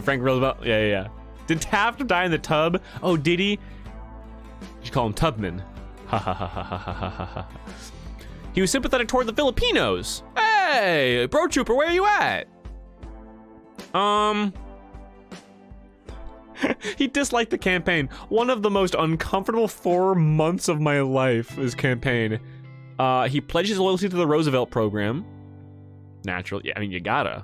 Frank Roosevelt. Yeah. Did Taft die in the tub? Oh, did he? You call him Tubman. Ha ha ha ha ha ha ha ha. He was sympathetic toward the Filipinos. Hey, bro trooper, where are you at? He disliked the campaign. One of the most uncomfortable 4 months of my life is campaign. He pledged his loyalty to the Roosevelt program. Natural. Yeah, I mean, you gotta.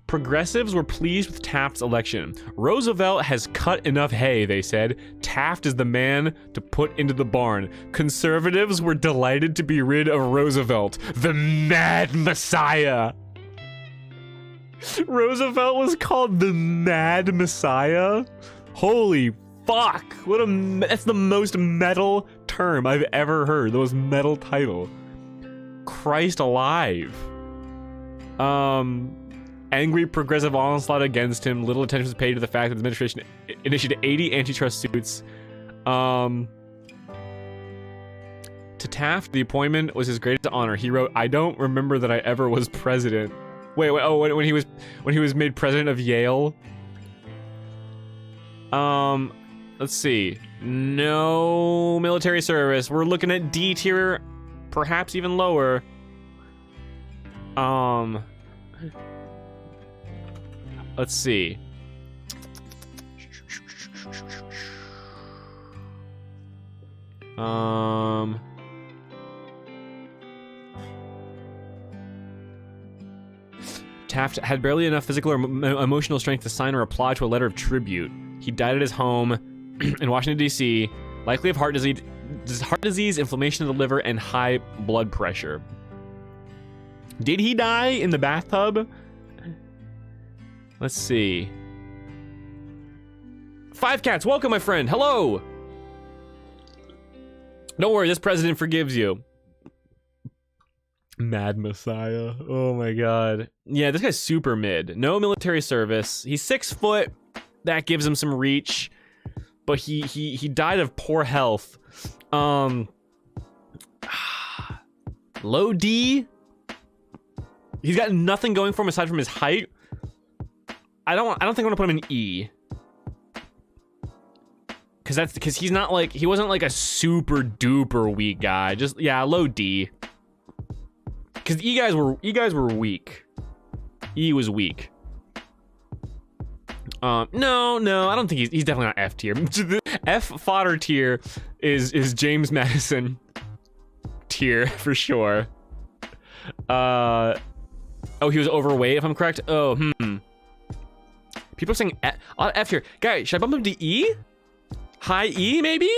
Progressives were pleased with Taft's election. Roosevelt has cut enough hay, they said. Taft is the man to put into the barn. Conservatives were delighted to be rid of Roosevelt, the Mad Messiah. Roosevelt was called the Mad Messiah? Holy fuck. That's the most metal term I've ever heard. The most metal title. Christ alive. Angry progressive onslaught against him. Little attention was paid to the fact that the administration initiated 80 antitrust suits. To Taft, the appointment was his greatest honor. He wrote, "I don't remember that I ever was president." Wait. Oh, when he was made president of Yale. Let's see. No military service. We're looking at D tier. perhaps even lower. Let's see. Taft had barely enough physical or emotional strength to sign or reply to a letter of tribute. He died at his home in Washington, D.C., likely of heart disease, inflammation of the liver, and high blood pressure. Did he die in the bathtub? Let's see. Five Cats, welcome, my friend. Hello. Don't worry, this president forgives you. Mad Messiah. Oh my god. Yeah, this guy's super mid. No military service. He's 6 foot. That gives him some reach. But he died of poor health. Low D. He's got nothing going for him aside from his height. I don't think I'm gonna put him in E. Because he's not like, he wasn't like a super duper weak guy. Just, yeah, low D. Because E guys were weak. E was weak. No, I don't think he's definitely not F tier. F fodder tier is James Madison tier for sure. Oh, he was overweight if I'm correct. Oh, People are saying F tier. Guys, should I bump him to E? High E maybe?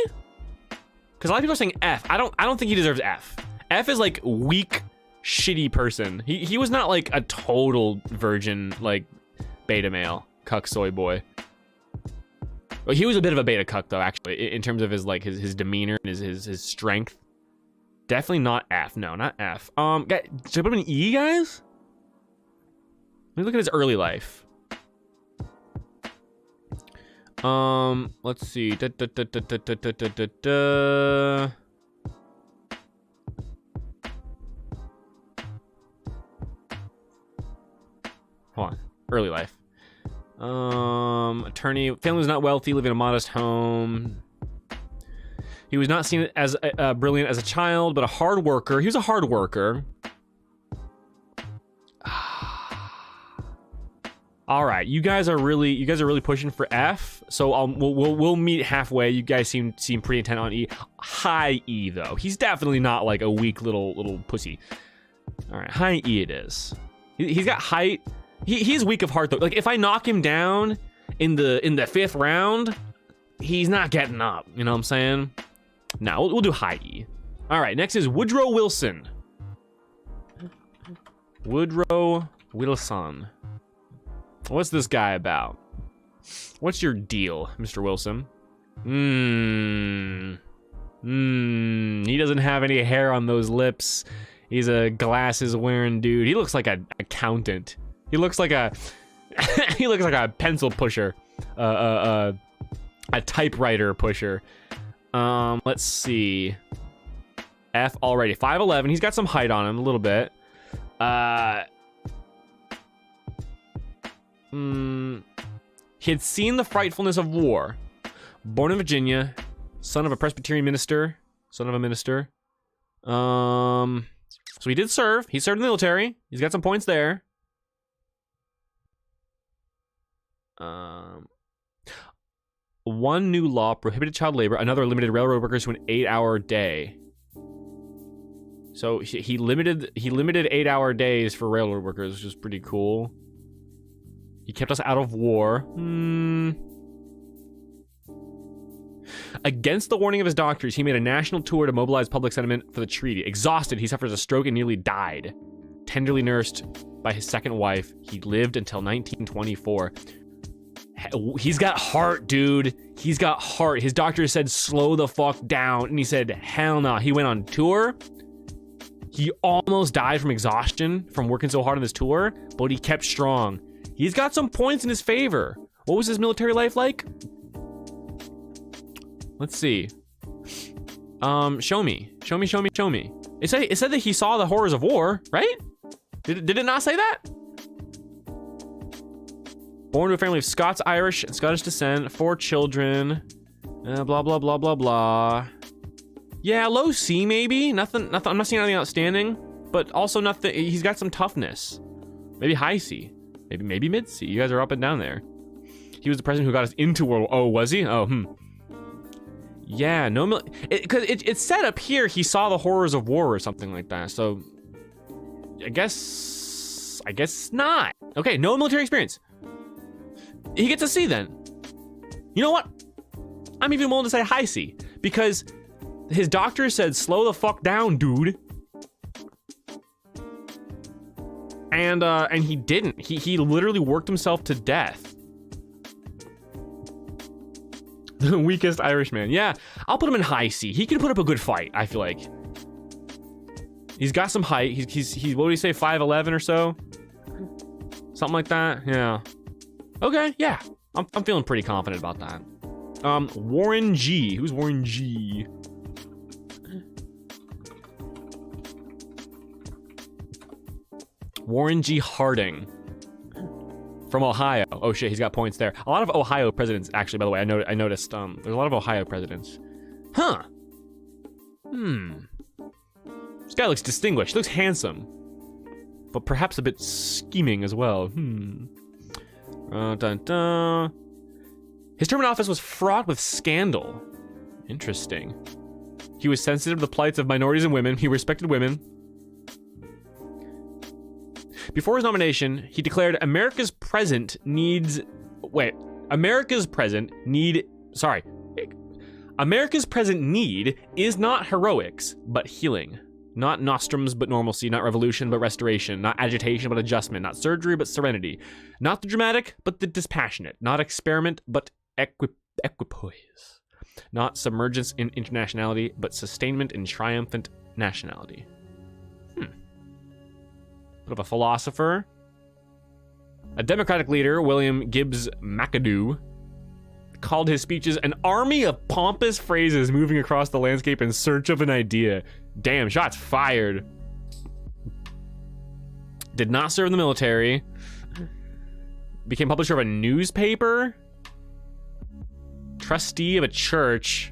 Because a lot of people are saying F. I don't think he deserves F. F is like weak, shitty person. He was not like a total virgin, like beta male, cuck soy boy. Well, he was a bit of a beta cuck though, actually, in terms of his like his demeanor and his strength. Definitely not F. No, not F. Guys, should I put him in E, guys? Let me look at his early life. Let's see. Hold on. Early life. Attorney. Family was not wealthy, living in a modest home. He was not seen as brilliant as a child, but a hard worker. He was a hard worker. All right, you guys are really pushing for F. So we'll meet halfway. You guys seem pretty intent on E. High E though. He's definitely not like a weak little pussy. All right, high E it is. He's got height. He's weak of heart though. Like if I knock him down in the 5th round, he's not getting up. You know what I'm saying? No, we'll do high E. All right, next is Woodrow Wilson. Woodrow Wilson. What's this guy about? What's your deal, Mr. Wilson? He doesn't have any hair on those lips. He's a glasses wearing dude. He looks like an accountant. He looks like a he looks like a pencil pusher. A typewriter pusher. Let's see. F already. 5'11". He's got some height on him a little bit. He had seen the frightfulness of war. Born in Virginia, son of a Presbyterian minister, son of a minister. So he did serve. He served in the military. He's got some points there. One new law prohibited child labor. Another limited railroad workers to an 8-hour day. So he limited 8-hour days for railroad workers, which is pretty cool. He kept us out of war. Against the warning of his doctors, he made a national tour to mobilize public sentiment for the treaty. Exhausted, he suffered a stroke and nearly died. Tenderly nursed by his second wife, he lived until 1924. He's got heart, dude. He's got heart. His doctor said, slow the fuck down. And he said, hell no. He went on tour. He almost died from exhaustion from working so hard on this tour, but he kept strong. He's got some points in his favor. What was his military life like? Let's see. Show me. It said that he saw the horrors of war, right? Did it not say that? Born to a family of Scots, Irish, and Scottish descent, 4 children. Blah, blah, blah, blah, blah. Yeah, low C maybe. Nothing. I'm not seeing anything outstanding, but also nothing. He's got some toughness. Maybe high C. Maybe mid C. You guys are up and down there. He was the president who got us into World War. Oh, was he? Oh, Yeah, no, because it's set up here. He saw the horrors of war or something like that. So, I guess not. Okay, no military experience. He gets a C then. You know what? I'm even willing to say high C because his doctor said, "Slow the fuck down, dude." And he didn't. He literally worked himself to death. The weakest Irishman. Yeah, I'll put him in high C. He can put up a good fight, I feel like. He's got some height. He's what would he say, 5'11" or so? Something like that. Yeah. Okay, yeah. I'm feeling pretty confident about that. Warren G. Who's Warren G? Warren G. Harding. From Ohio. Oh shit, he's got points there. A lot of Ohio presidents, actually, by the way, I noticed, there's a lot of Ohio presidents. Huh. This guy looks distinguished, looks handsome. But perhaps a bit scheming as well. Dun, dun. His term in office was fraught with scandal. Interesting. He was sensitive to the plights of minorities and women. He respected women. Before his nomination, he declared America's present need is not heroics, but healing. Not nostrums, but normalcy. Not revolution, but restoration. Not agitation, but adjustment. Not surgery, but serenity. Not the dramatic, but the dispassionate. Not experiment, but equipoise. Not submergence in internationality, but sustainment in triumphant nationality. Bit of a philosopher. A Democratic leader, William Gibbs McAdoo, called his speeches an army of pompous phrases moving across the landscape in search of an idea. Damn, shots fired. Did not serve in the military. Became publisher of a newspaper. Trustee of a church.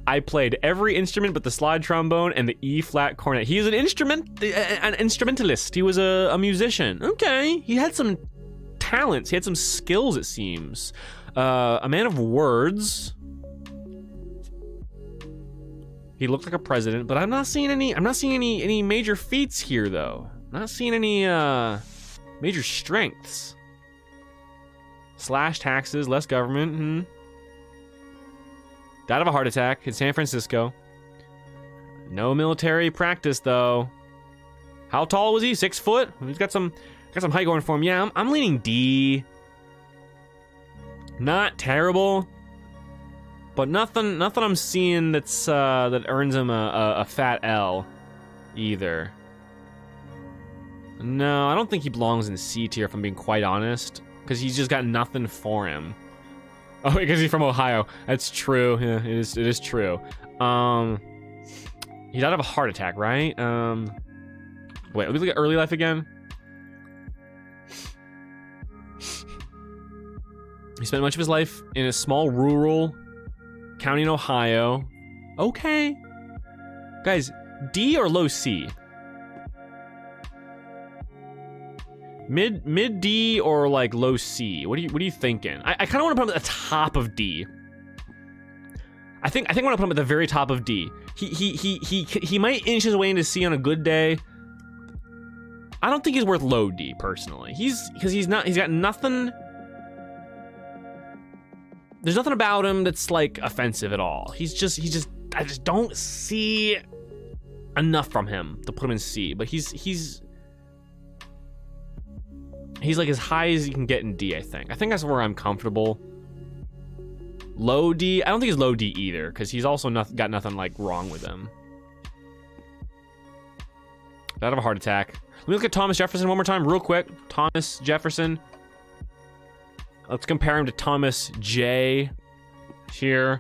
I played every instrument but the slide trombone and the E-flat cornet. He is an instrumentalist. He was a musician. Okay, he had some talents. He had some skills, it seems. A man of words. He looked like a president, but I'm not seeing any major feats here, though. I'm not seeing any major strengths. Slash taxes, less government. Died of a heart attack in San Francisco. No military practice though. How tall was he? 6 foot? He's got some height going for him. Yeah, I'm leaning D. Not terrible, but nothing I'm seeing that's that earns him a fat L either. No, I don't think he belongs in C tier if I'm being quite honest, because he's just got nothing for him. Oh, because he's from Ohio. That's true. Yeah, it is true. He died of a heart attack, right? Wait, let me look at early life again. He spent much of his life in a small rural county in Ohio. Okay. Guys, D or low C? Mid D or like low C? What are you thinking? I kind of want to put him at the top of D. I think I want to put him at the very top of D. He might inch his way into C on a good day. I don't think he's worth low D personally. He's got nothing. There's nothing about him that's like offensive at all. I just don't see enough from him to put him in C, but he's like as high as you can get in D, I think. I think that's where I'm comfortable. Low D, I don't think he's low D either, because he's also got nothing like wrong with him. Died of a heart attack. Let me look at Thomas Jefferson one more time, real quick. Thomas Jefferson. Let's compare him to Thomas J. here.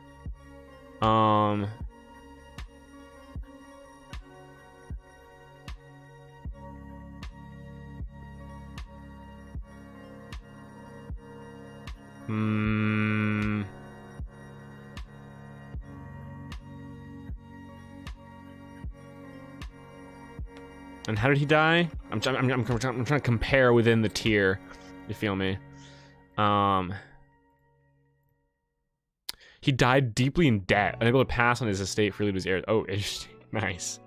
And how did he die? I'm trying to compare within the tier. You feel me? He died deeply in debt, unable to pass on his estate freely to his heirs. Oh, interesting. Nice.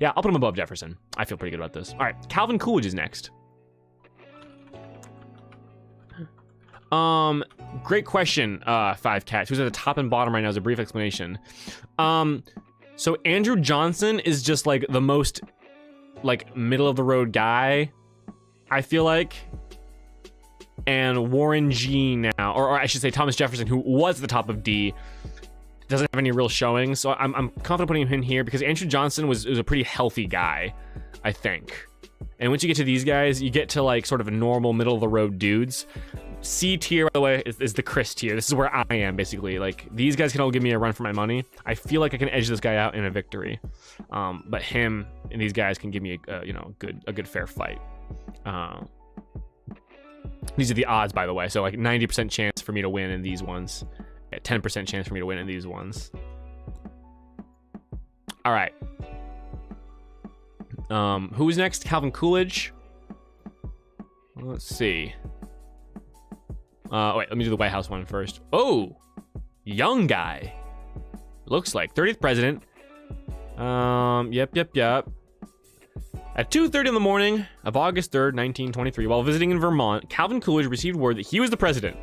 Yeah, I'll put him above Jefferson. I feel pretty good about this. All right, Calvin Coolidge is next. Great question, Five Cats. Who's at the top and bottom right now is a brief explanation. So Andrew Johnson is just like the most like middle of the road guy, I feel like. And Warren G now, or I should say Thomas Jefferson, who was at the top of D, doesn't have any real showing. So I'm confident putting him in here because Andrew Johnson was a pretty healthy guy, I think. And once you get to these guys, you get to like sort of a normal middle of the road dudes. C tier, by the way, is the Chris tier. This is where I am, basically. Like, these guys can all give me a run for my money. I feel like I can edge this guy out in a victory. But him and these guys can give me a good fair fight. These are the odds, by the way. So, like, 90% chance for me to win in these ones. 10% chance for me to win in these ones. All right. Who's next? Calvin Coolidge. Let's see. Wait, let me do the White House one first. Oh, young guy. Looks like 30th president. Yep. At 2:30 in the morning of August 3rd, 1923, while visiting in Vermont, Calvin Coolidge received word that he was the president.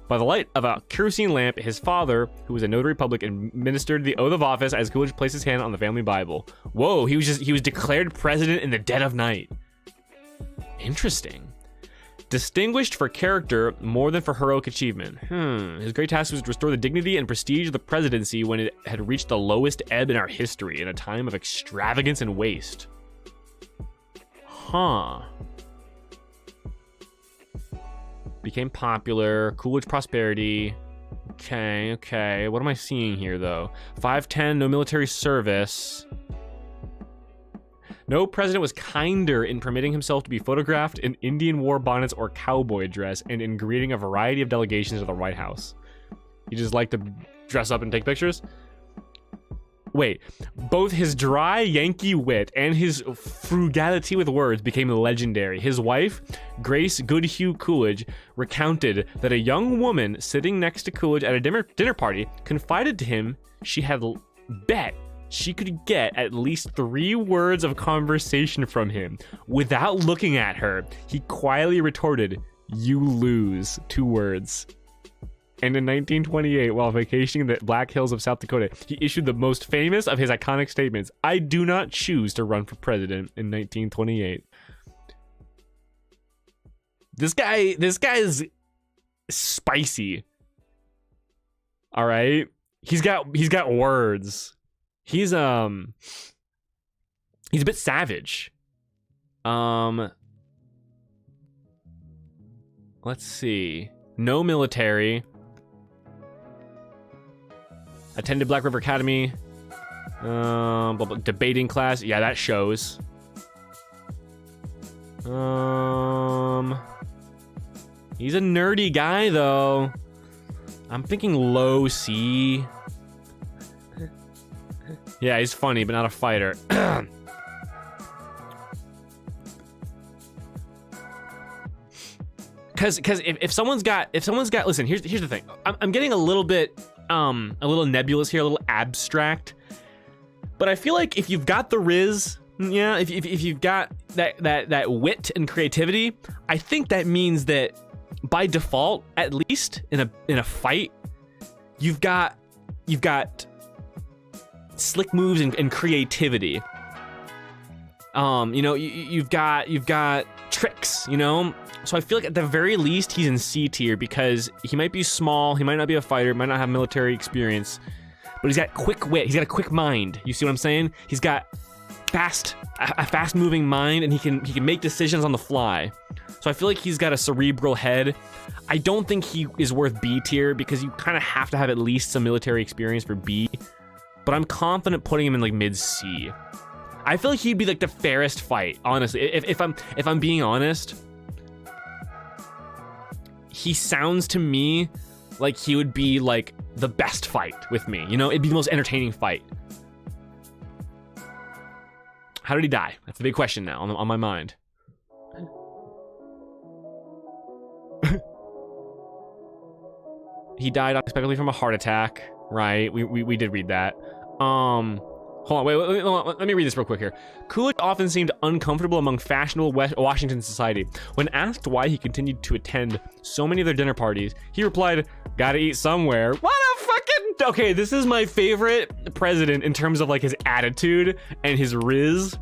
By the light of a kerosene lamp, his father, who was a notary public, administered the oath of office as Coolidge placed his hand on the family Bible. Whoa, he was declared president in the dead of night. Interesting. Distinguished for character more than for heroic achievement. His great task was to restore the dignity and prestige of the presidency when it had reached the lowest ebb in our history, in a time of extravagance and waste. Became popular. Coolidge prosperity. Okay. What am I seeing here, though? 5'10", no military service. No president was kinder in permitting himself to be photographed in Indian war bonnets or cowboy dress and in greeting a variety of delegations to the White House. He just liked to dress up and take pictures? Wait, both his dry Yankee wit and his frugality with words became legendary. His wife, Grace Goodhue Coolidge, recounted that a young woman sitting next to Coolidge at a dinner party confided to him she had bet she could get at least 3 words of conversation from him. Without looking at her, he quietly retorted, "You lose," 2 words. And in 1928, while vacationing in the Black Hills of South Dakota, he issued the most famous of his iconic statements, "I do not choose to run for president," in 1928. This guy is spicy. All right? He's got words. He's a bit savage. Let's see. No military. Attended Black River Academy. Debating class. Yeah, that shows. He's a nerdy guy, though. I'm thinking low C. Yeah, he's funny, but not a fighter. Because if someone's got, listen, here's the thing. I'm getting a little bit, a little nebulous here, a little abstract. But I feel like if you've got the riz, yeah, if you've got that wit and creativity, I think that means that by default, at least in a fight, you've got slick moves and creativity. You've got tricks, So I feel like at the very least he's in C tier because he might be small, he might not be a fighter, might not have military experience, but he's got quick wit, he's got a quick mind. You see what I'm saying? He's got a fast moving mind, and he can make decisions on the fly. So I feel like he's got a cerebral head. I don't think he is worth B tier because you kind of have to have at least some military experience for B. But I'm confident putting him in like mid C. I feel like he'd be like the fairest fight, honestly. If I'm being honest, he sounds to me like he would be like the best fight with me. It'd be the most entertaining fight. How did he die? That's the big question now on my mind. He died unexpectedly from a heart attack, right? We did read that. Hold on, wait, let me read this real quick here. Coolidge often seemed uncomfortable among fashionable Washington society. When asked why he continued to attend so many of their dinner parties, he replied, "Gotta eat somewhere." What a fucking... Okay, this is my favorite president in terms of like his attitude and his riz.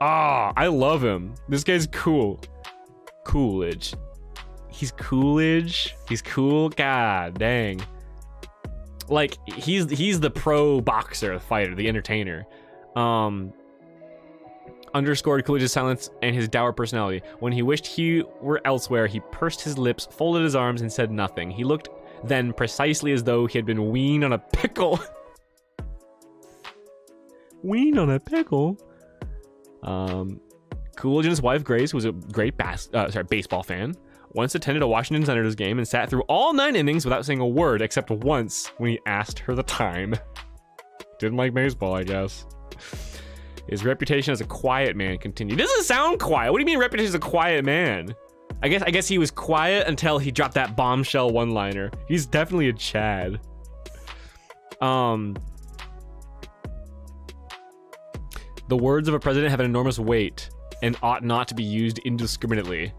Ah, I love him. This guy's cool. Coolidge. He's Coolidge. He's cool. God dang. Like, he's the pro boxer, the fighter, the entertainer. Underscored Coolidge's silence and his dour personality. When he wished he were elsewhere, he pursed his lips, folded his arms, and said nothing. He looked then precisely as though he had been weaned on a pickle. Weaned on a pickle? Coolidge and his wife Grace, who was a great baseball fan, once attended a Washington Senators game and sat through all 9 innings without saying a word except once when he asked her the time. Didn't like baseball, I guess. His reputation as a quiet man continued. He doesn't sound quiet. What do you mean reputation as a quiet man? I guess he was quiet until he dropped that bombshell one-liner. He's definitely a Chad. The words of a president have an enormous weight and ought not to be used indiscriminately.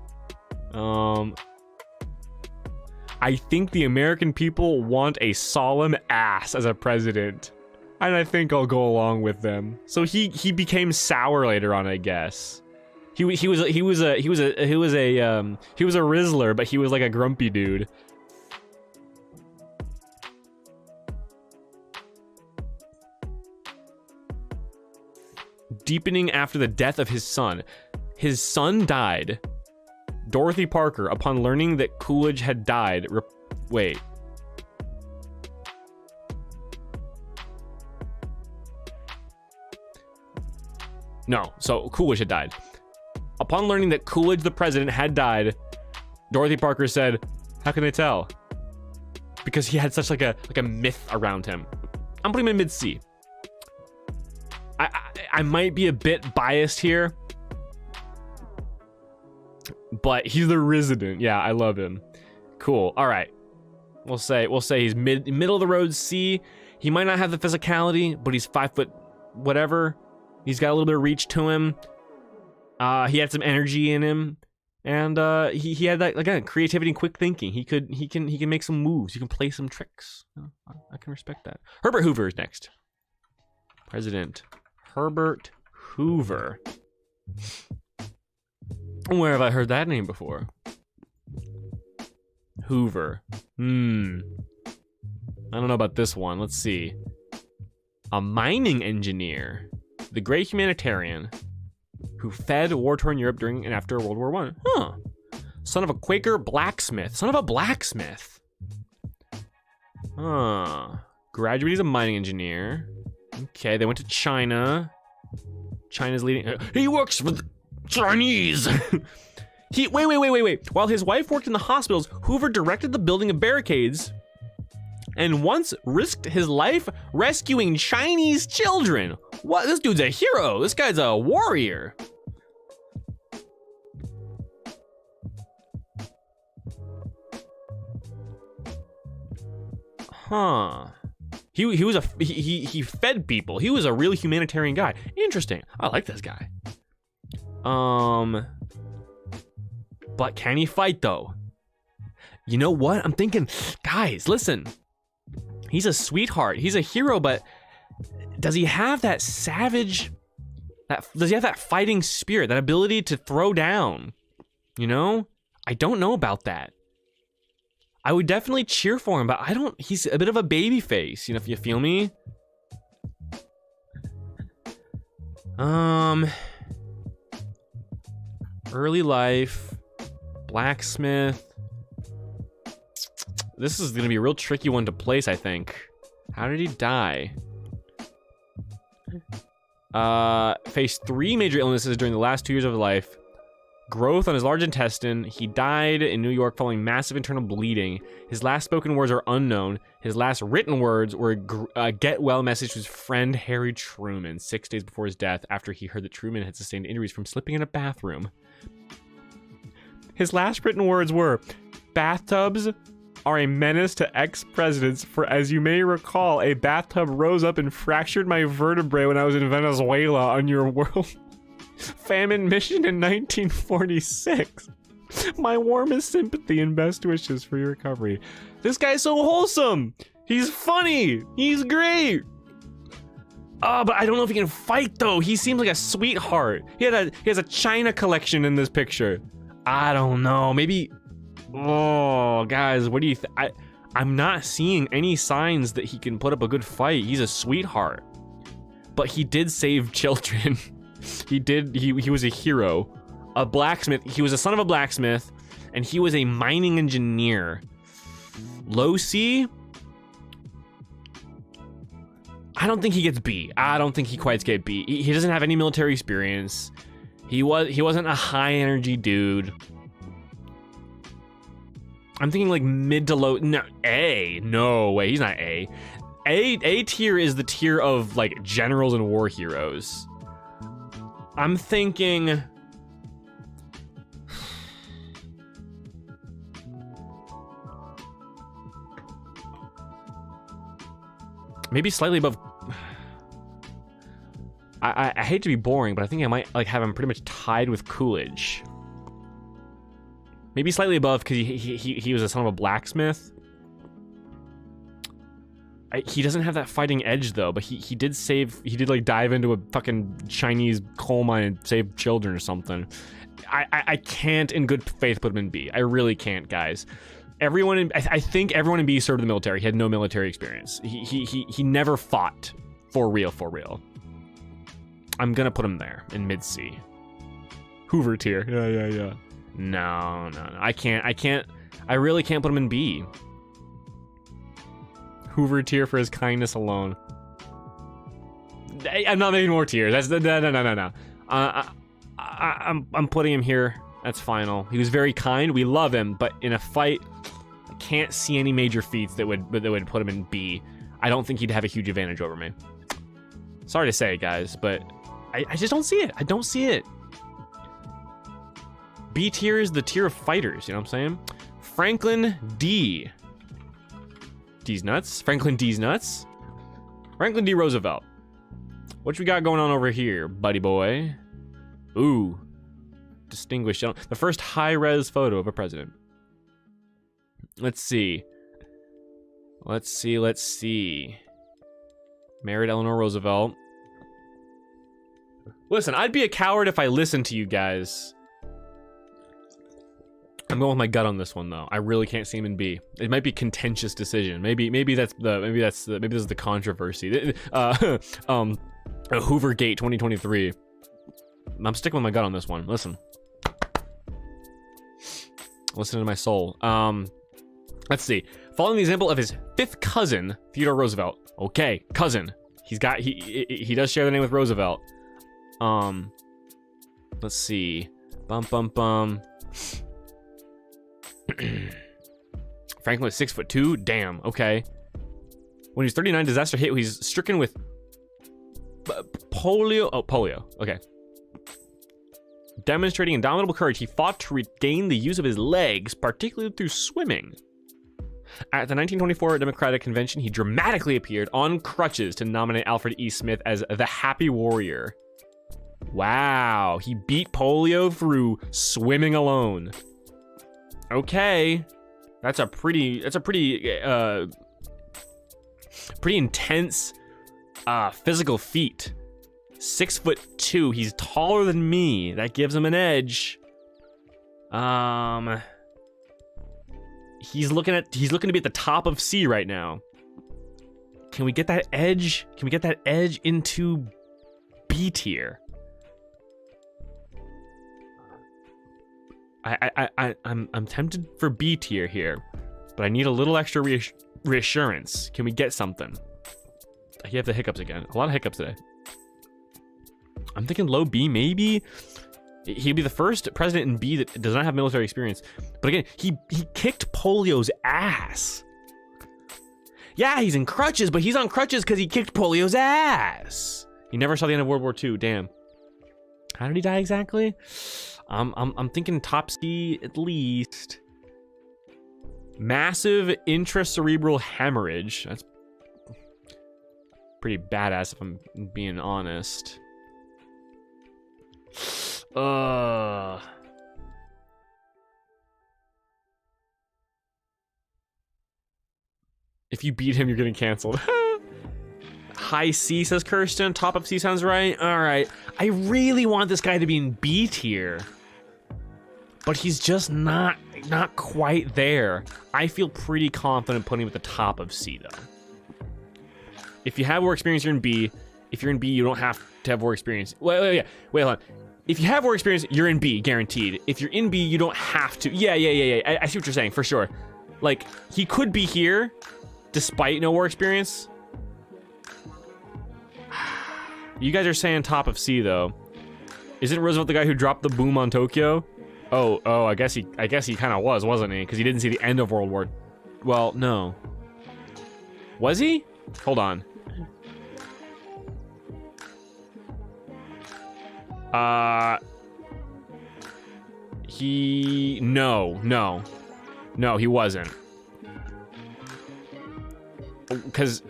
I think the American people want a solemn ass as a president, and I think I'll go along with them. So he became sour later on, I guess. He was a Rizzler, but he was like a grumpy dude. Deepening after the death of his son. His son died. Dorothy Parker, upon learning that Coolidge had died, wait. No, so Coolidge had died. Upon learning that Coolidge, the president, had died, Dorothy Parker said, "How can they tell?" Because he had such like a myth around him. I'm putting him in mid-C. I might be a bit biased here, but he's the resident. Yeah, I love him. Cool. All right. We'll say he's middle of the road C. He might not have the physicality, but he's 5 foot whatever. He's got a little bit of reach to him. He had some energy in him, and he had that, again, creativity and quick thinking. He can make some moves. He can play some tricks. I can respect that. Herbert Hoover is next. President Herbert Hoover. Where have I heard that name before? Hoover. I don't know about this one. Let's see. A mining engineer. The great humanitarian who fed war-torn Europe during and after World War I. Huh. Son of a Quaker blacksmith. Son of a blacksmith. Graduate as a mining engineer. Okay, they went to China. China's leading... he works for the Chinese! Wait. While his wife worked in the hospitals, Hoover directed the building of barricades and once risked his life rescuing Chinese children. What? This dude's a hero. This guy's a warrior. Huh. He fed people. He was a really humanitarian guy. Interesting. I like this guy. But can he fight though? You know what? I'm thinking, guys, listen. He's a sweetheart. He's a hero, but does he have that savage, does he have that fighting spirit, that ability to throw down? You know? I don't know about that. I would definitely cheer for him, but he's a bit of a baby face, you know, if you feel me. Early life, blacksmith. This is gonna be a real tricky one to place, I think. How did he die? Faced 3 major illnesses during the last 2 years of his life. growth on his large intestine. He died in New York following massive internal bleeding. His last spoken words are unknown. His last written words were a get well message to his friend Harry Truman 6 days before his death, after he heard that Truman had sustained injuries from slipping in a bathroom. His last written words were, "Bathtubs are a menace to ex-presidents, for as you may recall, a bathtub rose up and fractured my vertebrae when I was in Venezuela on your world famine mission in 1946. My warmest sympathy and best wishes for your recovery." This guy's so wholesome. He's funny. He's great. But I don't know if he can fight though. He seems like a sweetheart. He has a China collection in this picture. I don't know. Maybe. Oh, guys, what do you think? I'm not seeing any signs that he can put up a good fight. He's a sweetheart, but he did save children. He was a hero, a blacksmith. He was a son of a blacksmith, and he was a mining engineer. Low C. I don't think he gets B. I don't think he quite gets B. He doesn't have any military experience. He wasn't a high energy dude. I'm thinking like mid to low. No, A. No way. He's not A. A tier is the tier of like generals and war heroes. I'm thinking. Maybe slightly above. I hate to be boring, but I think I might like have him pretty much tied with Coolidge. Maybe slightly above because he was a son of a blacksmith. He doesn't have that fighting edge though, but he did like dive into a fucking Chinese coal mine and save children or something. I can't in good faith put him in B. I really can't, guys. I think everyone in B served in the military. He had no military experience. He never fought for real. I'm gonna put him there in mid C. Hoover tier. Yeah. No. I really can't put him in B. Hoover tier for his kindness alone. I'm not making more tiers. No. I'm putting him here. That's final. He was very kind. We love him, but in a fight, I can't see any major feats that would put him in B. I don't think he'd have a huge advantage over me. Sorry to say, guys, but I just don't see it. I don't see it. B tier is the tier of fighters, you know what I'm saying? Franklin D. D's nuts. Franklin D's nuts. Franklin D. Roosevelt. What we got going on over here, buddy boy? Ooh. Distinguished. The first high-res photo of a president. Let's see. Married Eleanor Roosevelt. Listen, I'd be a coward if I listened to you guys. I'm going with my gut on this one though. I really can't see him in B. It might be a contentious decision. Maybe this is the controversy. Hoovergate 2023. I'm sticking with my gut on this one. Listen to my soul. Let's see. Following the example of his fifth cousin, Theodore Roosevelt. Okay, cousin. He does share the name with Roosevelt. Let's see. Franklin was 6'2". Damn. Okay. When he's 39, disaster hit. He's stricken with polio. Oh, polio. Okay. Demonstrating indomitable courage, he fought to regain the use of his legs, particularly through swimming. At the 1924 Democratic Convention, he dramatically appeared on crutches to nominate Alfred E. Smith as the Happy Warrior. Wow, he beat polio through swimming alone. Okay, that's a pretty intense physical feat. 6'2". He's taller than me. That gives him an edge. He's looking to be at the top of C right now. Can we get that edge? Can we get that edge into B tier? I'm tempted for B tier here, but I need a little extra reassurance. Can we get something? You have the hiccups again. A lot of hiccups today. I'm thinking low B, maybe. He'd be the first president in B that does not have military experience. But again, he kicked polio's ass. Yeah, he's in crutches, but he's on crutches because he kicked polio's ass. He never saw the end of World War II. Damn. How did he die exactly? I'm thinking top C at least. Massive intracerebral hemorrhage. That's pretty badass if I'm being honest. If you beat him, you're getting canceled. High C, says Kirsten. Top of C sounds right. All right. I really want this guy to be in B tier, but he's just not quite there. I feel pretty confident putting him at the top of C, though. If you have war experience, you're in B. If you're in B, you don't have to have war experience. Wait, hold on. If you have war experience, you're in B, guaranteed. If you're in B, you don't have to. Yeah. I see what you're saying, for sure. Like, he could be here, despite no war experience. You guys are saying top of C, though. Isn't Roosevelt the guy who dropped the boom on Tokyo? Oh, I guess he kind of was, wasn't he? Because he didn't see the end of World War. Well, no. Was he? Hold on. No, he wasn't. Because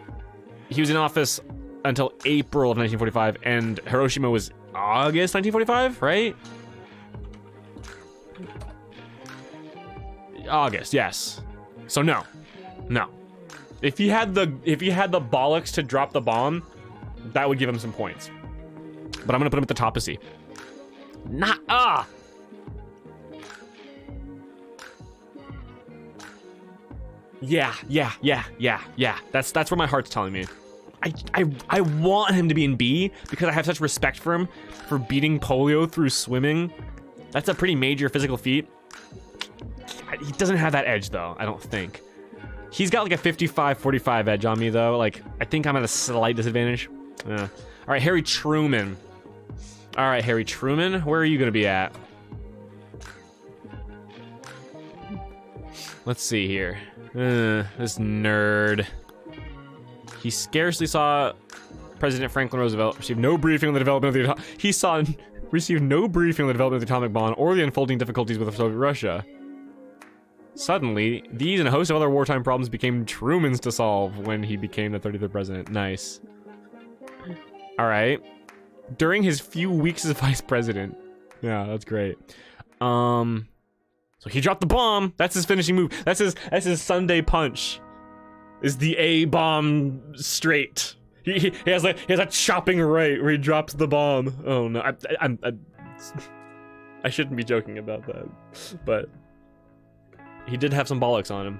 he was in office until April of 1945, and Hiroshima was August 1945, right? August, yes. So no. If he had the bollocks to drop the bomb, that would give him some points. But I'm gonna put him at the top of C. Yeah. That's what my heart's telling me. I want him to be in B because I have such respect for him for beating polio through swimming. That's a pretty major physical feat. He doesn't have that edge, though, I don't think. He's got like a 55-45 edge on me, though. Like, I think I'm at a slight disadvantage. All right, Harry Truman. Where are you gonna be at? Let's see here. This nerd. He scarcely saw President Franklin Roosevelt receive no briefing on the development of the received no briefing on the development of the atomic bomb or the unfolding difficulties with Soviet Russia. Suddenly, these and a host of other wartime problems became Truman's to solve when he became the 33rd president. Nice. All right. During his few weeks as vice president. Yeah, that's great. So he dropped the bomb. That's his finishing move. That's his Sunday punch. Is the A bomb straight? He has a chopping right where he drops the bomb. Oh no, I shouldn't be joking about that, but he did have some bollocks on him.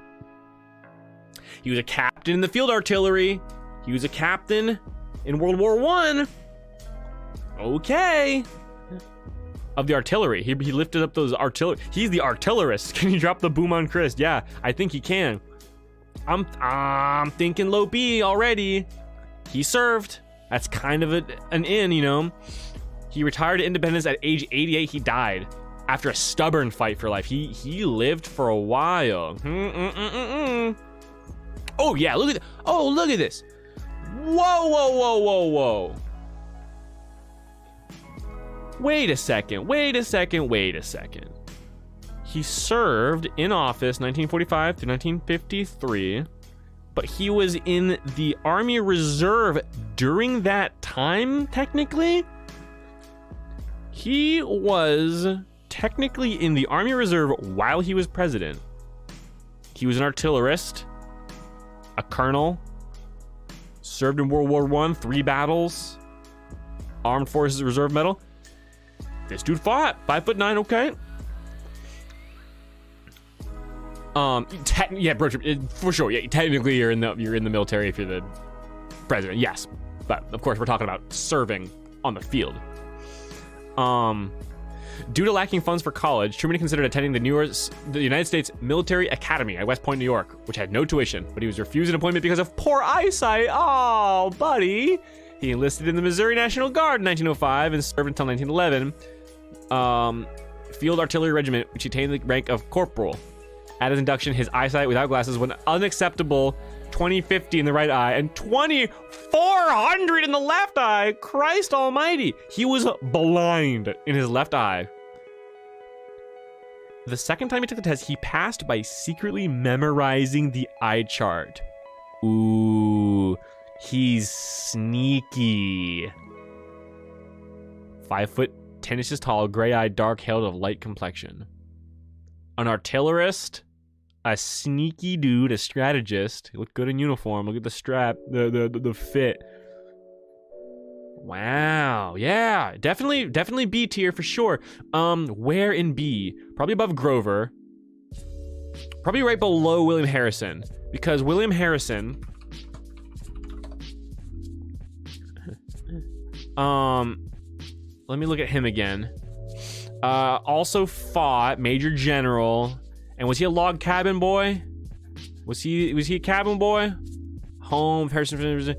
He was a captain in the field artillery. He was a captain in World War I. Okay. Of the artillery. He lifted up those artillery. He's the artillerist. Can he drop the boom on Chris? Yeah, I think he can. I'm thinking low B already. He served. That's kind of an in, you know. He retired to independence at age 88. He died after a stubborn fight for life. He lived for a while. Oh yeah, look at this. Whoa. Wait a second. He served in office 1945 to 1953, but he was in the Army Reserve during that time, technically? He was technically in the Army Reserve while he was president. He was an artillerist, a colonel, served in World War I, 3 battles, Armed Forces Reserve Medal. This dude fought, 5'9", okay. Yeah, bro, for sure. Yeah, technically you're in the military if you're the president. Yes, but of course we're talking about serving on the field. Due to lacking funds for college, Truman considered attending the United States Military Academy at West Point, New York, which had no tuition, but he was refused an appointment because of poor eyesight. Oh, buddy. He enlisted in the Missouri National Guard in 1905 and served until 1911. Field Artillery Regiment, which attained the rank of corporal. At his induction, his eyesight without glasses was unacceptable 20/50 in the right eye and 2400 in the left eye. Christ almighty. He was blind in his left eye. The second time he took the test, he passed by secretly memorizing the eye chart. Ooh, he's sneaky. 5 foot 10 inches tall, gray-eyed, dark-haired, of light complexion. An artillerist, a sneaky dude, a strategist. He looked good in uniform. Look at the strap, the fit. Wow, yeah, definitely B tier for sure. Where in B? Probably above Grover. Probably right below William Harrison, because William Harrison, let me look at him again. Also fought Major General, and was he a log cabin boy? Was he a cabin boy? Home Harrison.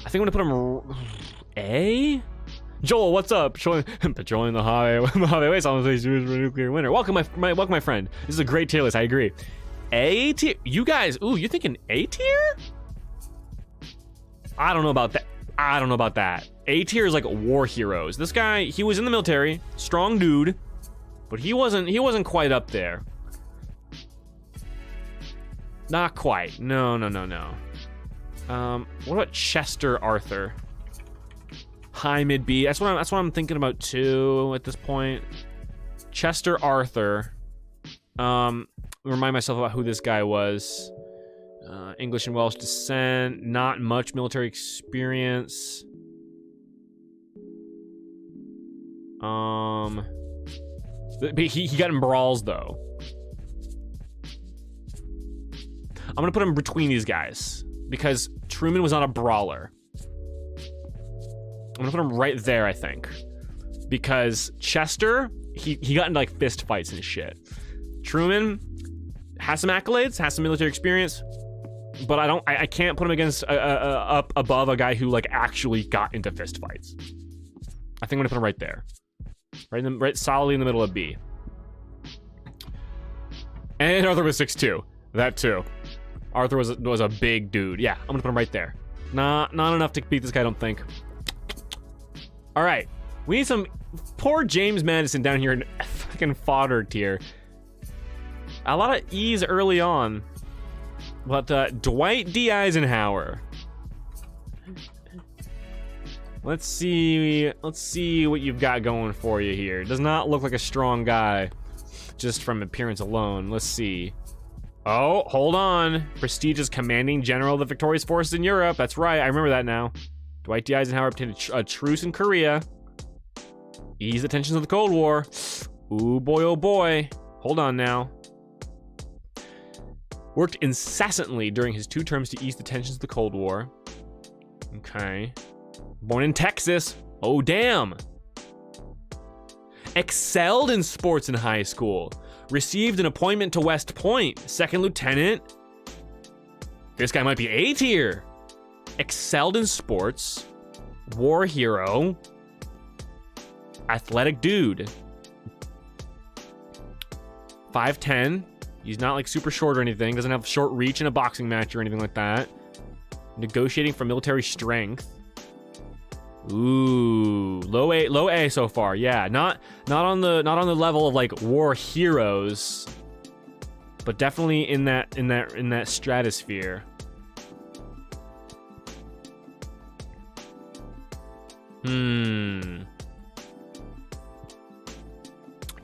I think I'm gonna put him A. Joel, what's up? Patrolling the highways on the way to a nuclear winter. Welcome, my friend. This is a great tier list. I agree. A tier. You guys, ooh, you thinking A tier? I don't know about that. A tier is like war heroes. This guy, he was in the military, strong dude, but he wasn't quite up there. Not quite. No. What about Chester Arthur? High mid B. That's what I'm thinking about too at this point. Chester Arthur. Remind myself about who this guy was. English and Welsh descent. Not much military experience. But he got in brawls though. I'm gonna put him between these guys because Truman was not a brawler. I'm gonna put him right there, I think, because Chester, he got into like fist fights and shit. Truman has some accolades, has some military experience, but I can't put him against up above a guy who like actually got into fist fights. I think I'm gonna put him right there, right solidly in the middle of B. And Arthur was 6'2", that too. Arthur was a big dude. Yeah, I'm gonna put him right there. Not enough to beat this guy, I don't think. All right, we need some poor James Madison down here in fucking fodder tier. A lot of E's early on, but Dwight D. Eisenhower. Let's see what you've got going for you here. Does not look like a strong guy, just from appearance alone. Let's see. Oh, hold on. Prestigious commanding general of the victorious forces in Europe. That's right, I remember that now. Dwight D. Eisenhower obtained a truce in Korea. Eased the tensions of the Cold War. Ooh, boy, oh boy. Hold on now. Worked incessantly during his 2 terms to ease the tensions of the Cold War. Okay. Born in Texas. Oh, damn. Excelled in sports in high school. Received an appointment to West Point. 2nd lieutenant. This guy might be A tier. Excelled in sports. War hero. Athletic dude. 5'10". He's not like super short or anything. Doesn't have short reach in a boxing match or anything like that. Negotiating for military strength. Ooh, low A so far. Yeah, not on the level of like war heroes, but definitely in that stratosphere.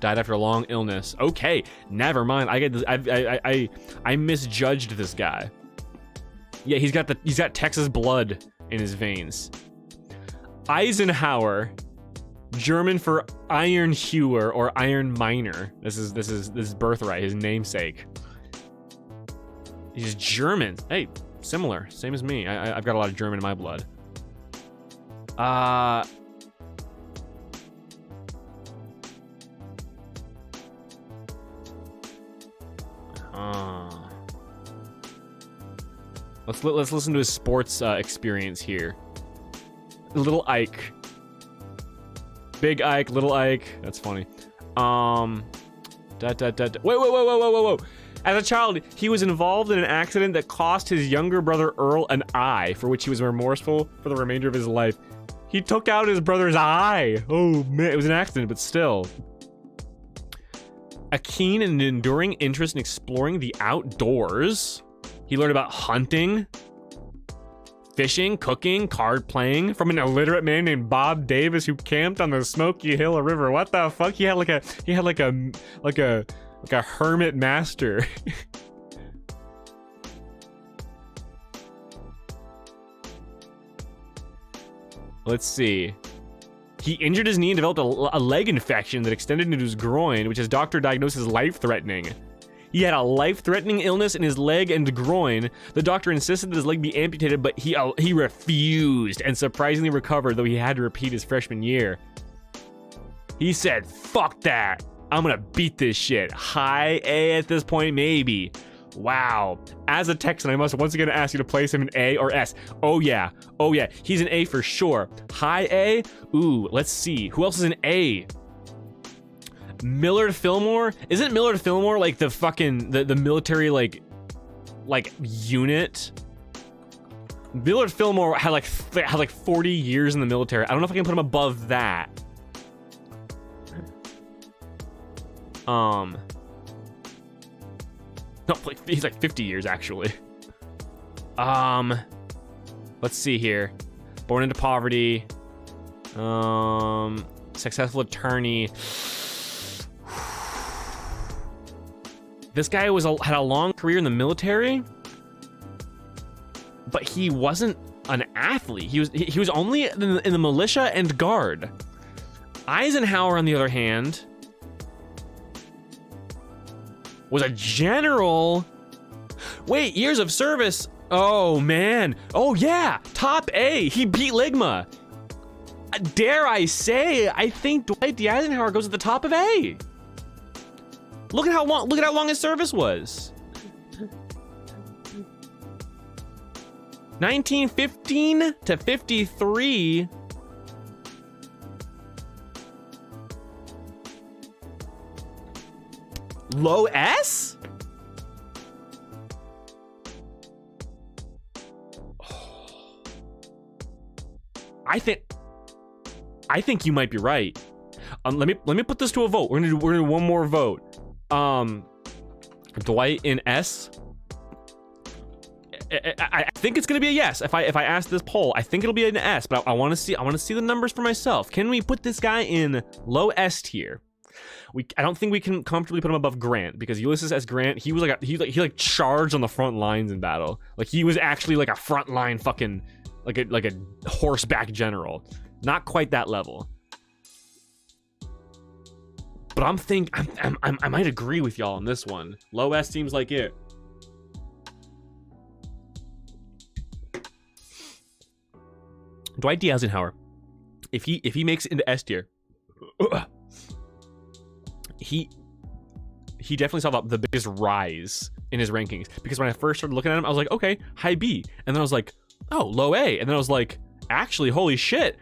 Died after a long illness. Okay, never mind. I get this. I misjudged this guy. Yeah, he's got Texas blood in his veins. Eisenhower, German for iron hewer or iron miner. This is birthright, his namesake. He's German. Hey, similar, same as me. I've got a lot of German in my blood. Let's listen to his sports experience here. Little Ike. Big Ike, Little Ike. That's funny. Whoa. As a child, he was involved in an accident that cost his younger brother Earl an eye, for which he was remorseful for the remainder of his life. He took out his brother's eye. Oh man, it was an accident, but still. A keen and enduring interest in exploring the outdoors. He learned about hunting, fishing, cooking, card playing from an illiterate man named Bob Davis who camped on the Smoky Hill River. What the fuck? He had like a hermit master. Let's see. He injured his knee and developed a leg infection that extended into his groin, which his doctor diagnosed as life-threatening. He had a life-threatening illness in his leg and groin. The doctor insisted that his leg be amputated, but he refused and surprisingly recovered, though he had to repeat his freshman year. He said, "Fuck that. I'm gonna beat this shit." High A at this point, maybe. Wow. As a Texan, I must once again ask you to place him in A or S. Oh yeah. He's an A for sure. High A? Ooh, let's see. Who else is an A? Millard Fillmore? Isn't Millard Fillmore like the fucking the military like unit? Millard Fillmore had like 40 years in the military. I don't know if I can put him above that. No, he's like 50 years actually. Let's see here. Born into poverty. Successful attorney. This guy had a long career in the military, but he wasn't an athlete. He was only in the militia and guard. Eisenhower, on the other hand, was a general. Wait, years of service. Oh man. Oh yeah, top A. He beat Ligma. Dare I say, I think Dwight D. Eisenhower goes at the top of A. Look at how long his service was. 1915 to 53. Low S? I think you might be right. Let me put this to a vote. We're gonna do one more vote. Dwight in S. I think it's gonna be a yes. If I ask this poll, I think it'll be an S. But I want to see the numbers for myself. Can we put this guy in low S tier? I don't think we can comfortably put him above Grant, because Ulysses S. Grant, he was like he charged on the front lines in battle. Like he was actually like a frontline fucking like a horseback general. Not quite that level. But I might agree with y'all on this one. Low S seems like it. Dwight D. Eisenhower, if he makes it into S tier, he definitely saw the biggest rise in his rankings. Because when I first started looking at him, I was like, okay, high B, and then I was like, oh, low A, and then I was like, actually, holy shit,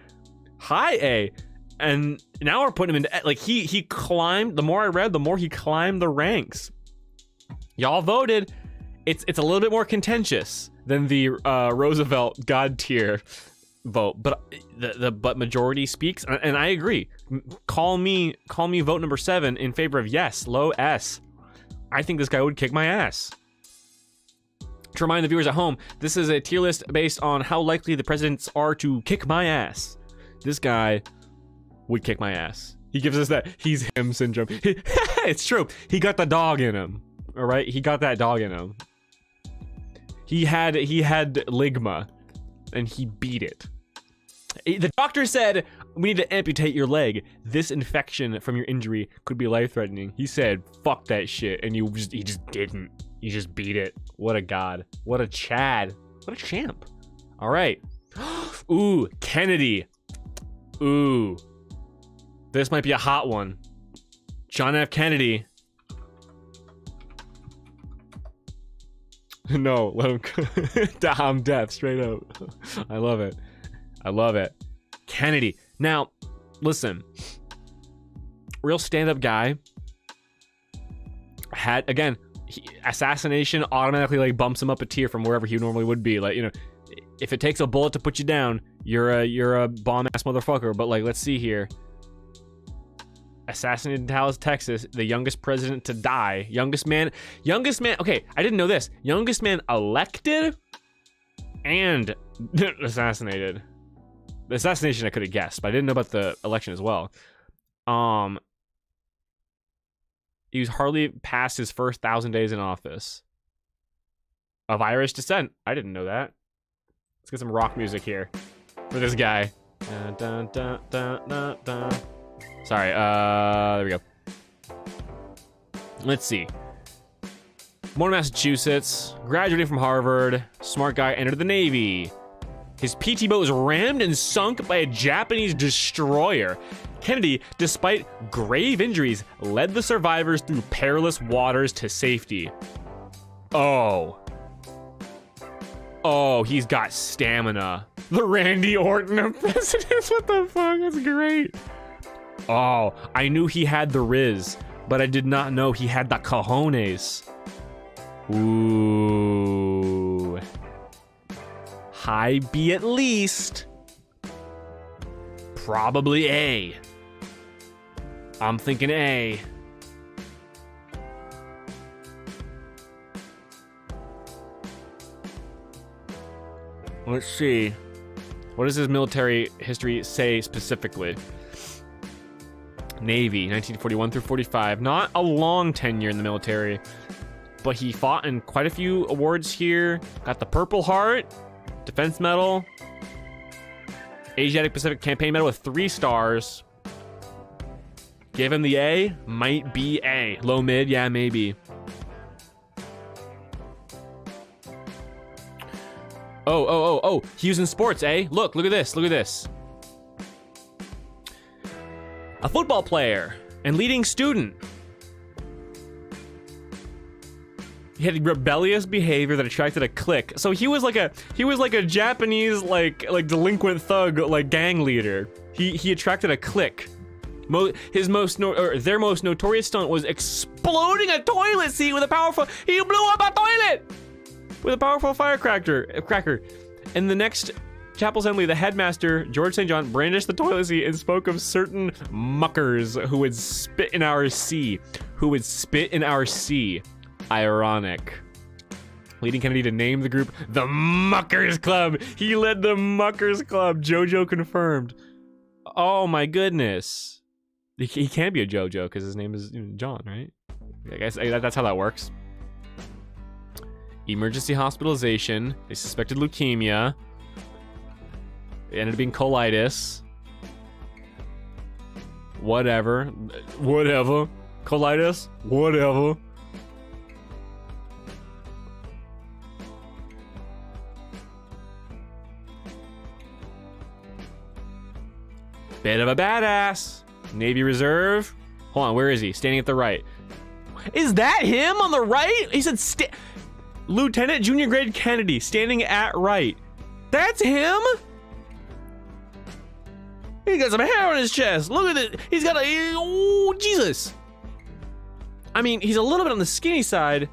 high A. And now we're putting him into, like, he climbed. The more I read, the more he climbed the ranks. Y'all voted. It's a little bit more contentious than the Roosevelt God tier vote, but but majority speaks, and I agree. Call me vote number 7 in favor of yes, low S. I think this guy would kick my ass. To remind the viewers at home, this is a tier list based on how likely the presidents are to kick my ass. This guy would kick my ass. He gives us that he's him syndrome. It's true. He got the dog in him. All right, he got that dog in him. He had Ligma, and he beat it. The doctor said, "We need to amputate your leg. This infection from your injury could be life-threatening." He said, "Fuck that shit," and he just didn't. He just beat it. What a god. What a Chad. What a champ. All right. Ooh, Kennedy. Ooh. This might be a hot one. John F. Kennedy. No, let him down death straight up. I love it. I love it. Kennedy. Now, listen. Real stand-up guy. Had, again, assassination automatically like bumps him up a tier from wherever he normally would be. Like, you know, if it takes a bullet to put you down, you're a bomb-ass motherfucker. But like, let's see here. Assassinated in Dallas, Texas, the youngest president to die. Youngest man, okay, I didn't know this. Youngest man elected and assassinated. The assassination I could have guessed, but I didn't know about the election as well. He was hardly past his first 1,000 days in office. Of Irish descent. I didn't know that. Let's get some rock music here for this guy. Dun, dun, dun, dun, dun, dun. Sorry, there we go. Let's see. Born in Massachusetts, graduating from Harvard, smart guy, entered the Navy. His PT boat was rammed and sunk by a Japanese destroyer. Kennedy, despite grave injuries, led the survivors through perilous waters to safety. Oh, he's got stamina. The Randy Orton of presidents, what the fuck, that's great. Oh, I knew he had the Riz, but I did not know he had the cojones. Ooh. High B at least. Probably A. I'm thinking A. Let's see. What does his military history say specifically? Navy, 1941 through 45. Not a long tenure in the military, but he fought in quite a few awards here. Got the Purple Heart, Defense Medal, Asiatic Pacific Campaign Medal with 3 stars. Give him the A. Might be A. Low mid, yeah, maybe. Oh. He was in sports, eh? Look at this. A football player and leading student. He had rebellious behavior that attracted a clique. So he was like a Japanese like delinquent thug, like gang leader. He attracted a clique. Their most notorious stunt was exploding a toilet seat with a powerful. He blew up a toilet with a powerful firecracker. In the next chapel assembly, the headmaster, George St. John, brandished the toilet seat and spoke of certain muckers who would spit in our sea. Ironic. Leading Kennedy to name the group the Muckers Club. He led the Muckers Club. JoJo confirmed. Oh my goodness. He can't be a JoJo because his name is John, right? I guess that's how that works. Emergency hospitalization. They suspected leukemia. It ended up being colitis. Whatever. Colitis? Whatever. Bit of a badass. Navy Reserve. Hold on, where is he? Standing at the right. Is that him on the right? He said Lieutenant Junior Grade Kennedy, standing at right. That's him? He got some hair on his chest. Look at it. He's got oh, Jesus. I mean, he's a little bit on the skinny side.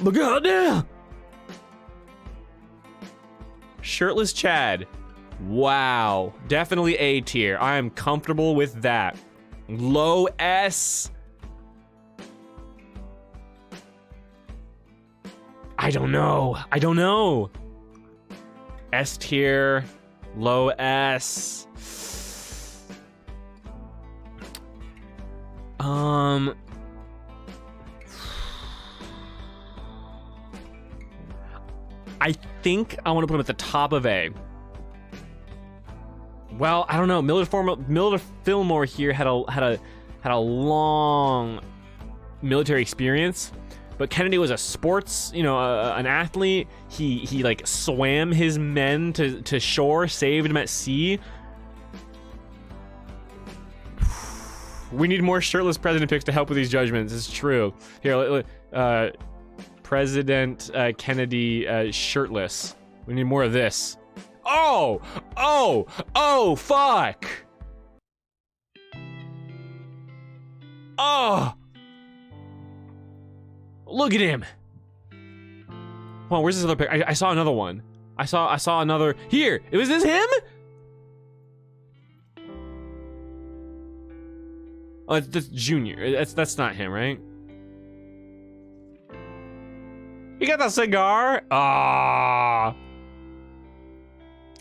Look out there. Shirtless Chad. Wow. Definitely A tier. I am comfortable with that. Low S. I don't know. S tier. Low S. I think I want to put him at the top of A. Well, I don't know. Millard Fillmore here had a long military experience, but Kennedy was a sports, an athlete. He like swam his men to shore, saved them at sea. We need more shirtless president pics to help with these judgments. It's true. Here, President Kennedy shirtless. We need more of this. Oh, fuck. Oh, look at him. Hold on, where's this other pic? I saw another one. I saw another. Here, was this him? Oh, that's Junior. That's not him, right? You got that cigar? Ah.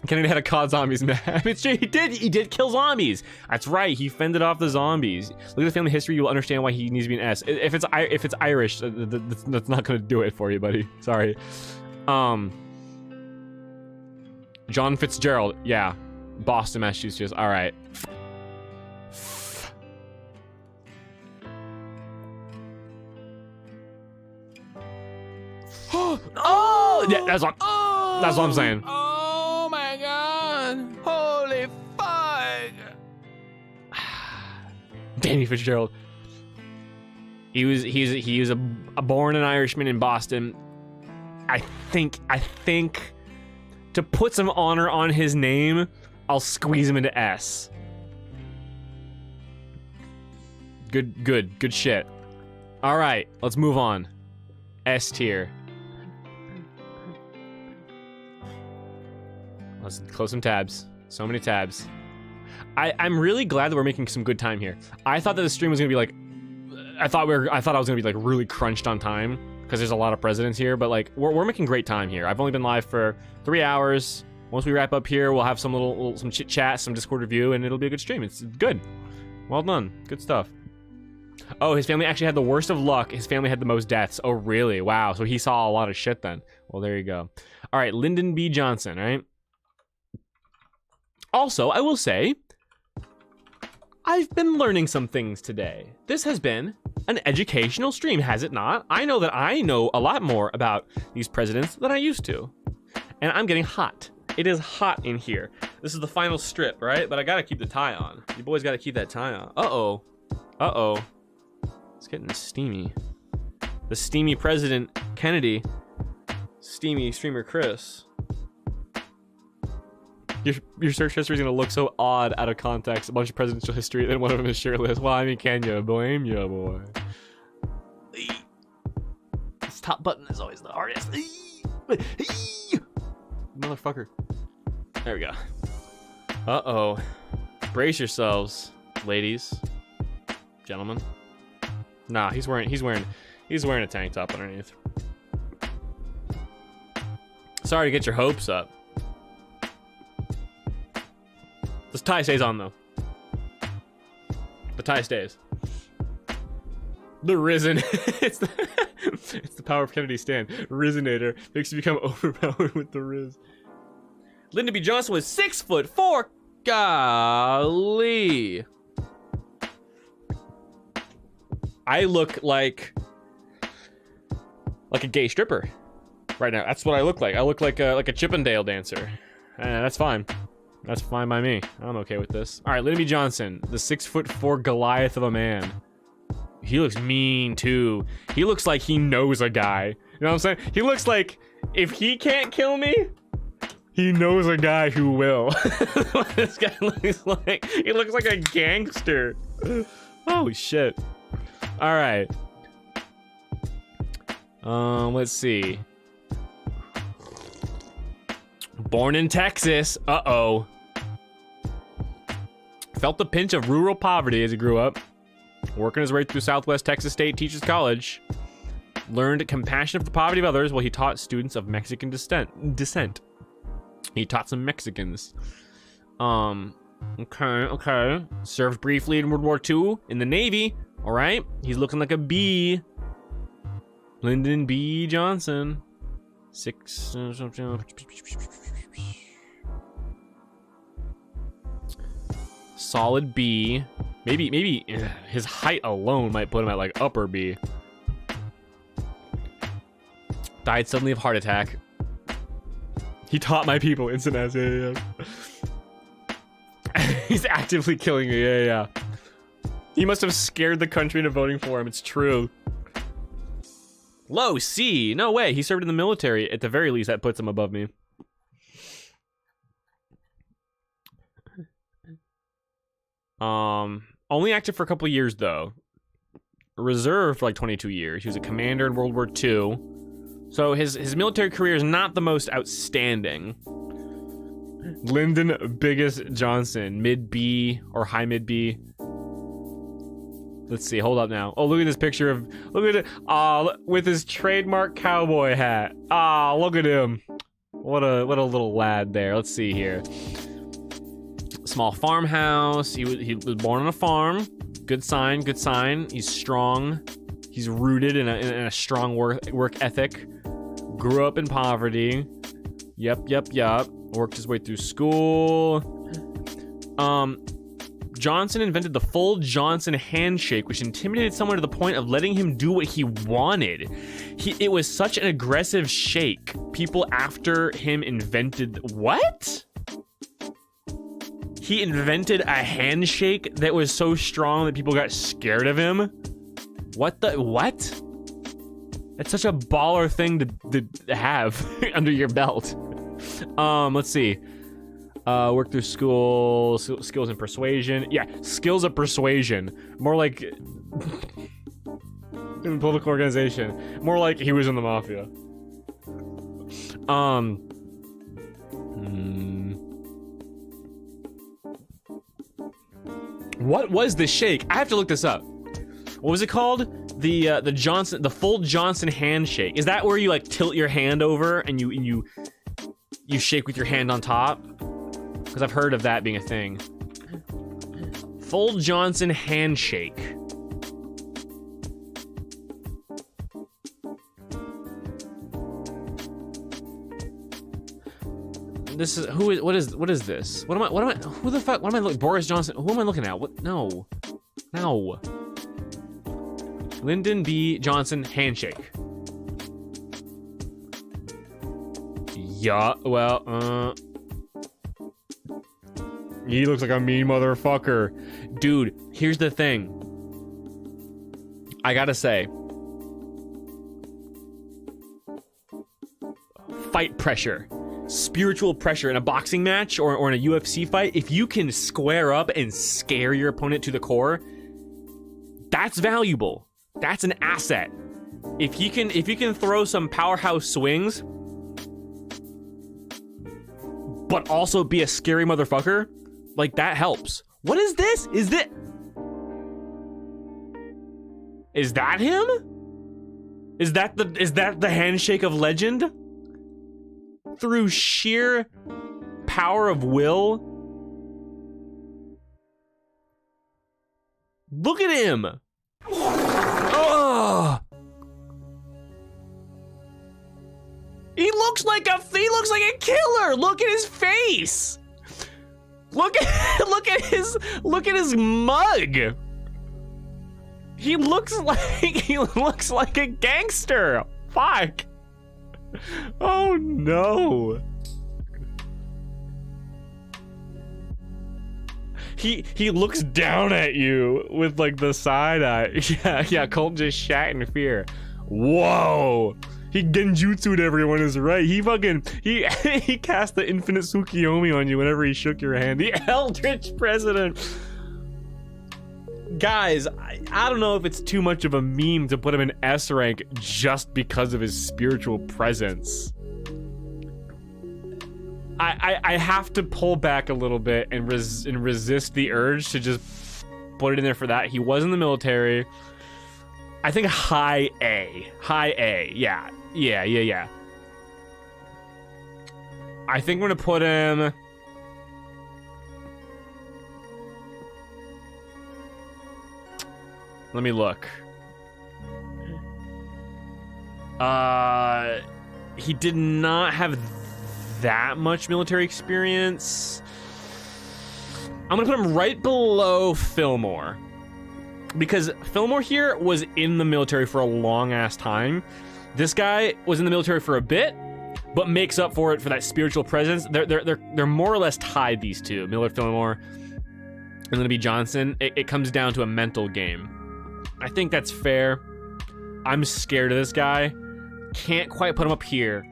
Kennedy had a COD zombies map. It's true, he did kill zombies. That's right, he fended off the zombies. Look at the family history, you will understand why he needs to be an S. If it's Irish, that's not gonna do it for you, buddy. Sorry. John Fitzgerald, yeah. Boston, Massachusetts, all right. Oh, yeah, that's what I'm saying. Oh my god. Holy fuck. Danny Fitzgerald. He was a born an Irishman in Boston. I think to put some honor on his name, I'll squeeze him into S. Good shit. All right, let's move on. S tier. Let's close some tabs. So many tabs. I'm really glad that we're making some good time here. I thought that the stream was gonna be like, I thought I was gonna be like really crunched on time because there's a lot of presidents here, but like we're making great time here. I've only been live for 3 hours. Once we wrap up here, we'll have some chit chat, some Discord review, and it'll be a good stream. It's good. Well done. Good stuff. Oh, his family actually had the worst of luck. His family had the most deaths. Oh, really? Wow. So he saw a lot of shit then. Well, there you go. All right, Lyndon B. Johnson, right? Also, I will say, I've been learning some things today. This has been an educational stream, has it not? I know that I know a lot more about these presidents than I used to. And I'm getting hot. It is hot in here. This is the final strip, right? But I gotta keep the tie on. You boys gotta keep that tie on. Uh-oh. Uh-oh. It's getting steamy. The steamy President Kennedy. Steamy streamer Chris. Your search history is gonna look so odd out of context. A bunch of presidential history, and then one of them is shirtless. Well, I mean, can you blame you, boy? This top button is always the hardest. Motherfucker. There we go. Uh-oh. Brace yourselves, ladies, gentlemen. Nah, he's wearing a tank top underneath. Sorry to get your hopes up. This tie stays on though. The tie stays. The Risen. it's the power of Kennedy's stand. Risenator makes you become overpowered with the Riz. Lyndon B. Johnson was 6'4". Golly. I look like a gay stripper right now. That's what I look like. I look like a Chippendale dancer. That's fine. That's fine by me. I'm okay with this. All right, Lyndon B. Johnson, the 6'4" Goliath of a man. He looks mean too. He looks like he knows a guy. You know what I'm saying? He looks like if he can't kill me, he knows a guy who will. This guy looks like, he looks like a gangster. Oh shit. All right. Let's see. Born in Texas. Uh-oh. Felt the pinch of rural poverty as he grew up. Working his way through Southwest Texas State Teachers College. Learned compassion for the poverty of others while he taught students of Mexican descent. He taught some Mexicans. Okay. Served briefly in World War II in the Navy. All right. He's looking like a B. Lyndon B. Johnson. 6. Solid B. Maybe his height alone might put him at like upper B. Died suddenly of heart attack. He taught my people instant as yeah. He's actively killing me. Yeah. He must have scared the country into voting for him. It's true. Low C. No way. He served in the military. At the very least, that puts him above me. Only active for a couple years though. Reserve for like 22 years. He was a commander in World War II. So his military career is not the most outstanding. Lyndon Biggest Johnson, mid B or high mid B. Let's see. Hold up now. Oh, look at this picture of. Look at it. With his trademark cowboy hat. Look at him. What a little lad there. Let's see here. Small farmhouse. He was born on a farm. Good sign. Good sign. He's strong. He's rooted in a strong work ethic. Grew up in poverty. Yep. Worked his way through school. Johnson invented the full Johnson handshake, which intimidated someone to the point of letting him do what he wanted. It was such an aggressive shake. People after him invented... What? He invented a handshake that was so strong that people got scared of him? What? That's such a baller thing to have under your belt. Let's see. Work through school, skills in persuasion. Yeah, skills of persuasion. More like in political organization. More like he was in the mafia. What was the shake? I have to look this up. What was it called? The full Johnson handshake. Is that where you like tilt your hand over and you shake with your hand on top? Because I've heard of that being a thing. Full Johnson handshake. This is what is this? Who the fuck? What am I looking? Boris Johnson? Who am I looking at? What? No. Lyndon B. Johnson handshake. Yeah. Well. He looks like a mean motherfucker. Dude, here's the thing. I gotta say. Fight pressure. Spiritual pressure in a boxing match or in a UFC fight. If you can square up and scare your opponent to the core, that's valuable. That's an asset. If you can throw some powerhouse swings, but also be a scary motherfucker, like that helps. What is this? Is that him? Is that the handshake of legend? Through sheer power of will? Look at him. Ugh. He looks like a killer. Look at his face. Look at his mug. He looks like a gangster. Fuck. Oh no. He looks down at you with like the side eye. Yeah, Colt just shat in fear. Whoa. He genjutsu'd everyone is right. He cast the infinite Tsukiyomi on you whenever he shook your hand. The Eldritch President. Guys, I don't know if it's too much of a meme to put him in S rank just because of his spiritual presence. I have to pull back a little bit and resist the urge to just put it in there for that. He was in the military. I think high A. Yeah. I think I'm gonna put him. Let me look. He did not have that much military experience. I'm gonna put him right below Fillmore. Because Fillmore here was in the military for a long ass time. This guy was in the military for a bit, but makes up for it for that spiritual presence. They're more or less tied, these two, Millard Fillmore. and Lyndon B. Johnson, it comes down to a mental game. I think that's fair. I'm scared of this guy. Can't quite put him up here.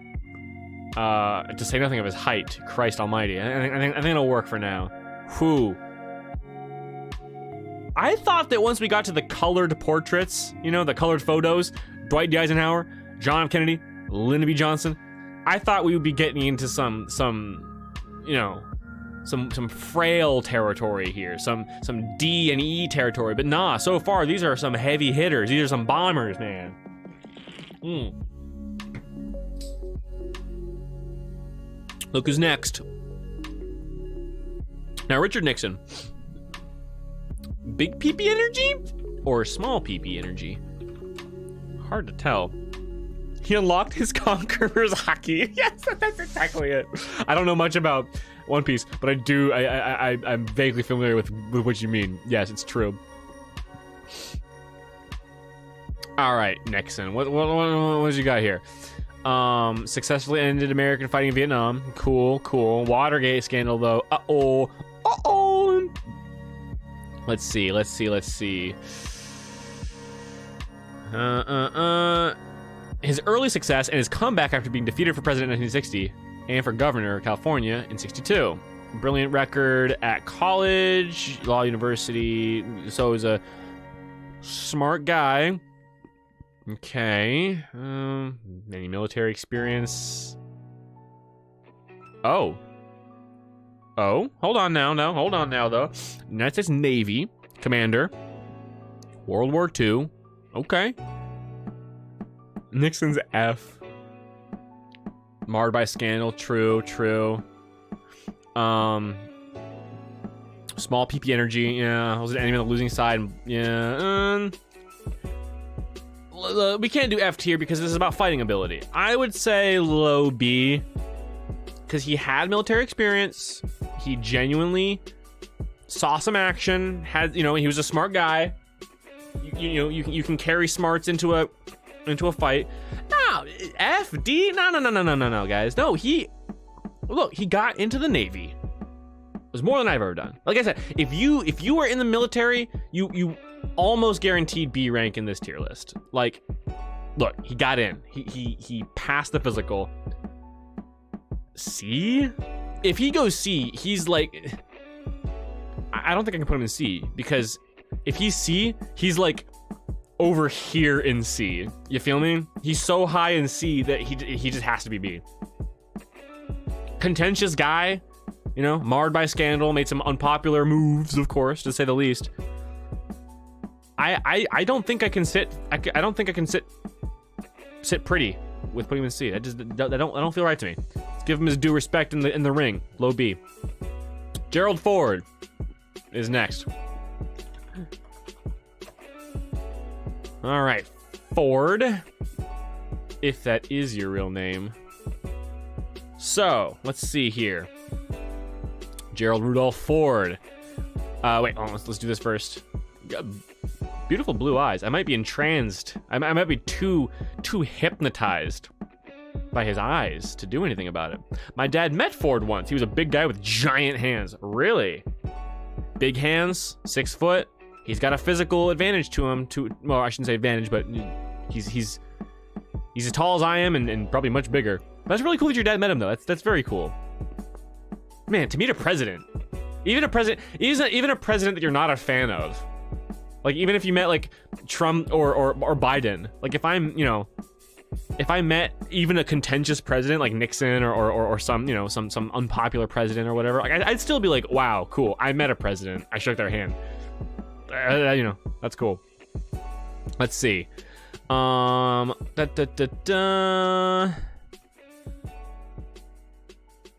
To say nothing of his height. Christ almighty. I think it'll work for now. Whew. I thought that once we got to the colored portraits, you know, the colored photos, Dwight D. Eisenhower, John F. Kennedy, Lyndon B. Johnson, I thought we would be getting into some frail territory here, some D and E territory, but nah, so far these are some heavy hitters. These are some bombers, man. Look who's next. Now, Richard Nixon. Big PP energy or small PP energy? Hard to tell. He unlocked his Conqueror's Haki. Yes, that's exactly it. I don't know much about One Piece, but I do. I'm vaguely familiar with what you mean. Yes, it's true. All right, Nixon. What you got here? Successfully ended American fighting in Vietnam. Cool. Watergate scandal though. Uh-oh. Let's see. His early success and his comeback after being defeated for president in 1960 and for governor of California in 62. Brilliant record at college, law university. So he's a smart guy. Okay. Any military experience? Oh, hold on now, though. United States Navy commander, World War II. Okay. Nixon's F. Marred by scandal. True. Small PP energy. Yeah. Was an enemy on the losing side. Yeah. We can't do F tier because this is about fighting ability. I would say low B because he had military experience. He genuinely saw some action. He was a smart guy. You can carry smarts into a fight. No, F, D, no, guys. No, he got into the Navy. It was more than I've ever done. Like I said, if you were in the military, you almost guaranteed B rank in this tier list. Like, look, he got in. He passed the physical. C? If he goes C, he's like, I don't think I can put him in C because if he's C, he's like over here in C. You feel me? He's so high in C that he just has to be B. Contentious guy, marred by scandal, made some unpopular moves, of course, to say the least. I don't think I can sit. I don't think I can sit pretty with putting him in C. I don't feel right to me. Let's give him his due respect in the ring. Low B. Gerald Ford is next. All right, Ford, if that is your real name. So let's see here. Gerald Rudolph Ford. Wait, let's do this first. Beautiful blue eyes. I might be entranced. I might be too hypnotized by his eyes to do anything about it. My dad met Ford once. He was a big guy with giant hands. Really? Big hands, 6 foot. He's got a physical advantage to him. Well, I shouldn't say advantage, but he's as tall as I am and probably much bigger. That's really cool that your dad met him though. That's very cool. Man, to meet a president, even a president that you're not a fan of. Like, even if you met like Trump or Biden, like if I met even a contentious president like Nixon or some unpopular president or whatever, like I'd still be like, wow, cool. I met a president. I shook their hand. That's cool. Let's see.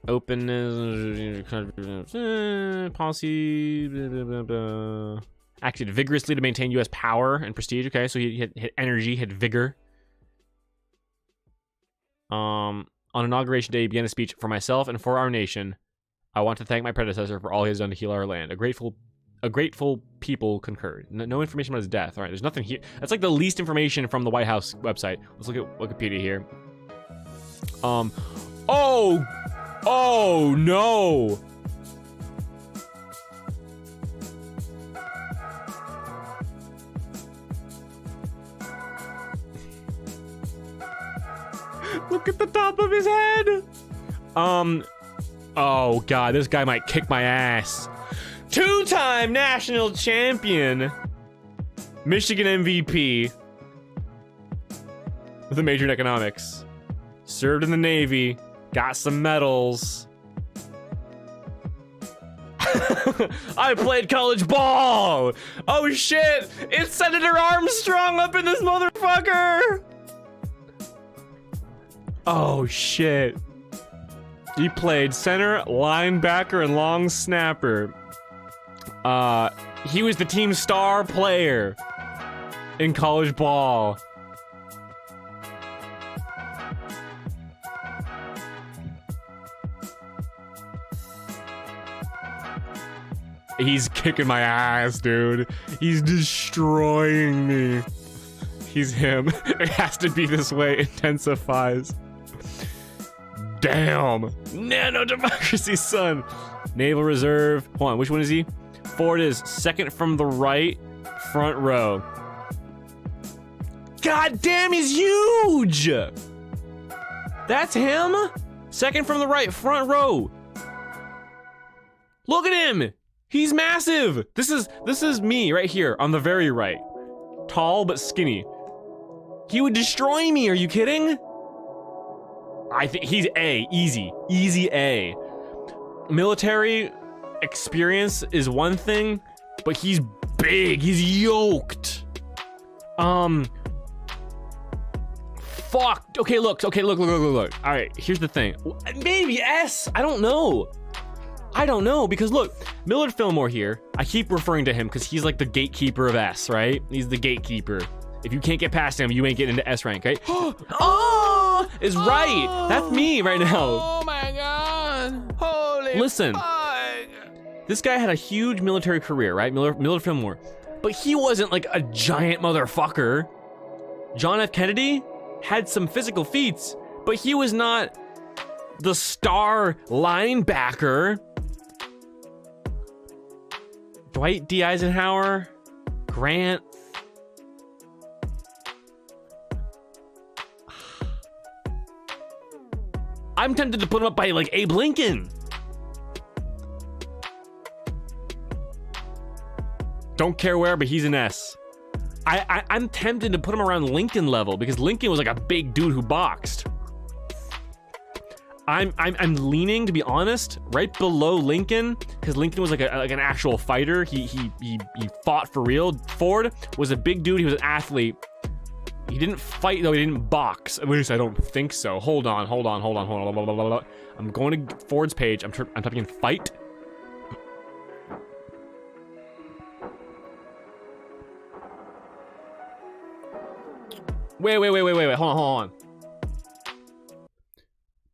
Openness, policy, acted vigorously to maintain U.S. power and prestige. Okay, so he hit energy, hit vigor. On Inauguration Day, he began a speech for myself and for our nation. I want to thank my predecessor for all he has done to heal our land. A grateful people concurred. No information about his death. All right, there's nothing here. That's like the least information from the White House website. Let's look at Wikipedia here. Oh no. Look at the top of his head. Oh god, this guy might kick my ass. Two-time national champion. Michigan MVP. With a major in economics. Served in the Navy. Got some medals. I played college ball. Oh shit, it's Senator Armstrong up in this motherfucker. Oh shit. He played center, linebacker, and long snapper. He was the team star player in college ball. He's kicking my ass, dude. He's destroying me. He's him. It has to be this way. Intensifies. Damn. Nano democracy, son. Naval Reserve. Hold on, which one is he? Ford is second from the right, front row. God damn, he's huge. That's him? Second from the right, front row. Look at him. He's massive. This is me right here on the very right. Tall but skinny. He would destroy me. Are you kidding? I think he's A. Easy A. Military experience is one thing, but he's big. He's yoked. Fuck. Okay, look. All right, here's the thing. Maybe S. I don't know because look, Millard Fillmore here. I keep referring to him because he's like the gatekeeper of S, right? He's the gatekeeper. If you can't get past him, you ain't getting into S rank, right? Oh, is right. That's me right now. Oh my god. Holy Listen, fuck. This guy had a huge military career, right? Millard Fillmore. But he wasn't like a giant motherfucker. John F. Kennedy had some physical feats, but he was not the star linebacker. Dwight D. Eisenhower, Grant. I'm tempted to put him up by like Abe Lincoln. Don't care where, but he's an S. I'm tempted to put him around Lincoln level because Lincoln was like a big dude who boxed. I'm leaning, to be honest, right below Lincoln because Lincoln was like an actual fighter. He fought for real. Ford was a big dude. He was an athlete. He didn't fight though. He didn't box. At least I don't think so. Hold on. I'm going to Ford's page. I'm typing in fight. Wait. Hold on.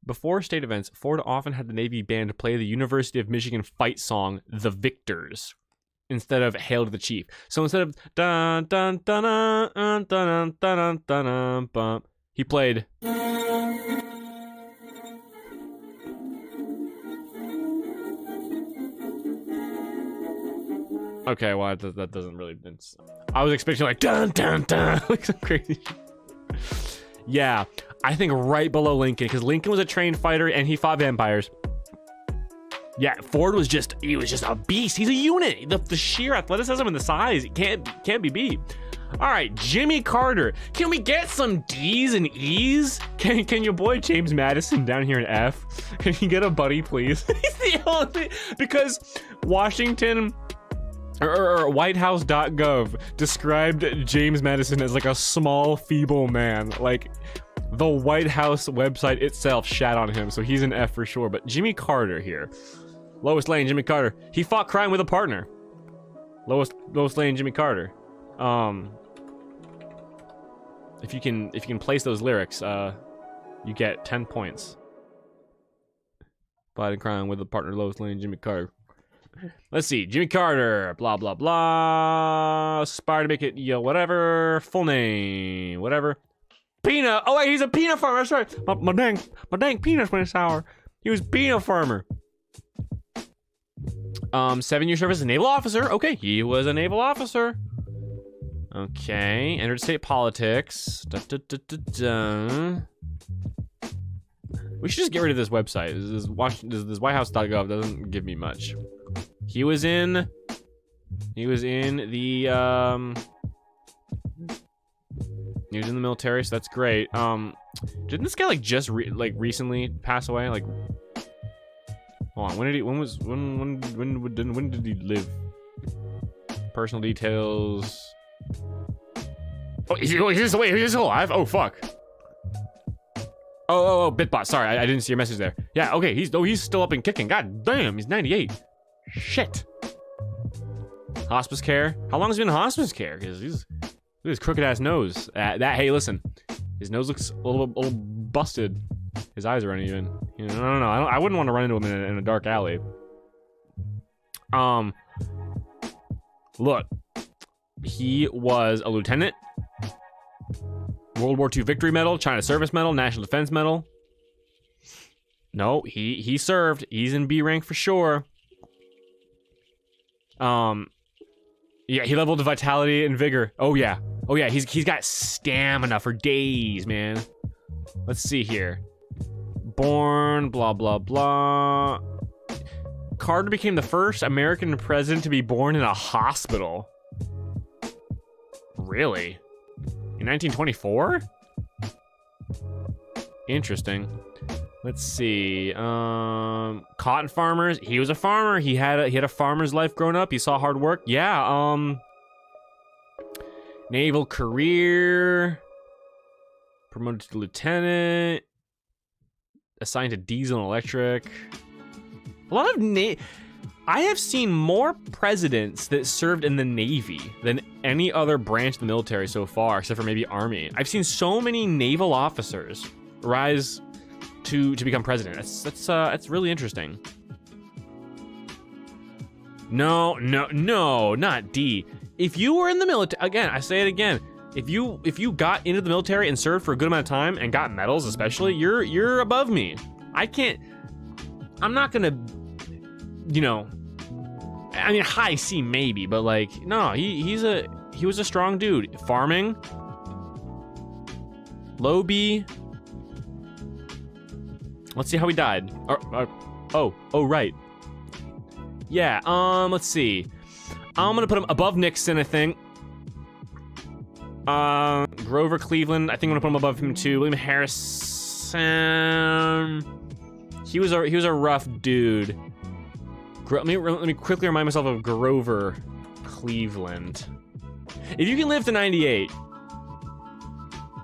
Before state events, Ford often had the Navy band play the University of Michigan fight song, The Victors, instead of Hail to the Chief. So instead of dun dun dun dun dun dun dun dun dun dun, he played. Okay, well that doesn't really. I was expecting like dun dun dun, like some crazy. Yeah, I think right below Lincoln because Lincoln was a trained fighter and he fought vampires. Yeah, Ford was just a beast. He's a unit. The sheer athleticism and the size can't be beat. All right, Jimmy Carter. Can we get some D's and E's? Can your boy James Madison down here in F? Can he get a buddy, please? He's the only because Washington or WhiteHouse.gov described James Madison as like a small, feeble man. Like the White House website itself shat on him, so he's an F for sure. But Jimmy Carter here. Lois Lane, Jimmy Carter. He fought crime with a partner. Lois Lane, Jimmy Carter. If you can place those lyrics, you get 10 points. Fighting crime with a partner, Lois Lane, Jimmy Carter. Let's see, Jimmy Carter, blah blah blah. Aspire to make it, whatever. Full name, whatever. Peanut. Oh wait, he's a peanut farmer. That's right. My dang peanuts went sour. He was peanut farmer. 7-year service as a naval officer. Okay, he was a naval officer. Okay, entered state politics. We should just get rid of this website. This whitehouse.gov doesn't give me much. He was in the he was in the military, so that's great. Didn't this guy like just recently pass away? Like, hold on, when did he live? Personal details. Oh, is he still alive? Oh, fuck. Oh, Bitbot. Sorry, I didn't see your message there. Yeah, okay, he's still up and kicking. God damn, he's 98. Shit. Hospice care. How long has he been in hospice care? Because look at his crooked ass nose. Hey, listen, his nose looks a little busted. His eyes are uneven. You know, no. I wouldn't want to run into him in a dark alley. Look, he was a lieutenant. World War II Victory Medal, China Service Medal, National Defense Medal. No, he served. He's in B rank for sure. Yeah, he leveled to vitality and vigor. Oh yeah, he's got stamina for days, man. Let's see here. Born, blah blah blah. Carter became the first American president to be born in a hospital. Really? In 1924? Interesting. Let's see. Cotton farmers. He was a farmer. He had a farmer's life growing up. He saw hard work. Yeah. Naval career. Promoted to lieutenant. Assigned to diesel and electric. A lot of I have seen more presidents that served in the Navy than any other branch of the military so far, except for maybe Army. I've seen so many naval officers rise to become president. That's really interesting. No, not D. If you were in the military, again, I say it again. If you got into the military and served for a good amount of time and got medals, especially, you're above me. I'm not gonna, you know, I mean, high C maybe, but like, no, he was a strong dude. Farming, low B. Let's see how he died. Oh, right. Yeah, let's see. I'm gonna put him above Nixon, I think. Grover Cleveland, I think I'm gonna put him above him too. William Harrison. He was a rough dude. Let me quickly remind myself of Grover Cleveland. If you can live to 98,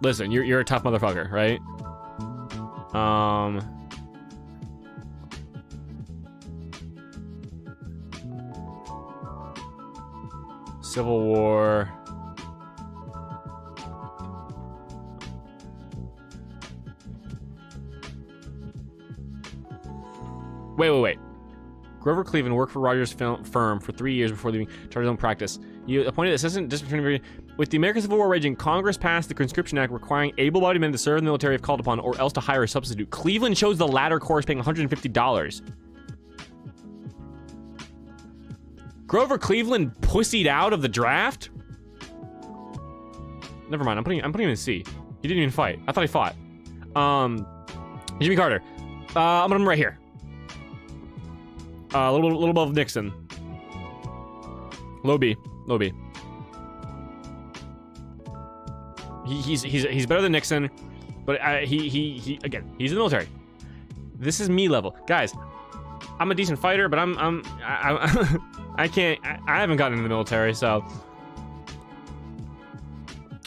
listen, you're a tough motherfucker, right? Civil War. Wait. Grover Cleveland worked for Rogers' firm for 3 years before leaving charge his own practice. He appointed assistant district attorney. With the American Civil War raging, Congress passed the Conscription Act requiring able-bodied men to serve in the military if called upon, or else to hire a substitute. Cleveland chose the latter course, paying $150. Grover Cleveland pussied out of the draft? Never mind, I'm putting him in C. He didn't even fight. I thought he fought. Jimmy Carter. I'm putting him right here. A little above Nixon. Low B. He's better than Nixon, but he again, he's in the military. This is me level, guys. I'm a decent fighter, but I haven't gotten into the military, so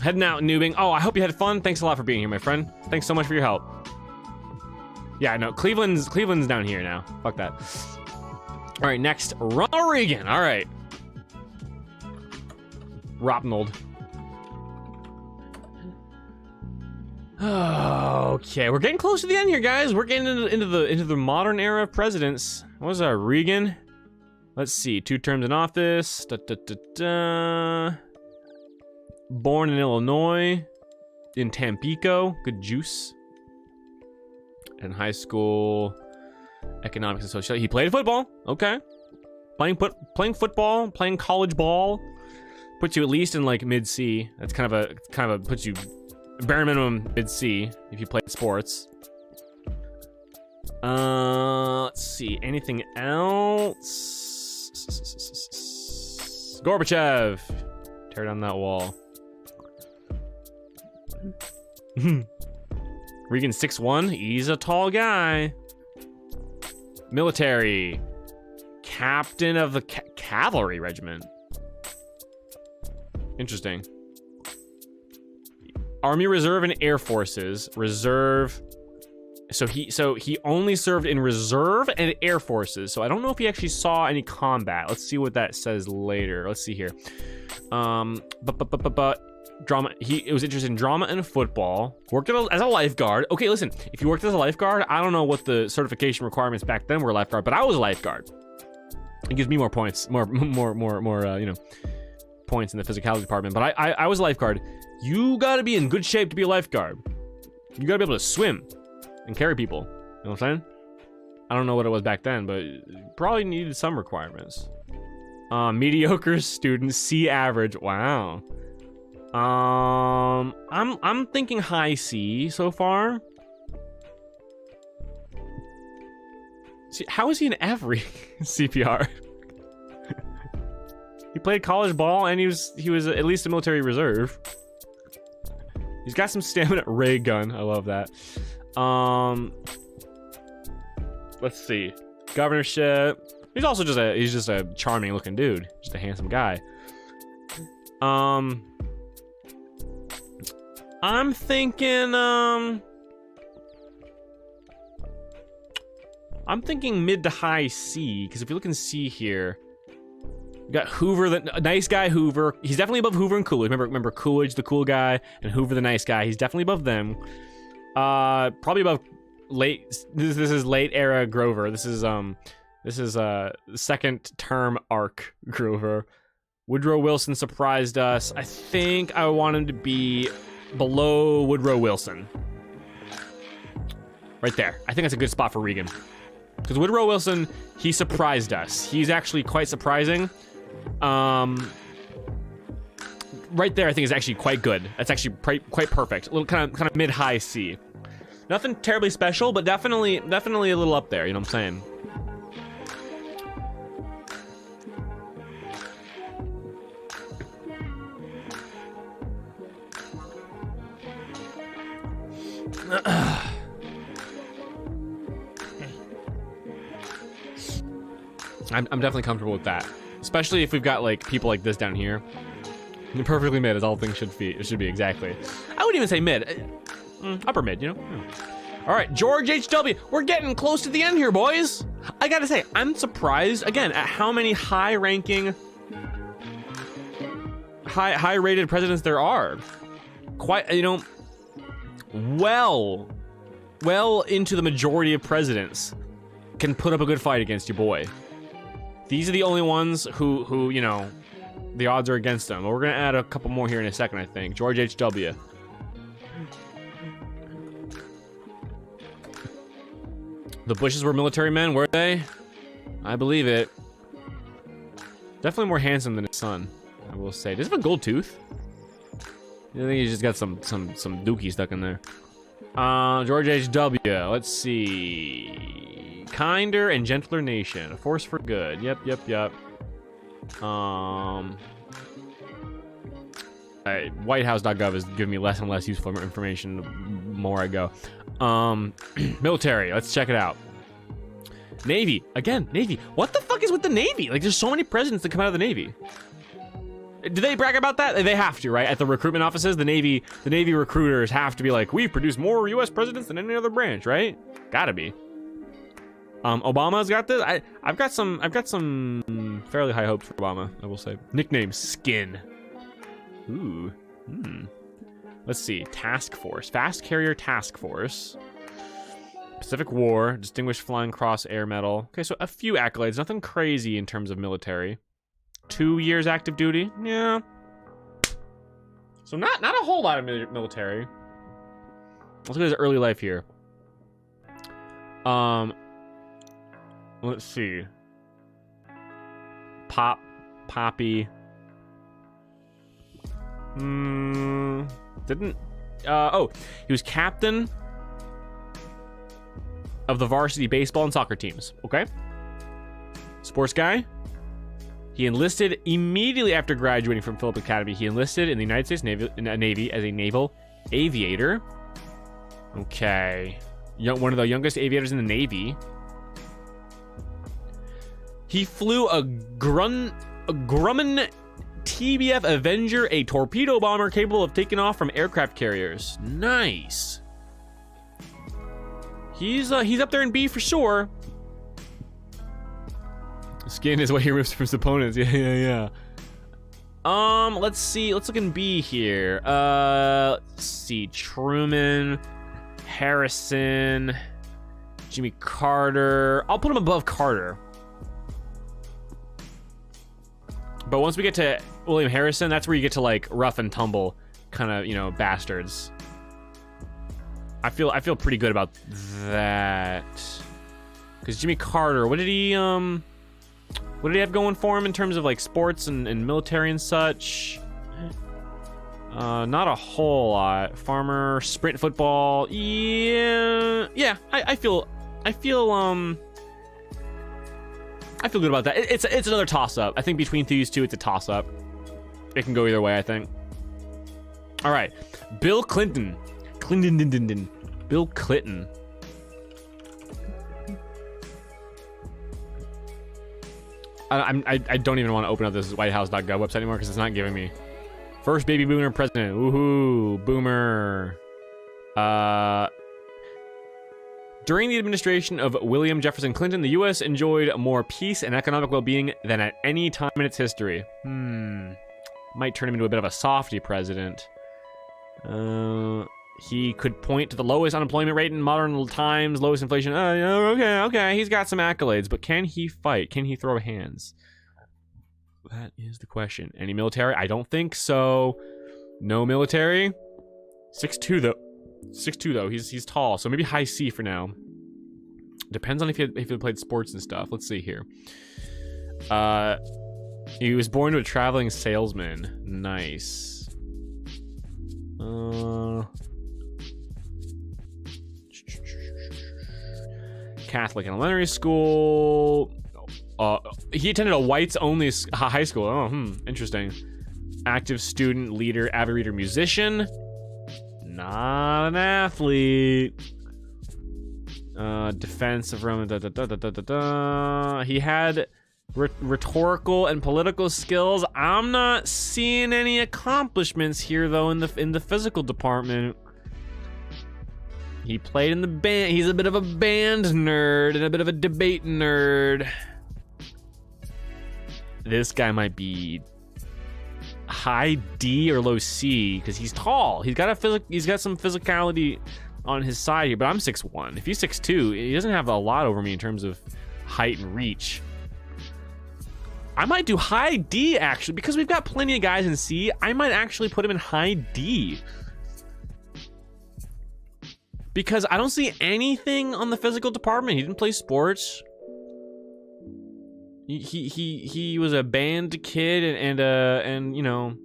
heading out, noobing. Oh, I hope you had fun. Thanks a lot for being here, my friend. Thanks so much for your help. Yeah, no, Cleveland's down here now. Fuck that. All right, next, Ronald Reagan. All right, Ropnold. Okay, we're getting close to the end here, guys. We're getting into the modern era of presidents. What was that, Reagan? Let's see, 2 terms in office. Born in Illinois, in Tampico. Good juice. In high school, economics and social. He played football. Okay, playing football, playing college ball, puts you at least in like mid C. That's kind of puts you bare minimum mid C if you play sports. Let's see. Anything else? Gorbachev. Tear down that wall. Reagan 6'1". He's a tall guy. Military. Captain of the cavalry regiment. Interesting. Army Reserve and Air Forces. Reserve. So he only served in Reserve and Air Forces. So I don't know if he actually saw any combat. Let's see what that says later. Let's see here. Drama. He was interested in drama and football. Worked as a lifeguard. Okay, listen. If you worked as a lifeguard, I don't know what the certification requirements back then were lifeguard, but I was a lifeguard. It gives me more points, more you know, points in the physicality department. But I was a lifeguard. You gotta be in good shape to be a lifeguard. You gotta be able to swim and carry people. You know what I'm saying? I don't know what it was back then, but probably needed some requirements. Mediocre student, C average. Wow. I'm thinking high C so far. See, how is he in every CPR? He played college ball and he was at least a military reserve. He's got some stamina. Ray gun, I love that. Let's see. Governorship. He's also just a charming looking dude, just a handsome guy. I'm thinking mid to high C, because if you look and see here, we got Hoover, the nice guy Hoover. He's definitely above Hoover and Coolidge. Remember Coolidge, the cool guy, and Hoover, the nice guy. He's definitely above them. Probably above late. This is late era Grover. This is second term arc Grover. Woodrow Wilson surprised us. I think I want him to be below Woodrow Wilson. Right there. I think that's a good spot for Reagan. Because Woodrow Wilson, he surprised us. He's actually quite surprising. Right there, I think is actually quite good. That's actually quite perfect. A little kind of mid-high C. Nothing terribly special, but definitely a little up there. You know what I'm saying? I'm definitely comfortable with that, especially if we've got like people like this down here. Perfectly mid, as all things should be. It should be exactly. I wouldn't even say mid, upper mid. You know. All right, George H.W. We're getting close to the end here, boys. I gotta say, I'm surprised again at how many high-ranking, high-rated presidents there are. Quite, you know, well into the majority of presidents can put up a good fight against your boy. These are the only ones who you know, the odds are against them. But we're gonna add a couple more here in a second, I think. George H.W. The Bushes were military men, were they? I believe it. Definitely more handsome than his son, I will say. Does he have a gold tooth? I think he's just got some dookie stuck in there. George H.W. Let's see. Kinder and gentler nation. A force for good. Yep. Whitehouse.gov is giving me less and less useful information the more I go. Military. Let's check it out. Navy. Again, Navy. What the fuck is with the Navy? Like, there's so many presidents that come out of the Navy. Do they brag about that? They have to, right? At the recruitment offices, the Navy recruiters have to be like, we've produced more U.S. presidents than any other branch, right? Gotta be. Obama's got this. I've got some fairly high hopes for Obama, I will say. Nickname Skin. Ooh. Let's see. Task Force. Fast Carrier Task Force. Pacific War. Distinguished Flying Cross Air Medal. Okay, so a few accolades. Nothing crazy in terms of military. 2 years active duty. Yeah. So not a whole lot of military. Let's look at his early life here. Let's see. Poppy. Didn't. Oh, he was captain. of the varsity baseball and soccer teams. Okay. Sports guy. He enlisted immediately after graduating from Phillips Academy. He enlisted in the United States Navy as a naval aviator. Okay. One of the youngest aviators in the Navy. He flew a Grumman TBF Avenger, a torpedo bomber capable of taking off from aircraft carriers. Nice. He's up there in B for sure. Skin is what he rips from his opponents. Yeah. Let's see. Let's look in B here. Let's see. Truman, Harrison, Jimmy Carter. I'll put him above Carter. But once we get to William Harrison, that's where you get to like rough and tumble kind of, bastards. I feel pretty good about that. Because Jimmy Carter, what did he have going for him in terms of like sports and military and such? Not a whole lot. Farmer, sprint football. Yeah. I feel good about that. It's another toss-up. I think between these two, it's a toss-up. It can go either way, I think. All right. Bill Clinton. Bill Clinton. I don't even want to open up this whitehouse.gov website anymore because it's not giving me. First baby boomer president. Woohoo. Boomer. During the administration of William Jefferson Clinton, the U.S. enjoyed more peace and economic well-being than at any time in its history. Might turn him into a bit of a softy president. He could point to the lowest unemployment rate in modern times, lowest inflation. Okay. He's got some accolades, but can he fight? Can he throw hands? That is the question. Any military? I don't think so. No military. 6'2", though. 6'2", though. He's tall, so maybe high C for now. Depends on if he played sports and stuff. Let's see here. He was born to a traveling salesman. Nice. Catholic elementary school. He attended a whites-only high school. Oh, interesting. Active student, leader, avid reader, musician. Not an athlete. Defense of Roman. He had rhetorical and political skills. I'm not seeing any accomplishments here, though, in the physical department. He played in the band. He's a bit of a band nerd and a bit of a debate nerd. This guy might be high D or low C because he's tall. He's got some physicality on his side here, but I'm 6'1". If he's 6'2", he doesn't have a lot over me in terms of height and reach. I might do high D actually because we've got plenty of guys in C. I might actually put him in high D. Because I don't see anything on the physical department. He didn't play sports. He was a band kid and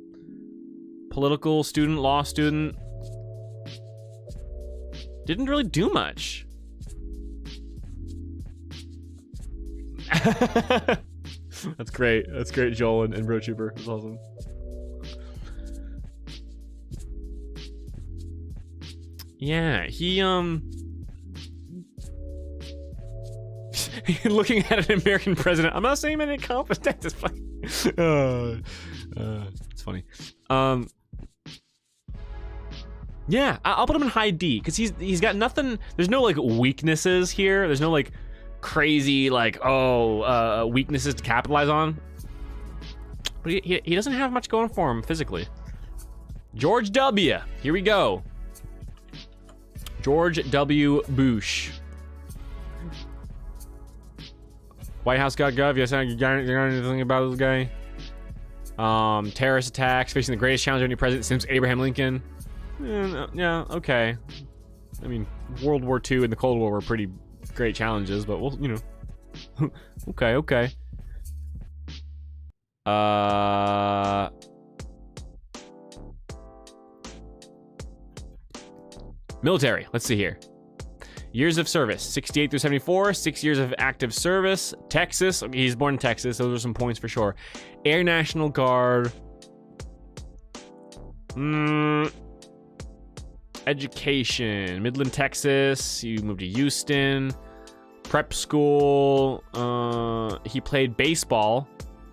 political student, law student. Didn't really do much. That's great. That's great, Joel and Bro Trooper. That's awesome. Yeah, he looking at an American president. I'm not saying any accomplishments. It's funny. It's funny. Yeah, I'll put him in high D because he's got nothing. There's no like weaknesses here. There's no like crazy like weaknesses to capitalize on. But he doesn't have much going for him physically. George W. Here we go. George W. Bush. WhiteHouse.gov. Yes, you got anything about this guy? Terrorist attacks, facing the greatest challenge of any president since Abraham Lincoln. Yeah, okay. I mean, World War II and the Cold War were pretty great challenges, but we'll, okay. Military. Let's see here. Years of service, 68 through 74, 6 years of active service. Texas, okay, he's born in Texas, those are some points for sure. Air National Guard. Education, Midland, Texas. You moved to Houston. Prep school. He played baseball.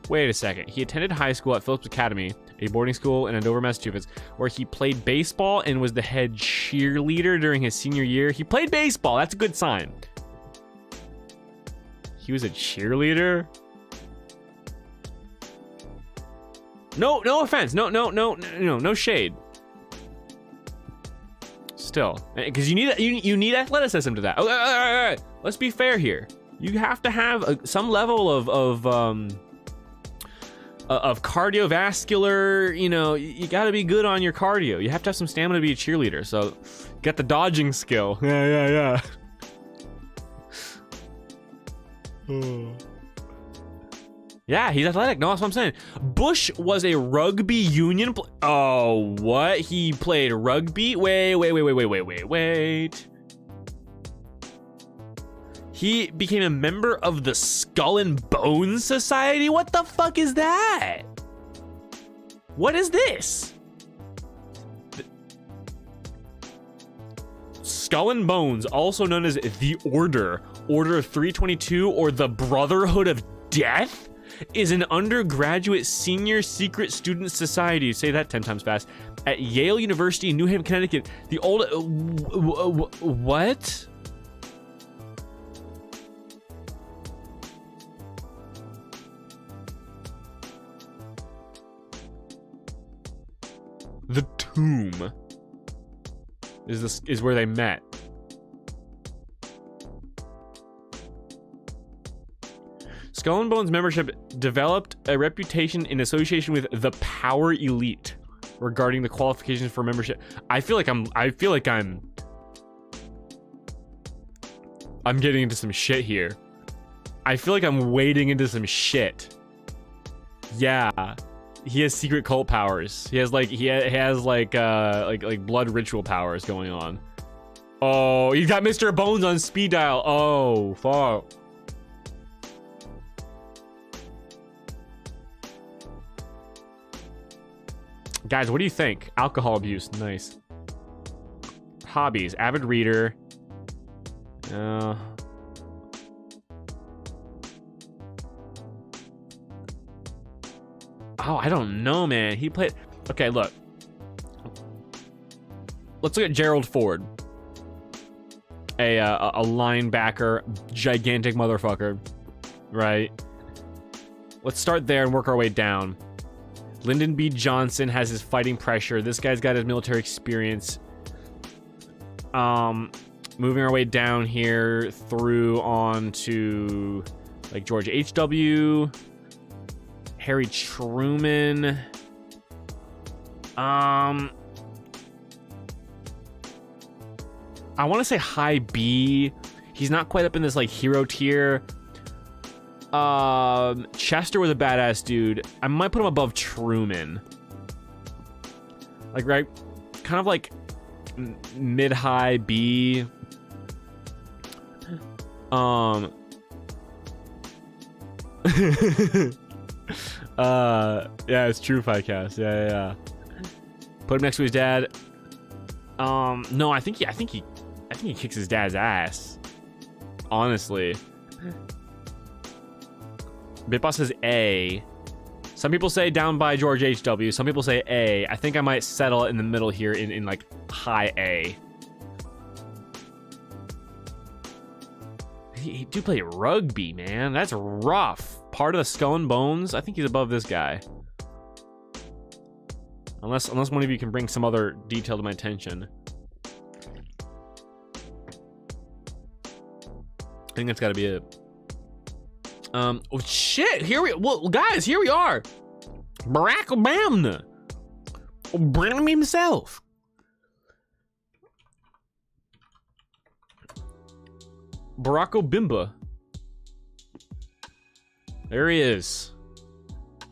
Wait a second. He attended high school at Phillips Academy, a boarding school in Andover, Massachusetts, where he played baseball and was the head cheerleader during his senior year. He played baseball. That's a good sign. He was a cheerleader? No offense. No shade. Still, because you need athleticism to that. All right. Let's be fair here. You have to have some level of cardiovascular, you got to be good on your cardio. You have to have some stamina to be a cheerleader. So, get the dodging skill. Yeah. Yeah, he's athletic. No, that's what I'm saying. Bush was a rugby union. Oh, what? He played rugby? Wait. He became a member of the Skull and Bones Society? What the fuck is that? What is this? Skull and Bones, also known as the Order 322, or the Brotherhood of Death, is an undergraduate senior secret student society. Say that 10 times fast. At Yale University in New Haven, Connecticut. The old... what? The Tomb is where they met. Skull and Bones membership developed a reputation in association with the power elite regarding the qualifications for membership. I feel like I'm getting into some shit here. I feel like I'm wading into some shit. Yeah. He has secret cult powers. He has like blood ritual powers going on. Oh, he's got Mr. Bones on speed dial. Oh, fuck. Guys, what do you think? Alcohol abuse, nice. Hobbies, avid reader. Oh, I don't know, man. He played... Okay, look. Let's look at Gerald Ford. A linebacker, gigantic motherfucker, right? Let's start there and work our way down. Lyndon B. Johnson has his fighting pressure. This guy's got his military experience. Moving our way down here through on to like George H.W., Harry Truman. I want to say high B. He's not quite up in this like hero tier. Chester was a badass dude. I might put him above Truman. Like, right? Kind of like mid-high B. Yeah, it's true, Podcast. Yeah. Put him next to his dad. No, I think he kicks his dad's ass. Honestly. Bitboss says A. Some people say down by George H.W. Some people say A. I think I might settle in the middle here in like high A. He do play rugby, man. That's rough. Part of the Skull and Bones. I think he's above this guy. Unless one of you can bring some other detail to my attention. I think that's got to be it. Oh shit! Guys, here we are. Barack Obama, Obama himself. Barack Obimba. There he is.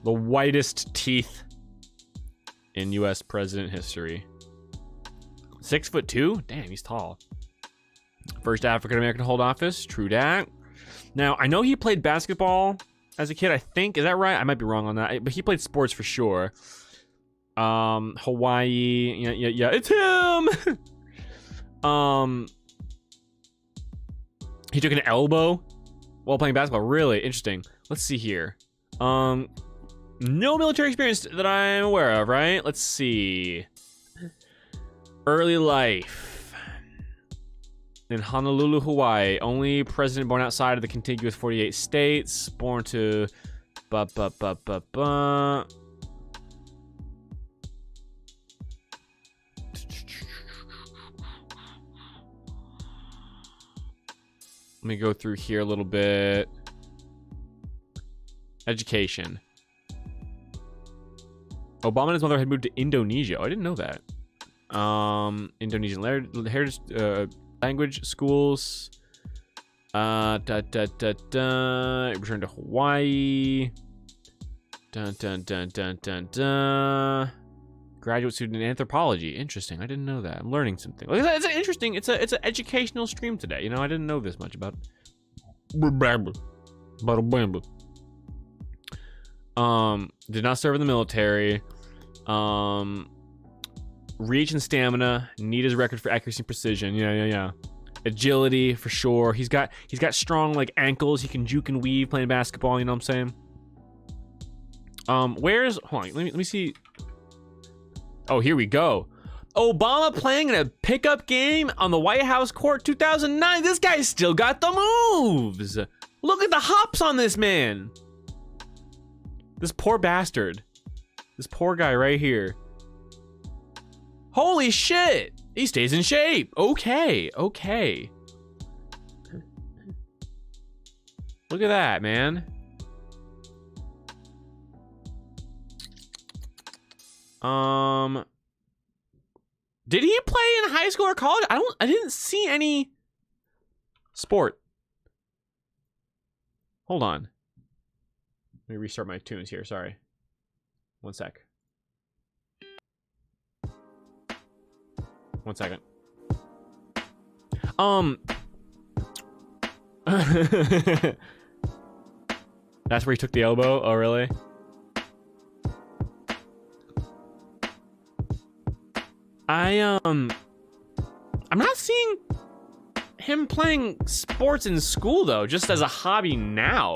The whitest teeth in U.S. president history. 6'2"? Damn, he's tall. First African American to hold office. True dat. Now, I know he played basketball as a kid, I think. Is that right? I might be wrong on that. But he played sports for sure. Hawaii. Yeah. It's him! He took an elbow while playing basketball. Really interesting. Let's see here. No military experience that I'm aware of, right? Let's see. Early life. In Honolulu, Hawaii. Only president born outside of the contiguous 48 states. Born to... Let me go through here a little bit. Education. Obama and his mother had moved to Indonesia. Oh, I didn't know that. Indonesian heritage, language schools. Returned to Hawaii. Graduate student in anthropology. Interesting. I didn't know that. I'm learning something. It's an interesting. It's an educational stream today. You know, I didn't know this much about. Did not serve in the military. Reach and stamina. Need his record for accuracy and precision. Yeah. Agility for sure. He's got strong like ankles. He can juke and weave playing basketball. You know what I'm saying? Where's? Hold on. Let me see. Oh, here we go. Obama playing in a pickup game on the White House court 2009. This guy's still got the moves. Look at the hops on this man. This poor bastard. This poor guy right here. Holy shit. He stays in shape. Okay. Look at that, man. Did he play in high school or college? I didn't see any sport. Hold on. Let me restart my tunes here, sorry. One sec. 1 second. That's where he took the elbow? Oh, really? I'm not seeing him playing sports in school though, just as a hobby now.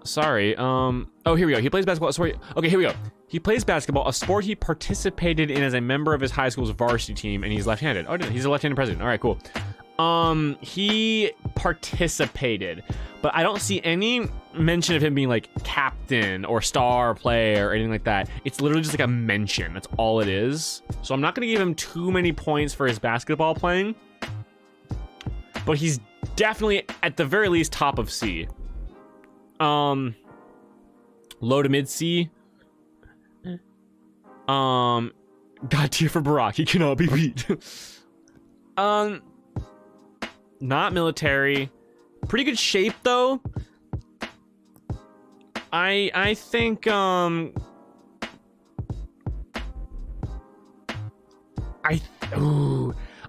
Sorry. Oh, here we go. He plays basketball. Sorry. Okay, here we go. He plays basketball, a sport he participated in as a member of his high school's varsity team, and he's left-handed. Oh, he's a left-handed president. All right, cool. He participated, but I don't see any mention of him being like captain or star player or anything like that. It's literally just like a mention. That's all it is. So I'm not going to give him too many points for his basketball playing, but he's definitely at the very least top of C. Low to mid C. God tier for Barack. He cannot be beat. Not military. Pretty good shape though. I think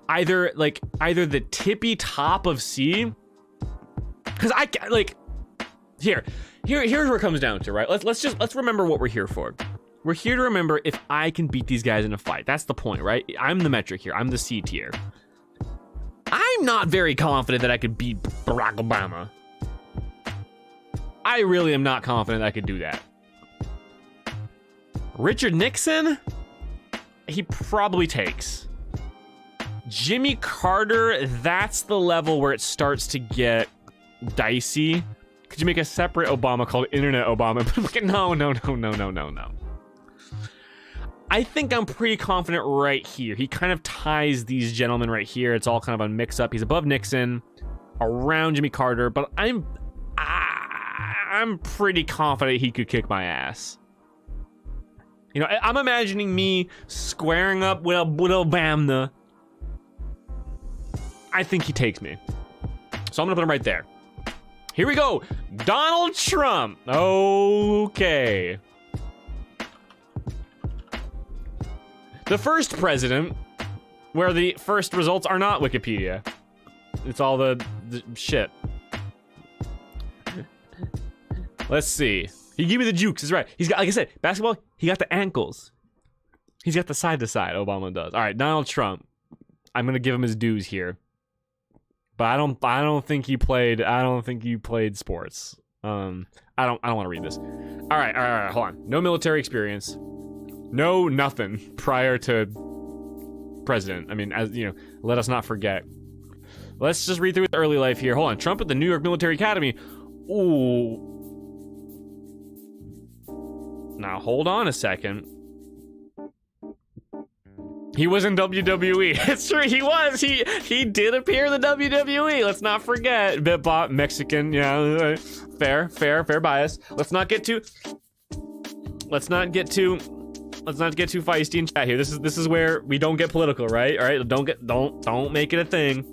either the tippy top of C, because here's where it comes down to, right? Let's remember what we're here for. We're here to remember if I can beat these guys in a fight. That's the point, right? I'm the metric here. I'm the C tier. I'm not very confident that I could beat Barack Obama. I really am not confident I could do that. Richard Nixon? He probably takes. Jimmy Carter, that's the level where it starts to get dicey. Could you make a separate Obama called Internet Obama? No. I think I'm pretty confident right here. He kind of ties these gentlemen right here. It's all kind of a mix-up. He's above Nixon, around Jimmy Carter, but I'm pretty confident he could kick my ass. You know, I'm imagining me squaring up with Obama. I think he takes me. So I'm gonna put him right there. Here we go. Donald Trump. Okay. The first president, where the first results are not Wikipedia. It's all the shit. Let's see. He gave me the jukes, is right. He's got, like I said, basketball, he got the ankles. He's got the side to side, Obama does. All right, Donald Trump. I'm gonna give him his dues here. But I don't think he played sports. I don't want to read this. All right, hold on. No military experience. No nothing prior to president. I mean, as you know, let us not forget. Let's just read through his early life here. Hold on. Trump at the New York Military Academy. Ooh. Now hold on a second. He was in WWE. It's true, he was. He did appear in the WWE. Let's not forget. Bitbot, Mexican, yeah. Fair bias. Let's not get too feisty in chat here. This is where we don't get political, right? All right, don't make it a thing.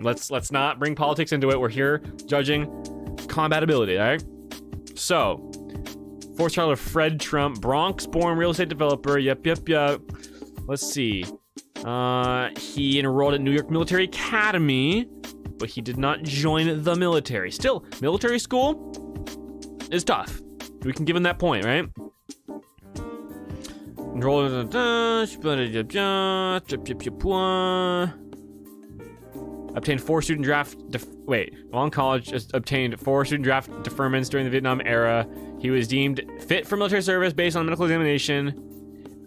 Let's not bring politics into it. We're here judging compatibility, all right? So, fourth child of Fred Trump, Bronx-born real estate developer. Yep. Let's see. He enrolled at New York Military Academy, but he did not join the military. Still, military school is tough. We can give him that point, right? Enrolled obtained 4 student draft while in college, obtained 4 student draft deferments during the Vietnam era. He was deemed fit for military service based on medical examination.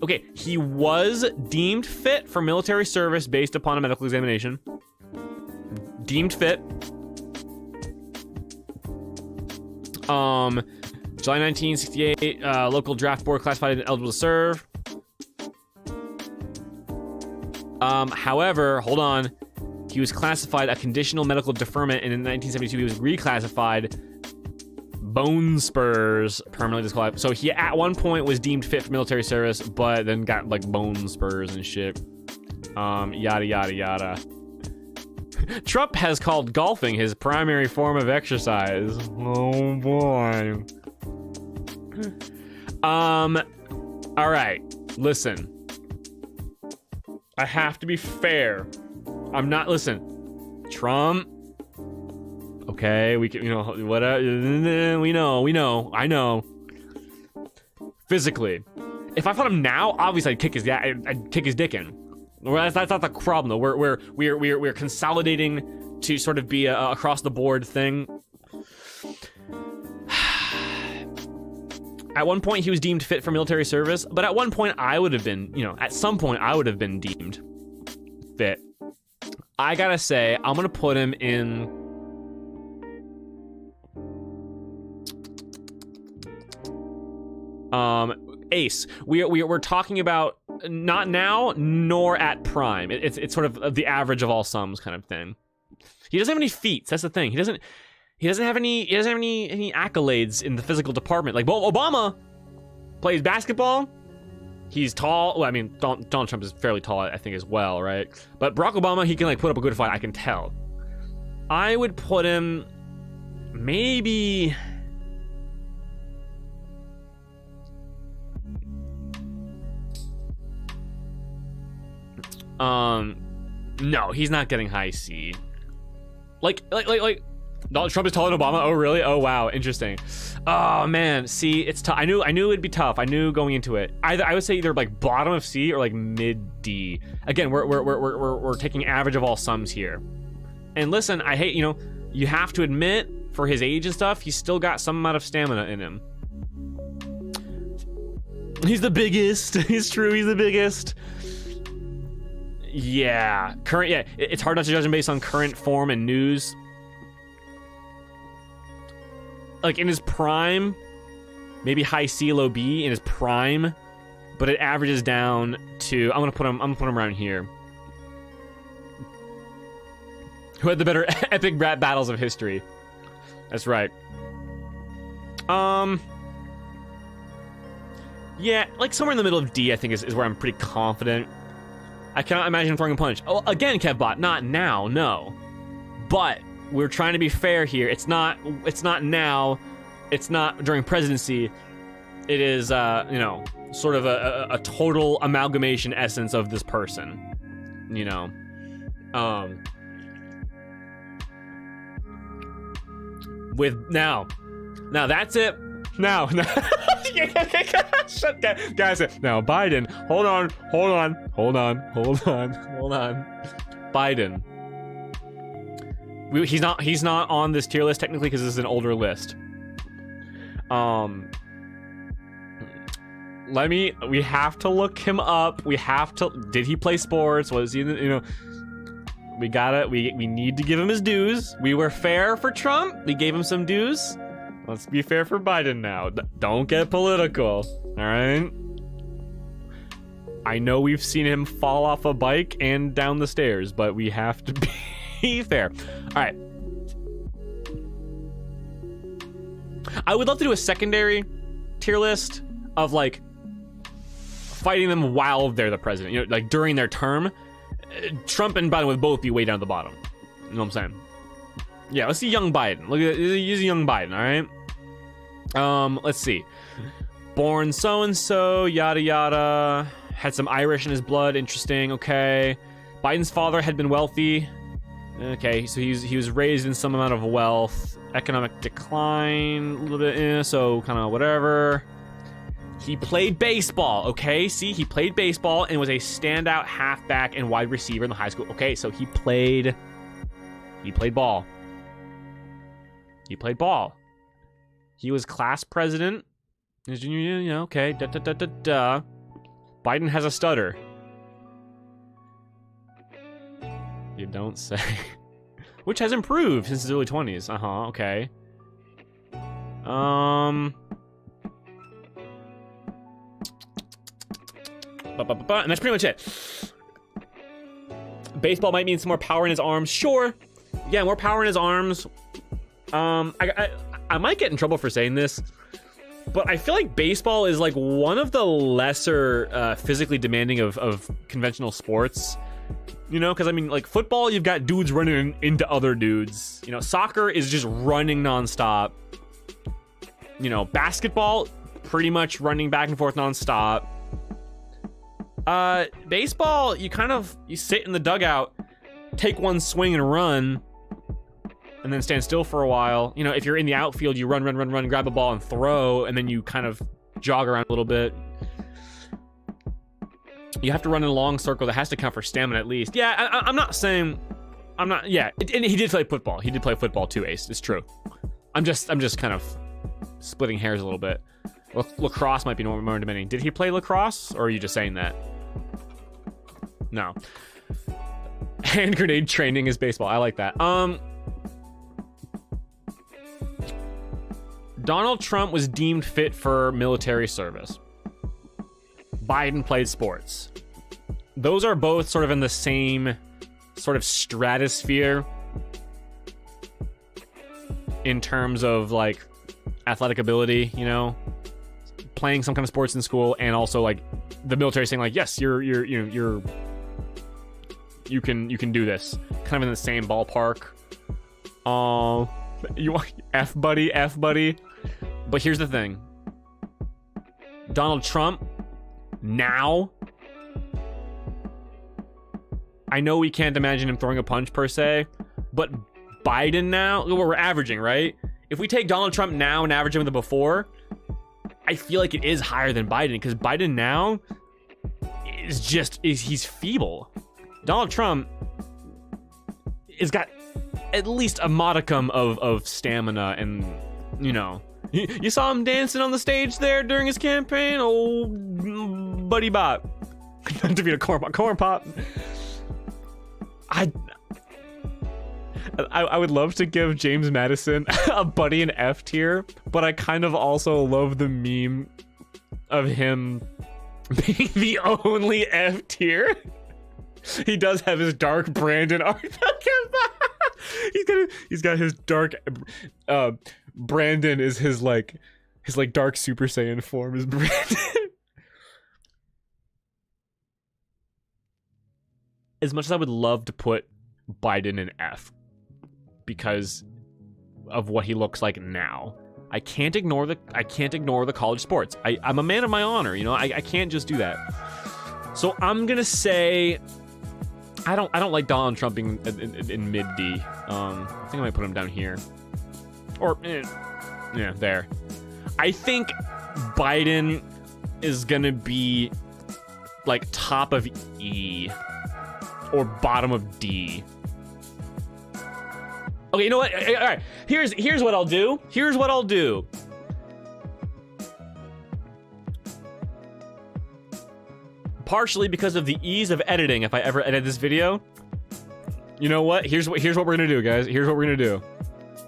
Okay, he was deemed fit for military service based upon a medical examination. Deemed fit. July 1968, local draft board classified as eligible to serve. However, hold on. He was classified a conditional medical deferment, and in 1972 he was reclassified bone spurs, permanently disqualified. So he at one point was deemed fit for military service, but then got like bone spurs and shit. Yada yada yada. Trump has called golfing his primary form of exercise. Oh boy. All right. Listen. I have to be fair. I'm not. Listen. Trump. Okay, we can, whatever. We know. I know. Physically, if I fought him now, obviously I'd kick his dick in. Well, that's not the problem though. We're consolidating to sort of be a across the board thing. At one point, he was deemed fit for military service, but at one point, I would have been, at some point, I would have been deemed fit. I gotta say, I'm gonna put him in. Ace. We're talking about not now nor at prime. It's sort of the average of all sums kind of thing. He doesn't have any feats. That's the thing. He doesn't have any accolades in the physical department. Like, well, Obama plays basketball. He's tall. Well, I mean, Donald Trump is fairly tall, I think, as well, right? But Barack Obama, he can like put up a good fight. I can tell. I would put him maybe. No, he's not getting high C. Like, Donald Trump is taller than Obama. Oh, really? Oh, wow. Interesting. Oh, man. See, it's tough. I knew it'd be tough. I knew going into it. I would say either like bottom of C or like mid D. Again, we're taking average of all sums here. And listen, I hate, you have to admit, for his age and stuff, he's still got some amount of stamina in him. He's the biggest. It's true. He's the biggest. Yeah, it's hard not to judge him based on current form and news. Like in his prime, maybe high C, low B in his prime, but it averages down to. I'm gonna put him around here. Who had the better epic rap battles of history? That's right. Yeah, like somewhere in the middle of D, I think is where I'm pretty confident. I cannot imagine throwing a punch. Oh, again, Kevbot, not now, no. But we're trying to be fair here. It's not now. It's not during presidency. It is, you know, sort of a total amalgamation essence of this person, you know. With now that's it. Now, shut down, guys. Now, Biden. Hold on. Biden. He's not on this tier list technically because this is an older list. We have to look him up. Did he play sports? Was he, you know, we need to give him his dues. We were fair for Trump. We gave him some dues. Let's be fair for Biden now. Don't get political, all right? I know we've seen him fall off a bike and down the stairs, but we have to be fair. All right. I would love to do a secondary tier list of, like, fighting them while they're the president, you know, like during their term. Trump and Biden would both be way down at the bottom. You know what I'm saying? Yeah, let's see young Biden. Look at use young Biden, all right? Let's see. Born so-and-so, yada yada. Had some Irish in his blood, interesting, okay. Biden's father had been wealthy. Okay, so he was raised in some amount of wealth. Economic decline, a little bit, so kind of whatever. He played baseball, okay? See, he played baseball and was a standout halfback and wide receiver in the high school. Okay, so he played ball. He played ball. He was class president in his junior year, you know, okay. Biden has a stutter. You don't say. Which has improved since his early 20s. Okay. And that's pretty much it. Baseball might mean some more power in his arms. Sure. Yeah, more power in his arms. I might get in trouble for saying this, but I feel like baseball is like one of the lesser physically demanding of conventional sports. You know, because I mean, like football, you've got dudes running into other dudes. You know, soccer is just running nonstop. You know, basketball, pretty much running back and forth nonstop. Baseball, you sit in the dugout, take one swing and run, and then stand still for a while. You know, if you're in the outfield, you run, grab a ball and throw, and then you kind of jog around a little bit. You have to run in a long circle that has to count for stamina at least. Yeah, I'm not saying, yeah, and he did play football. He did play football too, Ace. It's true. I'm just kind of splitting hairs a little bit. Lacrosse might be more demanding. Did he play lacrosse, or are you just saying that? No. Hand grenade training is baseball. I like that. Donald Trump was deemed fit for military service. Biden played sports. Those are both sort of in the same sort of stratosphere in terms of like athletic ability, you know, playing some kind of sports in school, and also like the military saying like, yes, you can do this, kind of in the same ballpark. You want F buddy. But here's the thing. Donald Trump now, I know we can't imagine him throwing a punch per se, but Biden now, we're averaging, right? If we take Donald Trump now and average him with the before, I feel like it is higher than Biden, because Biden now he's feeble. Donald Trump has got at least a modicum of stamina, and you know, you saw him dancing on the stage there during his campaign. Oh, buddy bop. Not to be a corn pop. I would love to give James Madison a buddy an F tier, but I kind of also love the meme of him being the only F tier. He does have his dark Brandon art. He's got his dark Brandon is his dark Super Saiyan form is Brandon. As much as I would love to put Biden in F, because of what he looks like now. I can't ignore the college sports. I'm a man of my honor, you know. I can't just do that. So I'm gonna say I don't like Donald Trump in mid D. I think I might put him down here, or yeah, there. I think Biden is gonna be like top of E or bottom of D. Okay, you know what? All right, here's what I'll do. Here's what I'll do. Partially because of the ease of editing, if I ever edit this video. You know what? Here's what we're gonna do, guys. Here's what we're gonna do.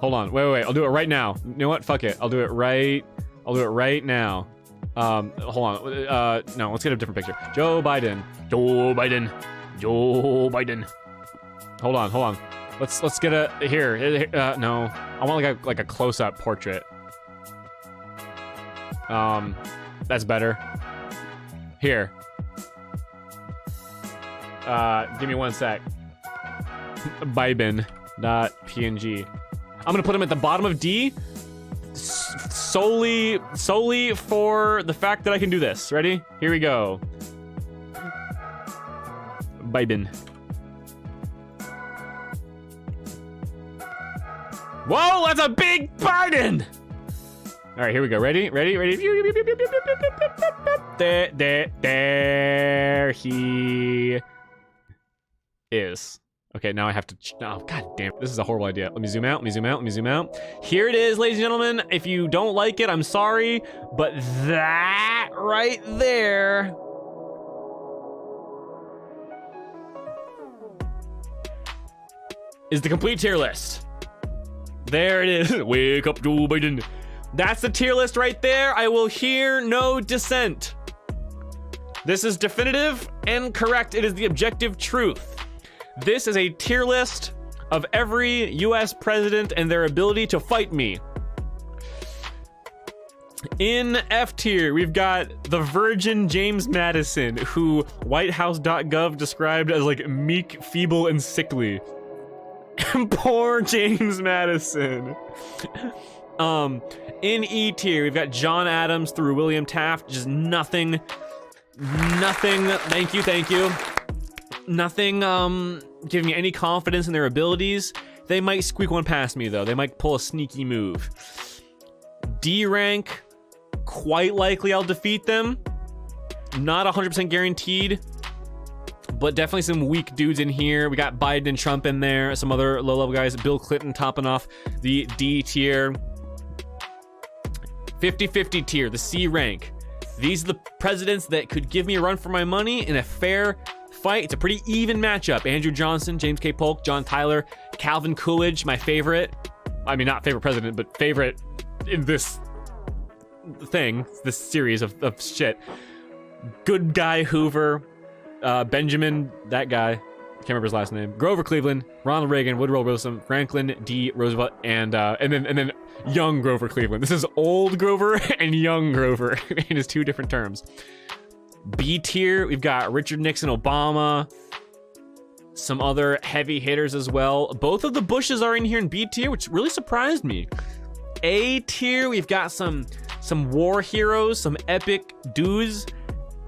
Hold on. Wait. I'll do it right now. You know what? Fuck it. I'll do it right now. Hold on. No, let's get a different picture. Joe Biden. Hold on. Let's get a here. No, I want like a close-up portrait. That's better. Here. Give me 1 sec. Biden.png. I'm gonna put him at the bottom of D. Solely for the fact that I can do this. Ready? Here we go. Biden. Whoa, that's a big Biden! All right, here we go. Ready? There he is. Okay, now I have to, oh, god damn, this is a horrible idea. Let me zoom out. Here it is, ladies and gentlemen. If you don't like it, I'm sorry, but that right there is the complete tier list. There it is. Wake up, Joe Biden. That's the tier list right there. I will hear no dissent. This is definitive and correct. It is the objective truth. This is a tier list of every US president and their ability to fight me. In F tier, we've got the Virgin James Madison, who WhiteHouse.gov described as like meek, feeble, and sickly. Poor James Madison. In E tier, we've got John Adams through William Taft. Just nothing. Thank you. Nothing giving me any confidence in their abilities. They might squeak one past me though. They might pull a sneaky move. D rank, quite likely I'll defeat them. Not 100% guaranteed, but definitely some weak dudes in here. We got Biden and Trump in there, some other low-level guys. Bill Clinton topping off the D tier. 50-50 tier, the C rank. These are the presidents that could give me a run for my money in a fair fight. It's a pretty even matchup. Andrew Johnson, James K. Polk, John Tyler, Calvin Coolidge, my favorite. I mean, not favorite president, but favorite in this thing, this series of shit. Good guy Hoover, Benjamin, that guy, can't remember his last name. Grover Cleveland, Ronald Reagan, Woodrow Wilson, Franklin D. Roosevelt, and then young Grover Cleveland. This is old Grover and young Grover in his two different terms. B tier, we've got Richard Nixon, Obama, some other heavy hitters as well. Both of the Bushes are in here in B tier, which really surprised me. A tier, we've got some war heroes, some epic dudes.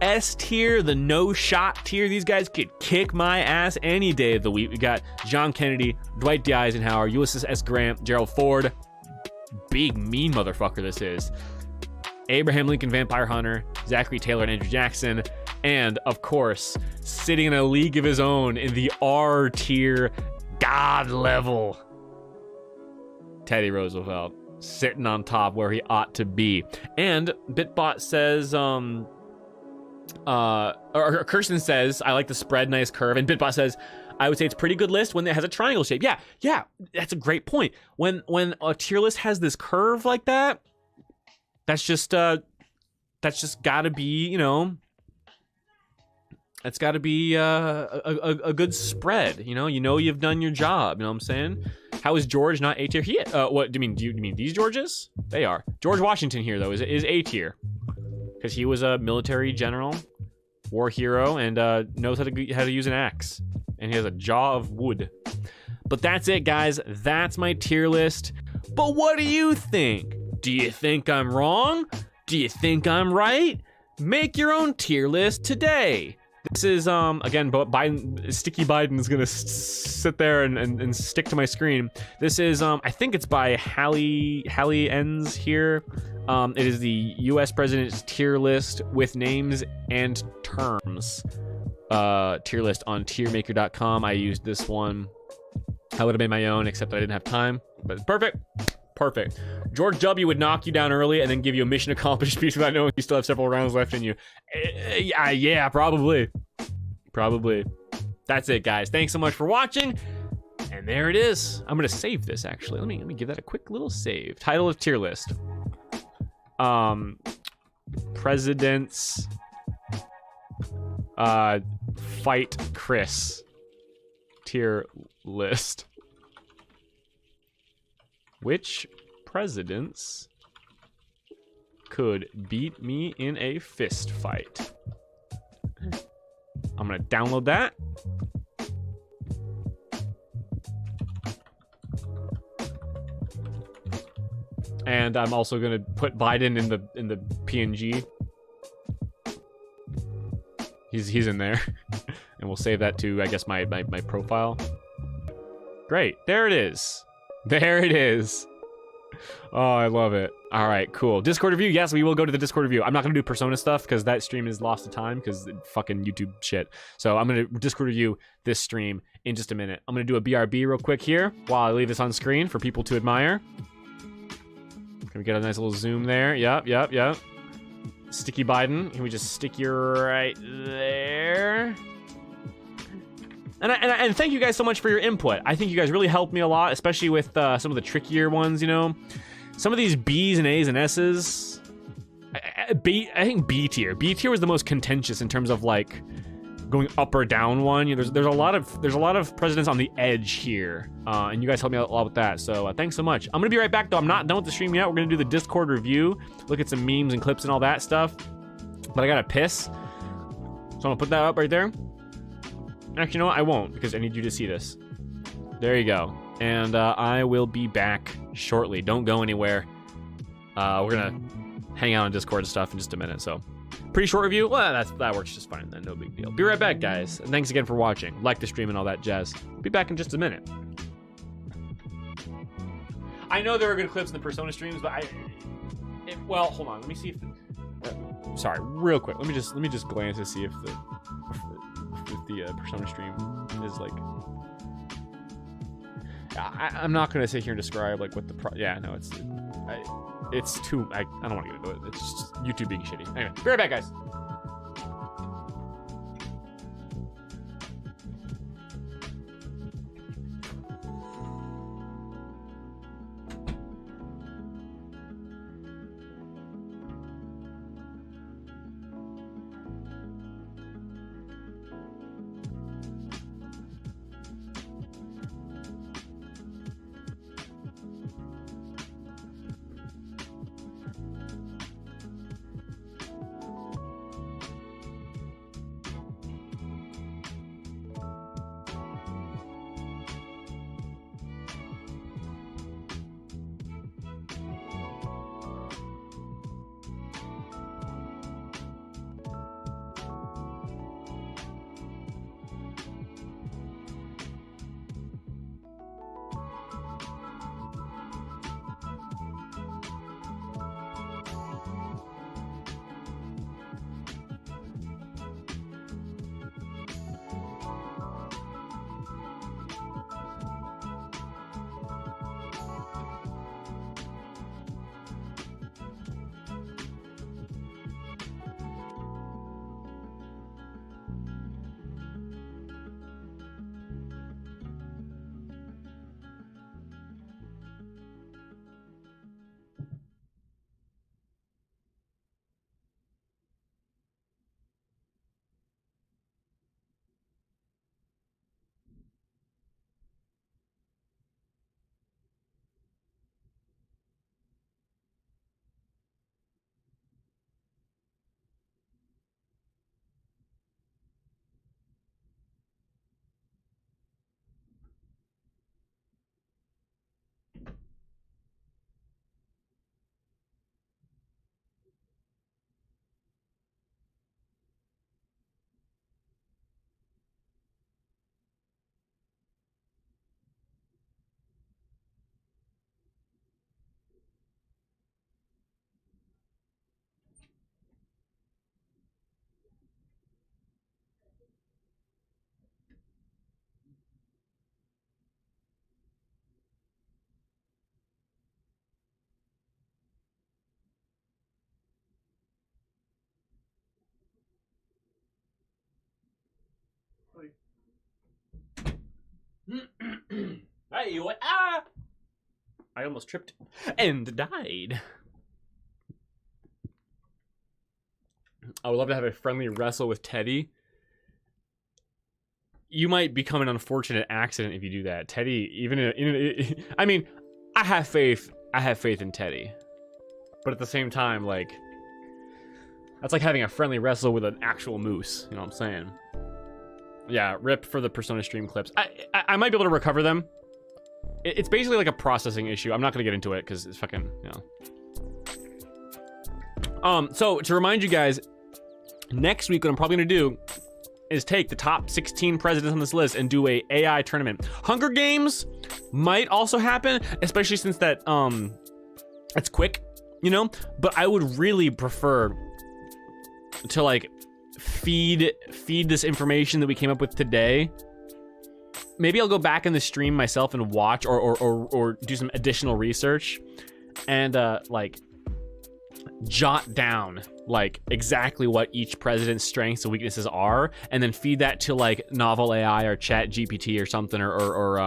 S tier, the no shot tier. These guys could kick my ass any day of the week. We got John Kennedy, Dwight D. Eisenhower, Ulysses S. Grant, Gerald Ford. Big mean motherfucker this is. Abraham Lincoln, Vampire Hunter, Zachary Taylor, and Andrew Jackson. And of course, sitting in a league of his own in the R tier, God level, Teddy Roosevelt, sitting on top where he ought to be. And Bitbot says, or Kirsten says, I like the spread, nice curve. And Bitbot says, I would say it's a pretty good list when it has a triangle shape. Yeah, that's a great point. When a tier list has this curve like that, that's just gotta be, you know, that's gotta be a good spread. You know you've done your job. You know what I'm saying? How is George not A tier? What do you mean? Do you mean these Georges? They are. George Washington here though is A tier because he was a military general, war hero, and knows how to use an axe, and he has a jaw of wood. But that's it, guys. That's my tier list. But what do you think? Do you think I'm wrong? Do you think I'm right? Make your own tier list today. This is, again, Biden, Sticky Biden is gonna sit there and stick to my screen. This is, I think it's by Hallie Ends here. It is the US President's tier list with names and terms. Tier list on tiermaker.com. I used this one. I would have made my own, except I didn't have time, but it's perfect. Perfect. George W. would knock you down early and then give you a mission accomplished piece without knowing you still have several rounds left in you. Yeah, probably. Probably. That's it, guys. Thanks so much for watching. And there it is. I'm gonna save this actually. Let me give that a quick little save. Title of tier list. Presidents fight Chris. Tier list. Which presidents could beat me in a fist fight? I'm gonna download that. And I'm also gonna put Biden in the PNG. He's in there. And we'll save that to, I guess, my profile. Great. There it is. There it is. Oh, I love it. All right, cool. Discord review. Yes, we will go to the Discord review. I'm not going to do Persona stuff because that stream is lost to time because fucking YouTube shit. So I'm going to Discord review this stream in just a minute. I'm going to do a BRB real quick here while I leave this on screen for people to admire. Can we get a nice little zoom there? Yep. Sticky Biden. Can we just stick you right there? And thank you guys so much for your input. I think you guys really helped me a lot, especially with some of the trickier ones, you know. Some of these B's and A's and S's. I think B tier. B tier was the most contentious in terms of like going up or down one. You know, there's a lot of presidents on the edge here, and you guys helped me out a lot with that. So thanks so much. I'm gonna be right back though. I'm not done with the stream yet. We're gonna do the Discord review, look at some memes and clips and all that stuff. But I gotta piss, so I'm gonna put that up right there. Actually, you know what? I won't, because I need you to see this. There you go. And I will be back shortly. Don't go anywhere. We're gonna hang out on Discord and stuff in just a minute. So, pretty short review. Well, that works just fine then. No big deal. Be right back, guys. And thanks again for watching. Like the stream and all that jazz. Be back in just a minute. I know there are good clips in the Persona streams, but well, hold on. Let me see if. Sorry, real quick. Let me just glance to see if the Persona stream is like. I'm not gonna sit here and describe like what the yeah, no, it's too. I don't want to get into it. It's just YouTube being shitty. Anyway, be right back, guys. Hey, what? Ah! I almost tripped and died. I would love to have a friendly wrestle with Teddy. You might become an unfortunate accident if you do that. Teddy, even I mean, I have faith in Teddy. But at the same time, like, that's like having a friendly wrestle with an actual moose. You know what I'm saying? Yeah, rip for the Persona stream clips. I might be able to recover them. It's basically like a processing issue. I'm not gonna get into it because it's fucking, you know. So to remind you guys, next week what I'm probably gonna do is take the top 16 presidents on this list and do a AI tournament. Hunger Games might also happen, especially since that it's quick, you know. But I would really prefer to like feed this information that we came up with today. Maybe I'll go back in the stream myself and watch or do some additional research and like jot down like exactly what each president's strengths and weaknesses are, and then feed that to like Novel AI or Chat GPT or something or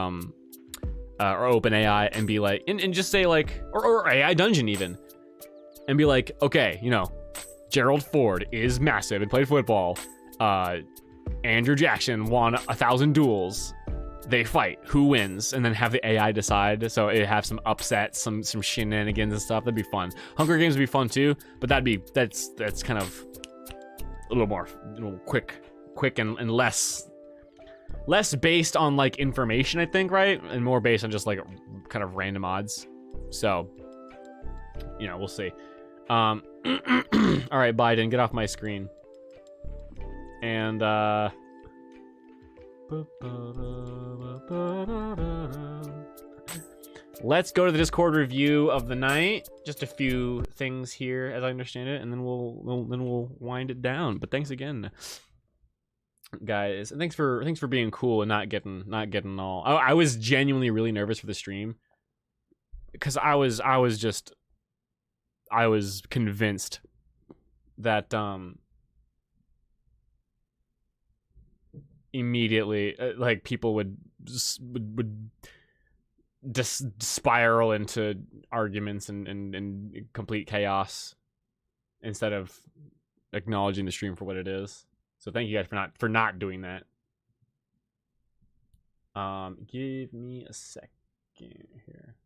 Open AI and be like and just say like or AI Dungeon even, and be like, okay, you know, Gerald Ford is massive and played football. Andrew Jackson won 1,000 duels. They fight. Who wins? And then have the AI decide. So it have some upsets, some shenanigans and stuff. That'd be fun. Hunger Games would be fun too, but that's kind of a little more, you know, quick and less based on like information, I think, right? And more based on just like kind of random odds. So, you know, we'll see. All right, Biden, get off my screen. And let's go to the Discord review of the night. Just a few things here, as I understand it, and then we'll wind it down. But thanks again, guys, and thanks for being cool and not getting all. I was genuinely really nervous for the stream because I was convinced that immediately like people would just spiral into arguments and complete chaos instead of acknowledging the stream for what it is. So thank you guys for not doing that. Give me a second here.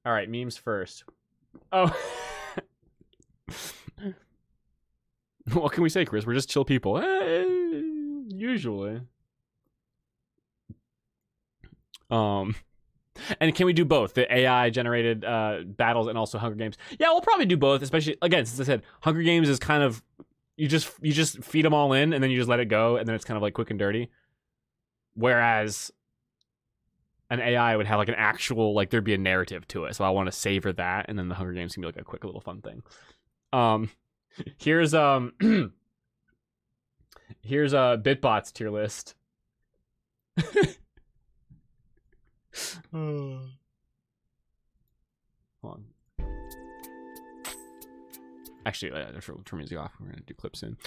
All right, memes first. Oh. What can we say, Chris? We're just chill people. Usually. And can we do both? The AI generated battles and also Hunger Games? Yeah, we'll probably do both, especially again, since I said Hunger Games is kind of you just feed them all in and then you just let it go and then it's kind of like quick and dirty. Whereas an AI would have like an actual, like there'd be a narrative to it. So I want to savor that, and then the Hunger Games can be like a quick little fun thing. Here's here's Bitbot's tier list. Hold on. Actually, I should turn music off. We're gonna do clips soon.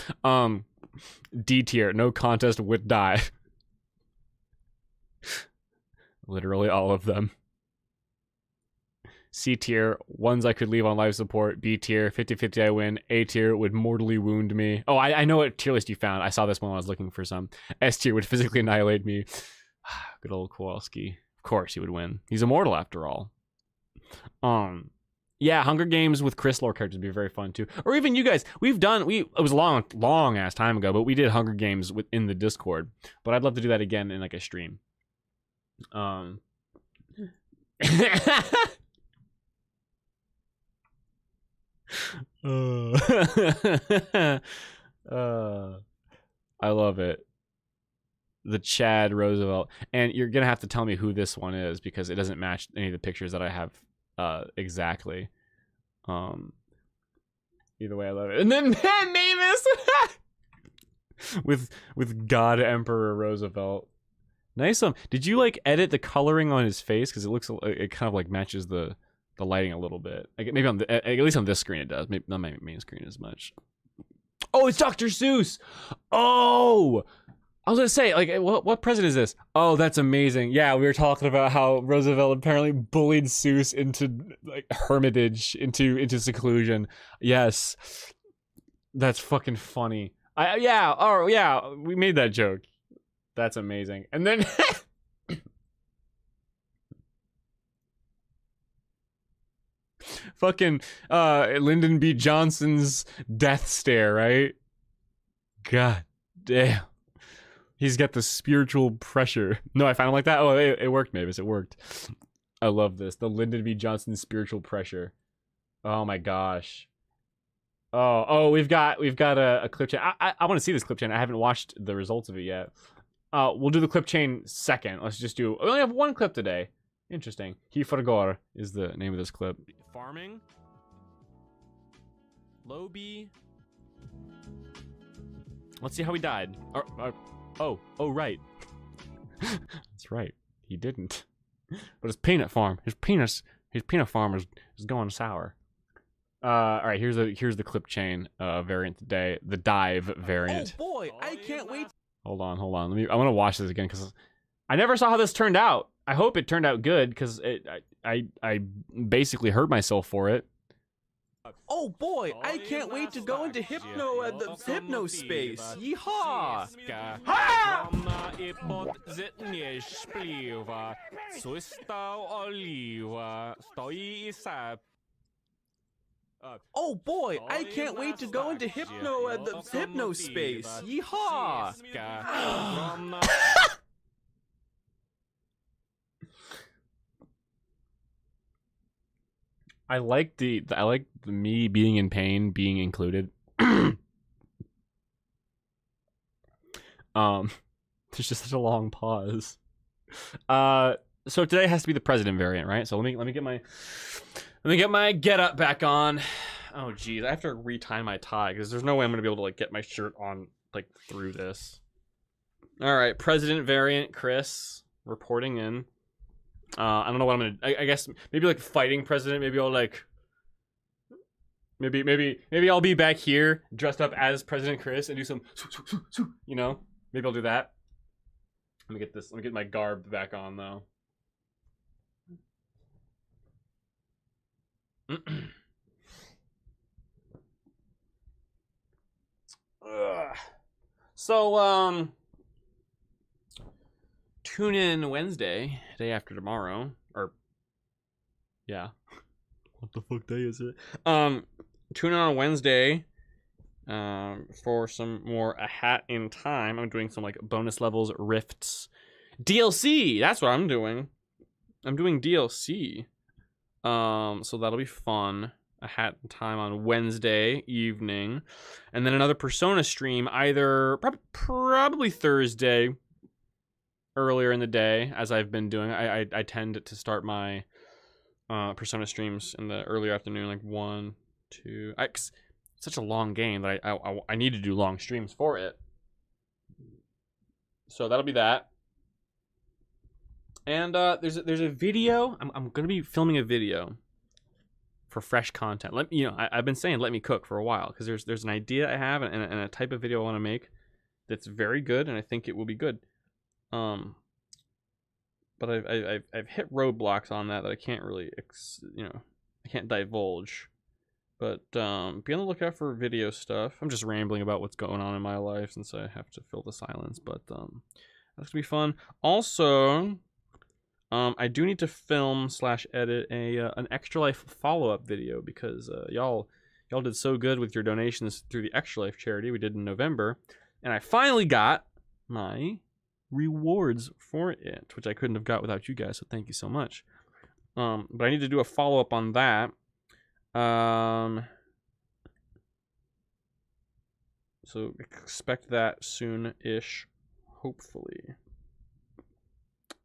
D tier, no contest with die. Literally all of them. C tier, ones I could leave on live support. B tier, 50-50 I win. A tier would mortally wound me. Oh, I know what tier list you found. I saw this one when I was looking for some. S tier would physically annihilate me. Good old Kowalski. Of course he would win. He's immortal after all. Yeah, Hunger Games with Chris lore characters would be very fun too. Or even you guys. It was a long ass time ago, but we did Hunger Games within the Discord. But I'd love to do that again in like a stream. I love it. The Chad Roosevelt. And you're gonna have to tell me who this one is because it doesn't match any of the pictures that I have exactly. Either way, I love it. And then Mavis with God Emperor Roosevelt. Nice. Did you like edit the coloring on his face? Because it looks, it kind of like matches the the lighting a little bit. Like, maybe on the, at least on this screen it does. Maybe not my main screen as much. Oh, it's Dr. Seuss. Oh, I was gonna say, like, what president is this? Oh, that's amazing. Yeah, we were talking about how Roosevelt apparently bullied Seuss into like hermitage, into seclusion. Yes, that's fucking funny. Yeah, oh yeah, we made that joke. That's amazing. And then fucking Lyndon B. Johnson's death stare, right? God damn. He's got the spiritual pressure. No, I found him like that. Oh, it worked, Mavis. It worked. I love this. The Lyndon B. Johnson spiritual pressure. Oh my gosh. Oh, we've got a clip chain. I want to see this clip chain. I haven't watched the results of it yet. We'll do the clip chain second. Let's just do. We only have one clip today. Interesting. Hiforgor is the name of this clip. Farming. Low B. Let's see how he died. Oh, right. That's right. He didn't. But his peanut farm, his peanut farm is going sour. All right, here's the clip chain variant today, the dive variant. Oh boy, I can't wait. Hold on. I want to watch this again because I never saw how this turned out. I hope it turned out good because I basically hurt myself for it. Oh boy, I can't wait to go into the hypno space. Yeehaw! Ha! Oh boy, I can't wait to go into the hypno space. Yeehaw! I like the me being in pain being included. There's just such a long pause. So today has to be the president variant, right? So let me get my get up back on. Oh geez, I have to retie my tie because there's no way I'm gonna be able to like get my shirt on like through this. All right, president variant, Chris reporting in. I don't know what I'm gonna. I guess maybe like fighting president. Maybe I'll like. Maybe I'll be back here dressed up as President Chris and do some. You know, maybe I'll do that. Let me get this. Let me get my garb back on though. So tune in Wednesday, day after tomorrow, or yeah, what the fuck day is it? Tune in on Wednesday, for some more A Hat in Time. I'm doing some like bonus levels, rifts, DLC. That's what I'm doing. I'm doing DLC. So that'll be fun. A Hat in Time on Wednesday evening, and then another Persona stream either probably Thursday earlier in the day, as I've been doing. I tend to start my Persona streams in the earlier afternoon, like 1, 2. It's such a long game that I need to do long streams for it. So that'll be that. And there's a video. I'm gonna be filming a video for fresh content. I've been saying let me cook for a while because there's an idea I have and a type of video I want to make that's very good, and I think it will be good. But I've hit roadblocks on that I can't really I can't divulge. But be on the lookout for video stuff. I'm just rambling about what's going on in my life since I have to fill the silence. But that's gonna be fun. Also, I do need to film / edit an Extra Life follow-up video because y'all did so good with your donations through the Extra Life charity we did in November, and I finally got my rewards for it, which I couldn't have got without you guys. So thank you so much. But I need to do a follow-up on that. So expect that soon-ish, hopefully.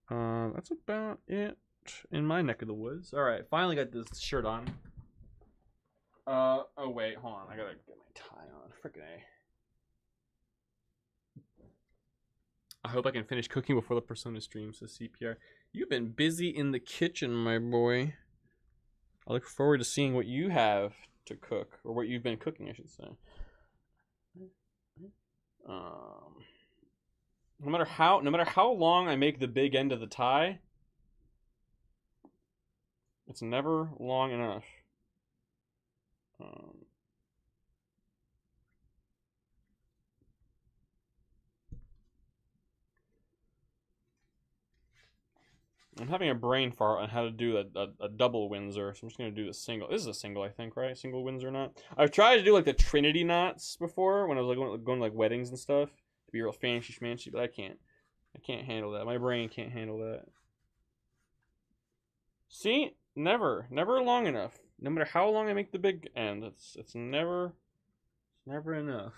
That's about it in my neck of the woods. All right, finally got this shirt on. Oh wait, hold on. I gotta get my tie on. Frickin' A. I hope I can finish cooking before the Persona stream, says CPR. You've been busy in the kitchen, my boy. I look forward to seeing what you have to cook, or what you've been cooking, I should say. No matter how long I make the big end of the tie, it's never long enough. I'm having a brain fart on how to do a double Windsor, so I'm just gonna do the single. This is a single, I think, right? Single Windsor knot. I've tried to do like the Trinity knots before when I was like going to like weddings and stuff to be real fancy schmancy, but I can't handle that. My brain can't handle that. See, never long enough. No matter how long I make the big end, it's never enough.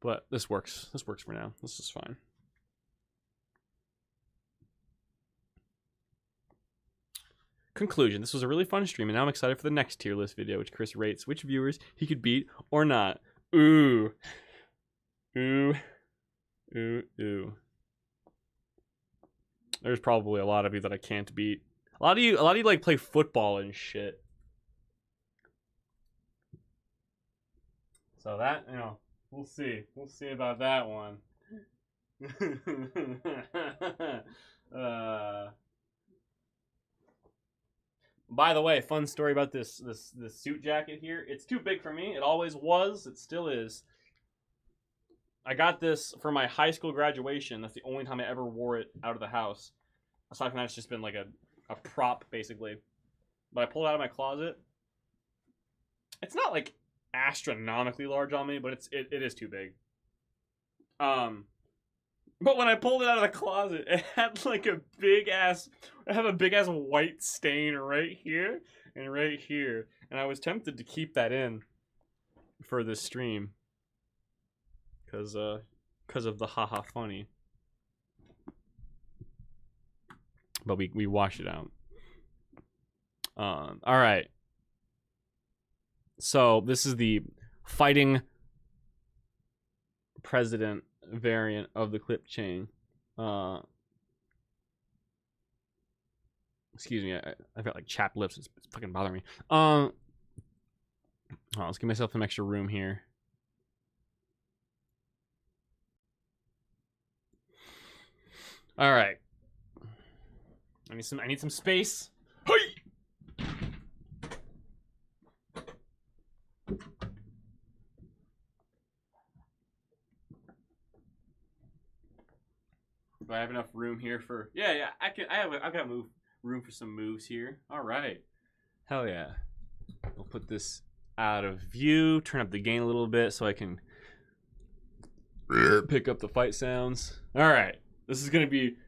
But this works. This works for now. This is fine. Conclusion. This was a really fun stream, and now I'm excited for the next tier list video, which Chris rates which viewers he could beat or not. Ooh. Ooh. Ooh. Ooh. There's probably a lot of you that I can't beat. A lot of you like play football and shit. So that, you know, we'll see. We'll see about that one. By the way, fun story about this suit jacket here. It's too big for me. It always was. It still is. I got this for my high school graduation. That's the only time I ever wore it out of the house. Aside from that, it's just been like a prop, basically. But I pulled it out of my closet. It's not like astronomically large on me, but it is too big. But when I pulled it out of the closet, it had like a big ass white stain right here and right here. And I was tempted to keep that in for this stream. Cause of the haha funny. But we washed it out. Alright. So this is the fighting president variant of the clip chain. Excuse me, I've got like chapped lips. It's fucking bothering me. Oh, let's give myself some extra room here. All right. I need some space. Hey! Do I have enough room here for? Yeah. I've got room for some moves here. All right. Hell yeah. We'll put this out of view. Turn up the gain a little bit so I can pick up the fight sounds. All right. This is gonna be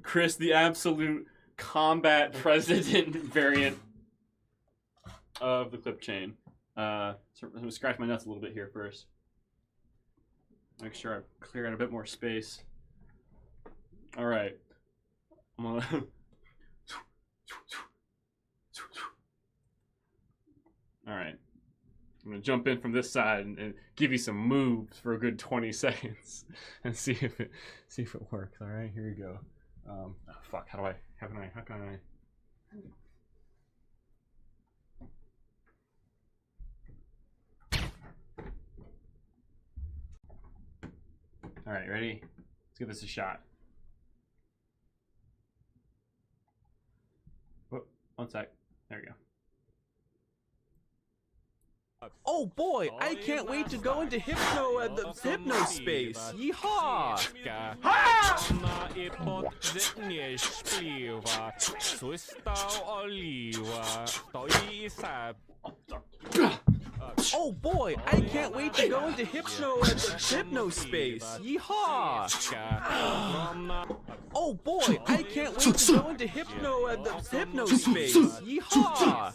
Chris, the absolute combat president variant of the clip chain. So I'm gonna scratch my nuts a little bit here first. Make sure I clear out a bit more space. All right, I'm gonna all right, I'm gonna jump in from this side and give you some moves for a good 20 seconds and see if it works. All right, here we go. Oh, fuck, how can I? All right, ready? Let's give this a shot. Oh, one sec. There we go. Oh boy, I can't wait to go into hypno space. Yeehaw! Oh boy, I can't wait to go into hypno space. Yeehaw! Oh boy, I can't wait to go into hypno space. Yeehaw!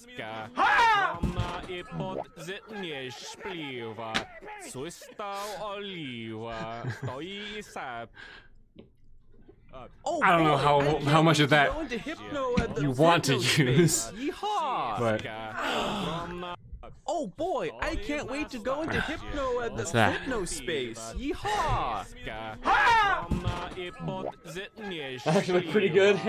Oh, I don't know how much of that you want to use, Yeehaw! but Oh boy, I can't wait to go into What's that? hypno space. Yeehaw! Actually look pretty good.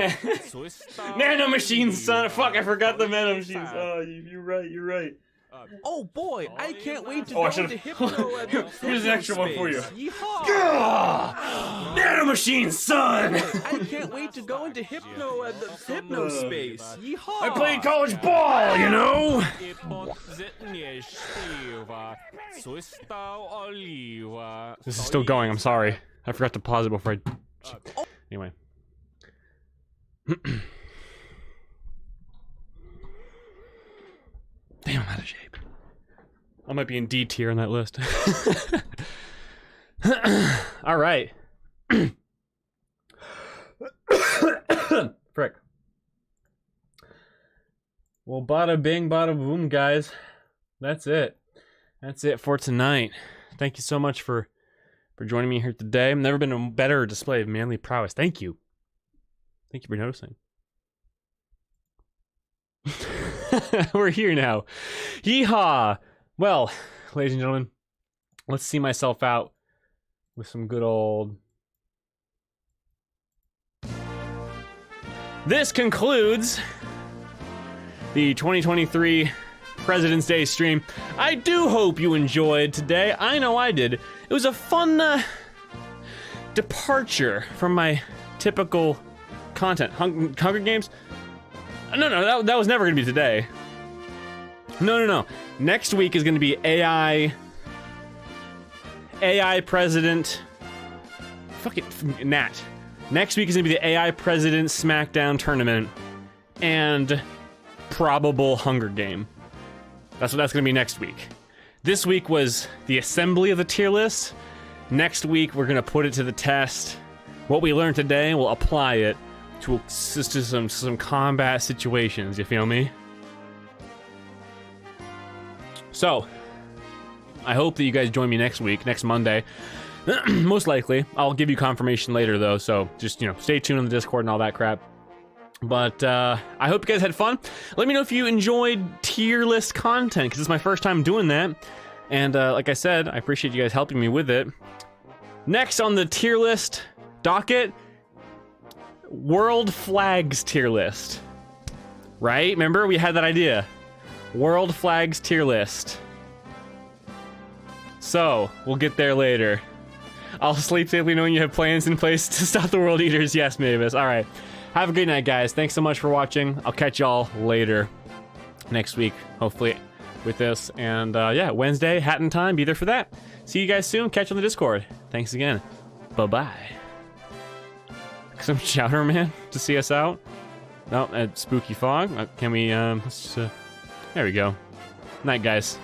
Nano machines, son. Fuck, I forgot the nano machines. Oh, you're right. Oh boy, I can't wait to Oh, I go into hypno Here's an extra one for you. Yeehaw! Nano machines, son. I can't wait to go into hypno space. Yeehaw! I played college ball, you know. This is still going. I'm sorry. I forgot to pause it before I. Anyway. Damn, I'm out of shape. I might be in D tier on that list. All right. Frick. Well, bada bing, bada boom, guys. That's it. That's it for tonight. Thank you so much for joining me here today. I've never been a better display of manly prowess. Thank you. Thank you for noticing. We're here now. Yeehaw! Well, ladies and gentlemen, let's see myself out with some good old... This concludes the 2023 President's Day stream. I do hope you enjoyed today. I know I did. It was a fun departure from my typical content. Hunger Games? No, that was never going to be today. No. Next week is going to be AI President... Fuck it, Nat. Next week is going to be the AI President SmackDown Tournament and probable Hunger Game. That's what that's going to be next week. This week was the assembly of the tier list. Next week, we're going to put it to the test. What we learned today, we'll apply it to some combat situations, you feel me? So, I hope that you guys join me next week, next Monday. Most likely. I'll give you confirmation later, though, so just, stay tuned on the Discord and all that crap. But, I hope you guys had fun. Let me know if you enjoyed tier list content, because it's my first time doing that. And, like I said, I appreciate you guys helping me with it. Next on the tier list docket, World Flags tier list. Right? Remember, we had that idea. World Flags tier list. So, we'll get there later. I'll sleep safely knowing you have plans in place to stop the World Eaters. Yes, Mavis. All right. Have a good night, guys. Thanks so much for watching. I'll catch y'all later next week, hopefully, with this. And, yeah, Wednesday, Hatton time. Be there for that. See you guys soon. Catch you on the Discord. Thanks again. Bye-bye. Some chowder man to see us out. No, spooky fog. Can we, there we go. Night, guys.